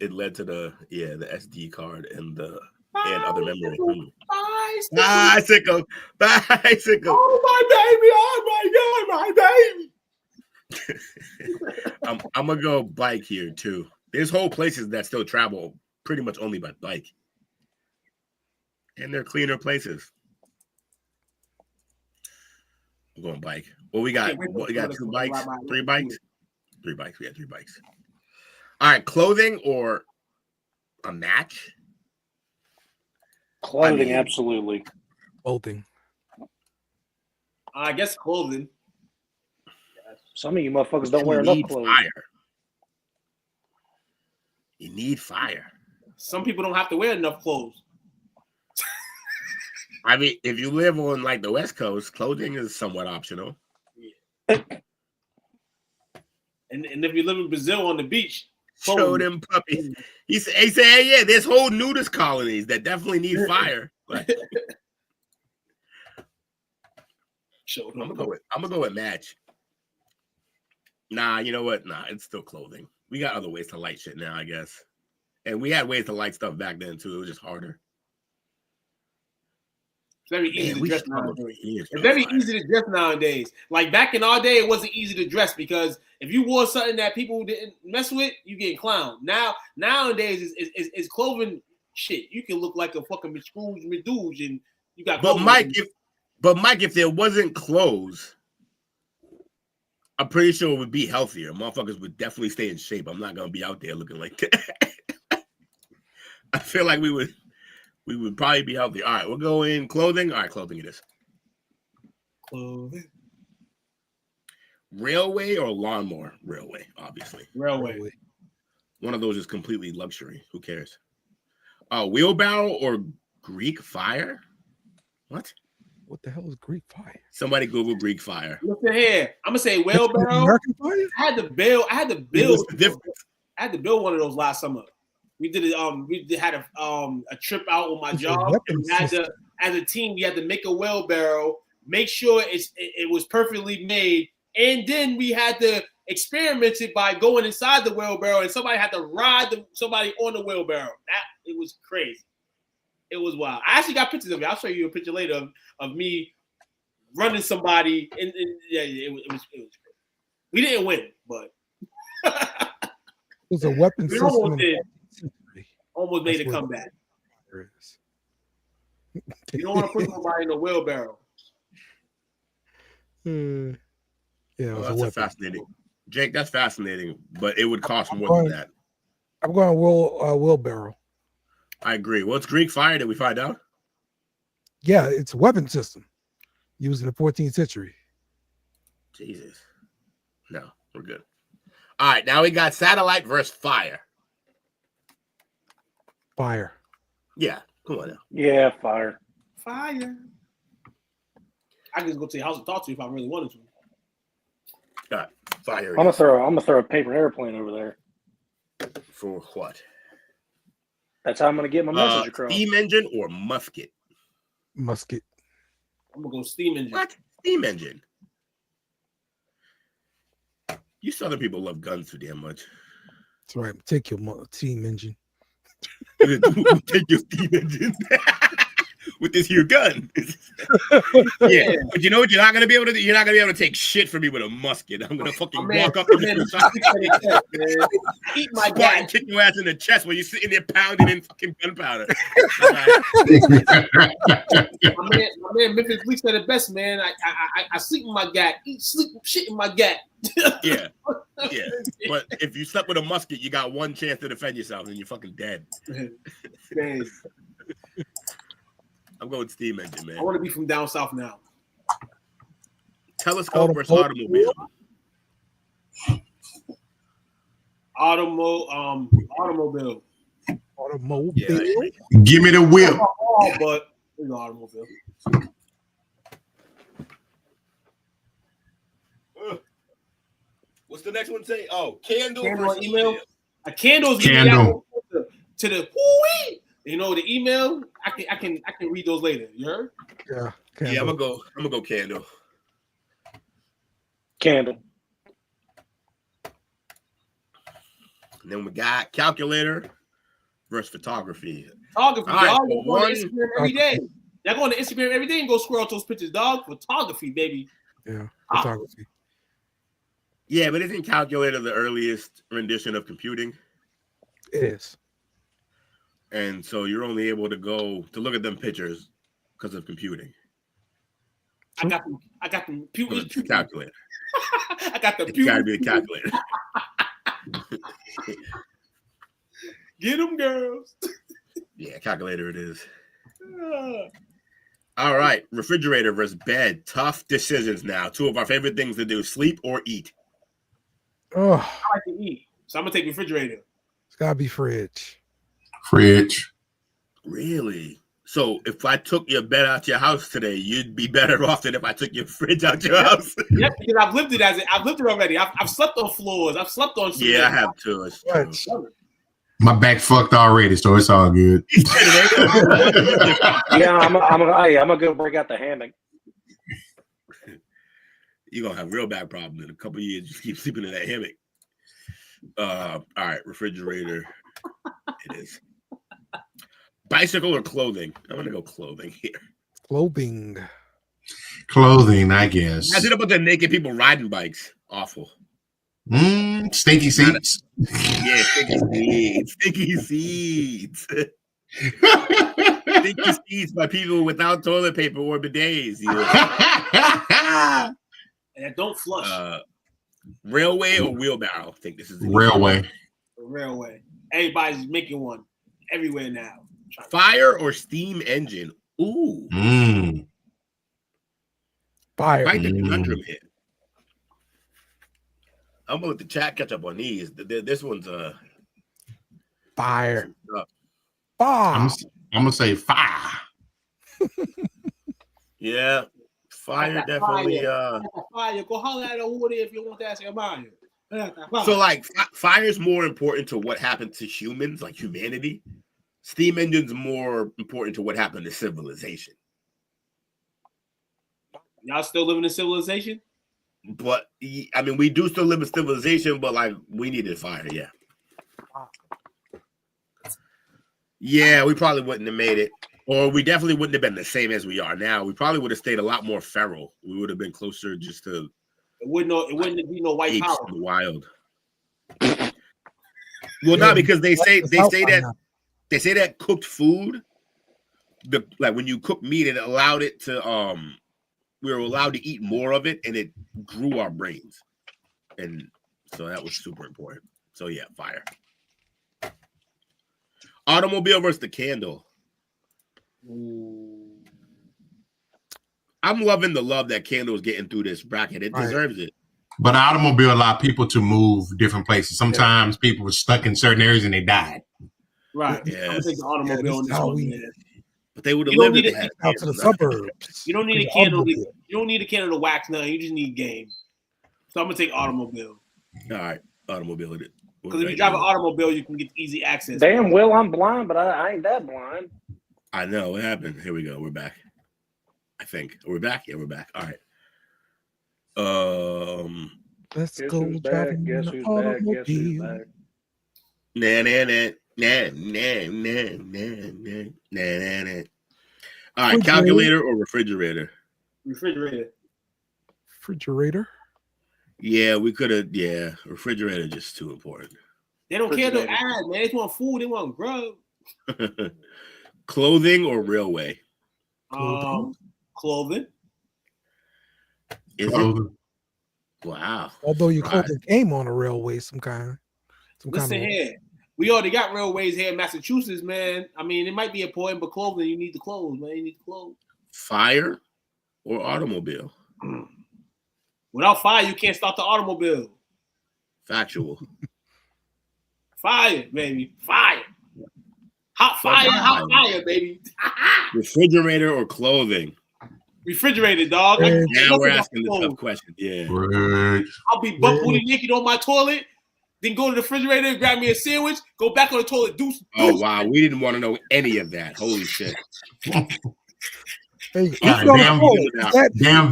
It led to the SD card and other memory. Bicycle. Oh my baby! I'm gonna go bike here too. There's whole places that still travel pretty much only by bike, and they're cleaner places. I'm going bike. Well, we got 2 bikes, 3 bikes, 3 bikes. We got 3 bikes. All right, clothing or a match? Clothing, absolutely. Clothing. I guess clothing. Some of you motherfuckers don't wear enough clothes. You need fire. Some people don't have to wear enough clothes. I mean, if you live on like the West Coast, clothing is somewhat optional. Yeah. And if you live in Brazil on the beach, show them puppies. He said, hey, yeah, there's whole nudist colonies that definitely need fire. Like, I'm gonna go with match. Nah, you know what? Nah, it's still clothing. We got other ways to light shit now, I guess. And we had ways to light stuff back then too. It was just harder. It's very easy to dress nowadays. It's very easy to dress nowadays. Like back in our day, it wasn't easy to dress because if you wore something that people didn't mess with, you get clowned. Nowadays, it's clothing shit. You can look like a fucking Scrooge McDouge and you got. But Mike, if there wasn't clothes, I'm pretty sure it would be healthier. Motherfuckers would definitely stay in shape. I'm not gonna be out there looking like that. I feel like we would probably be healthy. All right, we'll go in clothing. All right, clothing it is. Clothing. Railway or lawnmower? Railway, obviously. Railway. One of those is completely luxury. Who cares? Wheelbarrow or Greek fire? What? What the hell is Greek fire? Somebody Google Greek fire. Listen here. I'm gonna say wheelbarrow. American fire? I had to build. What's the difference? I had to build one of those last summer. We did it. We had a trip out with my job. And we had to, as a team, we had to make a wheelbarrow, make sure it was perfectly made, and then we had to experiment it by going inside the wheelbarrow, and somebody had to ride somebody on the wheelbarrow. It was crazy. It was wild. I actually got pictures of it. I'll show you a picture later of me running somebody. And yeah, it was crazy. We didn't win, but it was a weapon system. Almost made a comeback. You don't want to put somebody in a wheelbarrow. Yeah, that's fascinating. Jake, that's fascinating, but it would cost more than that. I'm going wheelbarrow. I agree. What's Greek fire? Did we find out? Yeah, it's a weapon system used in the 14th century. Jesus. No, we're good. All right, now we got satellite versus fire. Fire. Yeah, come on now. Yeah, fire. Fire. I can just go to your house and talk to you if I really wanted to. All right, fire. I'm gonna throw a paper airplane over there. For what? That's how I'm gonna get my message across. Steam engine or musket? Musket. I'm gonna go steam engine. What? Steam engine. You Southern people love guns too damn much. That's right. Take your steam engine. Take your steam engine with this here gun. Yeah, but you know what? You're not gonna be able to take shit from me with a musket. I'm gonna fucking walk up and eat my gat and kick your ass in the chest while you're sitting there pounding in fucking gunpowder. my man Memphis Bleak said it best, man. I sleep in my gat, sleep shit in my gat. Yeah. But if you slept with a musket, you got one chance to defend yourself, and you're fucking dead. I'm going steam engine, man. I want to be from down south now. Telescope versus automobile. Automobile. Automobile. Yeah. Give me the whip. But it's automobile. What's the next one say? Oh, candle versus email. A candle's candle to the whoo-wee. You know, the email, I can read those later. You heard? Yeah. Candle. Yeah, I'm gonna go candle. Candle. And then we got calculator versus photography. Photography, right, dog. Y'all go to Instagram every day. Y'all go on to Instagram every day and go squirrel those pictures, dog. Photography, baby. Yeah, photography. Yeah, but isn't calculator the earliest rendition of computing? It is. And so you're only able to go to look at them pictures because of computing. I got them calculator. I got the It's gotta be a calculator. Get them, girls. Yeah, calculator it is. All right, refrigerator versus bed. Tough decisions now. Two of our favorite things to do: sleep or eat. Oh, I like to eat, so I'm gonna take refrigerator. It's gotta be fridge. Fridge. Really? So if I took your bed out your house today, you'd be better off than if I took your fridge out your house. Yep, because I've lived it already. I've slept on floors. I've slept on. Cement. Yeah, I have too. It's true. My back fucked already, so it's all good. Yeah, I'm gonna go break out the hammock. You're gonna have real bad problems in a couple of years. Just keep sleeping in that hammock. All right, refrigerator. It is. Bicycle or clothing? I'm gonna go clothing here. Clothing, I guess. How's it about the naked people riding bikes? Awful. Stinky seats. Yeah, stinky seats. Stinky seats by people without toilet paper or bidets. Yeah. And don't flush. Railway or wheelbarrow? I think this is railway. Railway. Everybody's making one everywhere now. Fire or steam engine? Ooh. Fire. Quite the conundrum here. I'm gonna let the chat catch up on these. This one's fire. I'm gonna say fire. Yeah, fire definitely. Fire. Go holler at a woody if you want to ask your mind. So like fire is more important to what happened to humans, like humanity. Steam engine's more important to what happened to civilization. Y'all still living in civilization? But I mean, we do still live in civilization, but like we needed fire, yeah. Yeah, we probably wouldn't have made it. Or we definitely wouldn't have been the same as we are now. We probably would have stayed a lot more feral. We would have been closer just to it wouldn't be no white power in the wild. Well, not because they say that cooked food, like when you cook meat, it allowed it to we were allowed to eat more of it, and it grew our brains, and so that was super important. So yeah, fire. Automobile versus the candle. Ooh. I'm loving the love that candle is getting through this bracket. It deserves it. But automobile allowed people to move different places. Sometimes people were stuck in certain areres and they died. Right. Yeah. I'm taking the automobile in this one. But they would have lived it out to the suburbs. You don't need a candle. You don't need a candle to wax nothing. You just need game. So I'm gonna take automobile. All right, automobile. Because if you drive an automobile, you can get easy access. Damn, Will, I'm blind, but I ain't that blind. I know what happened. Here we go. We're back. I think we're back. Yeah, we're back. All right. Let's go driving the automobile. All right, calculator or refrigerator? Refrigerator. Yeah, we could have. Yeah, refrigerator just too important. They don't care no ad, man. They just want food. They want grub. Clothing or railway? Clothing. Is it? Wow. Although your clothing came on a railway, some kind. Listen here. We already got railways here in Massachusetts, man. I mean, it might be important, but clothing, you need the clothes, man. You need the clothes. Fire or automobile? Without fire, you can't start the automobile. Factual. Fire, baby. Fire. Hot fire, baby. Refrigerator or clothing? Refrigerator, dog. Now we're asking the tough question. Yeah. I'll be butt booty naked on my toilet, then go to the refrigerator, grab me a sandwich, go back on the toilet, deuce. Oh, wow. We didn't want to know any of that. Holy shit. Hey, damn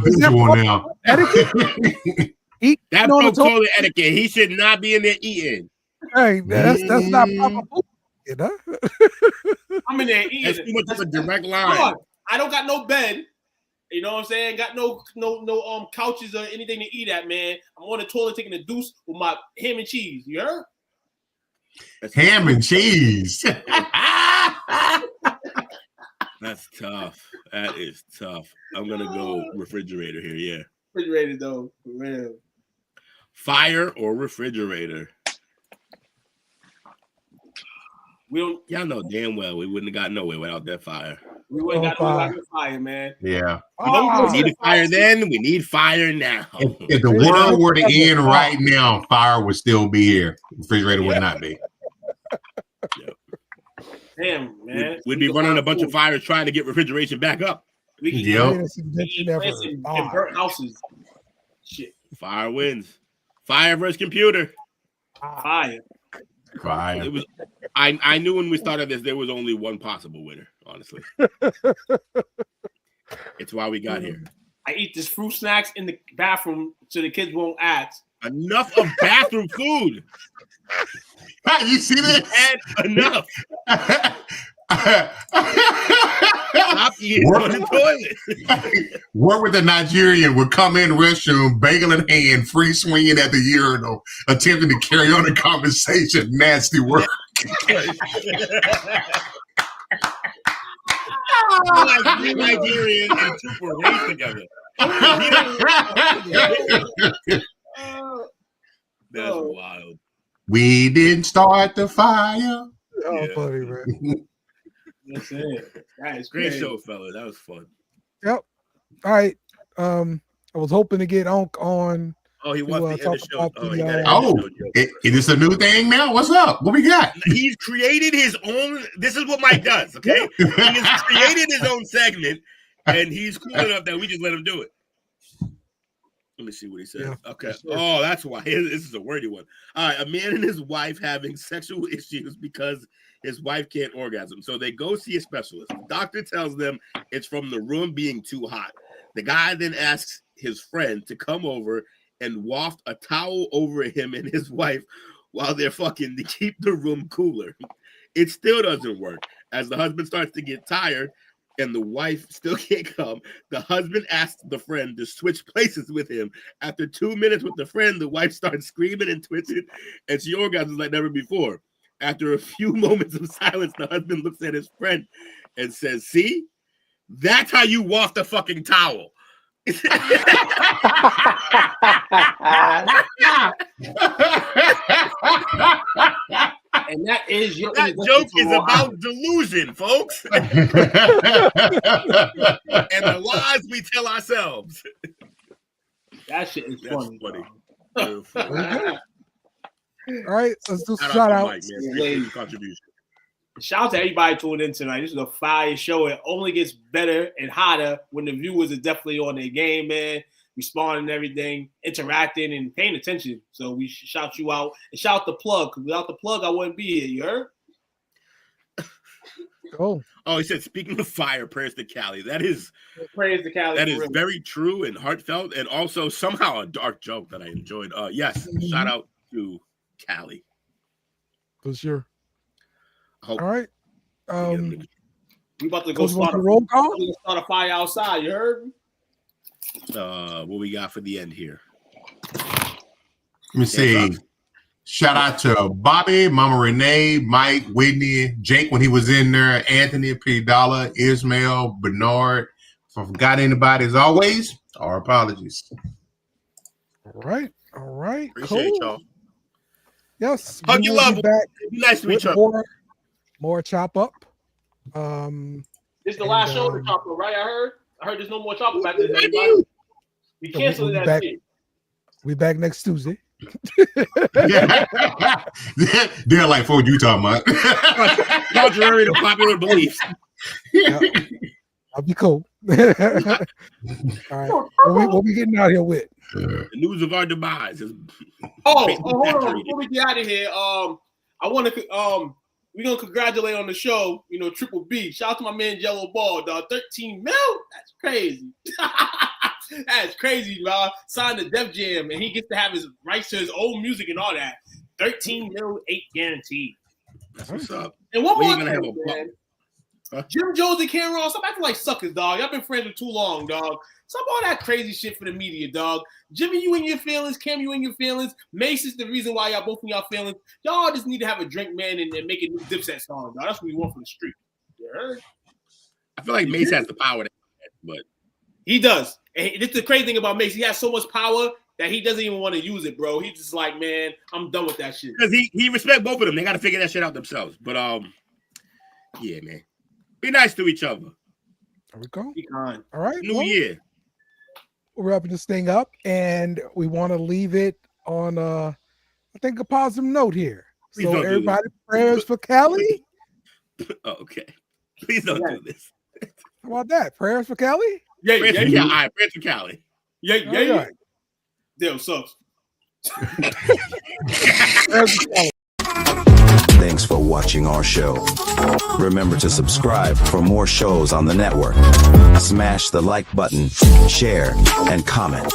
visual now. That broke toilet etiquette. He should not be in there eating. Hey, that's not proper food. You know? I'm in there eating. That's too much of a direct line. I don't got no bed. You know what I'm saying? Got no couches or anything to eat at, man. I'm on the toilet taking a deuce with my ham and cheese. You heard? Ham and cheese. That's tough. That is tough. I'm gonna go refrigerator here. Yeah. Refrigerator though, for real. Fire or refrigerator? Y'all know damn well we wouldn't have got nowhere without that fire. We wouldn't got nowhere without fire, man. Yeah. We needed fire then. We need fire now. If the world were to end right now, fire would still be here. Refrigerator would not be. Damn, man. We'd be running a bunch of fires trying to get refrigeration back up. We can in burnt houses. Shit. Fire wins. Fire versus computer. Fire. It was. I knew when we started this there was only one possible winner. Honestly, it's why we got here. I eat this fruit snacks in the bathroom so the kids won't ask. Enough of bathroom food. You see that? Enough. Stop eating on the toilet. Work with the Nigerian would come in the restroom, bagel in hand, free swinging at the urinal, attempting to carry on the conversation. Nasty work. Like three Nigerians and two were raised together. That's wild. We didn't start the fire. Oh, funny, man. That's it. That is great crazy. show, fella. That was fun. Yep. All right. I was hoping to get on. Oh, he wants to end the show. Is this a new thing now? What's up? What we got? He's created his own. This is what Mike does. Okay, he has created his own segment, and he's cool enough that we just let him do it. Let me see what he said. Yeah. Okay. Oh, that's why. This is a wordy one. All right. A man and his wife having sexual issues because his wife can't orgasm. So they go see a specialist. The doctor tells them it's from the room being too hot. The guy then asks his friend to come over and waft a towel over him and his wife while they're fucking to keep the room cooler. It still doesn't work. As the husband starts to get tired and the wife still can't come, the husband asks the friend to switch places with him. After 2 minutes with the friend, the wife starts screaming and twitching, and she orgasms like never before. After a few moments of silence, the husband looks at his friend and says, "See, that's how you waft a fucking towel." And that is your that joke is about delusion, folks. And the lies we tell ourselves. That shit is funny. All right, let's do some shout outs. Contribution. Shout out to everybody tuning in tonight. This is a fire show. It only gets better and hotter when the viewers are definitely on their game, man. Responding and everything, interacting and paying attention. So we shout you out and shout the plug, because without the plug, I wouldn't be here. You heard? Oh, he said, speaking of fire, prayers to Cali. That is praise to Cali. That is very true and heartfelt, and also somehow a dark joke that I enjoyed. Yes, shout out to Cali. For sure. All right. We about to go start a fire outside. You heard? What we got for the end here? Let me see. Shout out to Bobby, Mama Renee, Mike, Whitney, Jake when he was in there, Anthony, P. Dollar, Ismail, Bernard. If I forgot anybody, as always, our apologies. All right. Appreciate y'all. Yes. Hug your love. Be nice to each other. More chop up. This is the last show to chop up, right? I heard there's no more chop up after this. We canceled that shit. We back next Tuesday. They're like, what you talking about? Contrary to popular belief. I'll be cool. All right. What we getting out here with? The news of our demise is. Hold on. Before we get out of here, I want to we're gonna congratulate on the show, Triple B. Shout out to my man Jello Ball, dog. 13 mil? That's crazy. That's crazy, dog. Signed to Def Jam, and he gets to have his rights to his old music and all that. 13 mil, 8 guaranteed. That's what's up. And one more thing, man. Jim Jones and Ken Ross, stop acting like suckers, dog. Y'all been friends for too long, dog. Stop all that crazy shit for the media, dog. Jimmy, you in your feelings. Cam, you in your feelings. Mace is the reason why y'all both in y'all feelings. Y'all just need to have a drink, man, and make a new Dipset song, dog. That's what we want from the street. You heard? I feel like Mace has the power, but he does. And this is the crazy thing about Mace. He has so much power that he doesn't even want to use it, bro. He's just like, man, I'm done with that shit. Because he respect both of them. They got to figure that shit out themselves. But yeah, man. Be nice to each other. There we go. Be kind. All right. New year. We're wrapping this thing up, and we want to leave it on I think a positive note here. Please so everybody, prayers for Cali. Okay. Please don't do this. How about that? Prayers for Cali? Yeah. All right, prayers for Cali. Yeah. Damn, sucks. Thanks for watching our show. Remember to subscribe for more shows on the network. Smash the like button, share, and comment.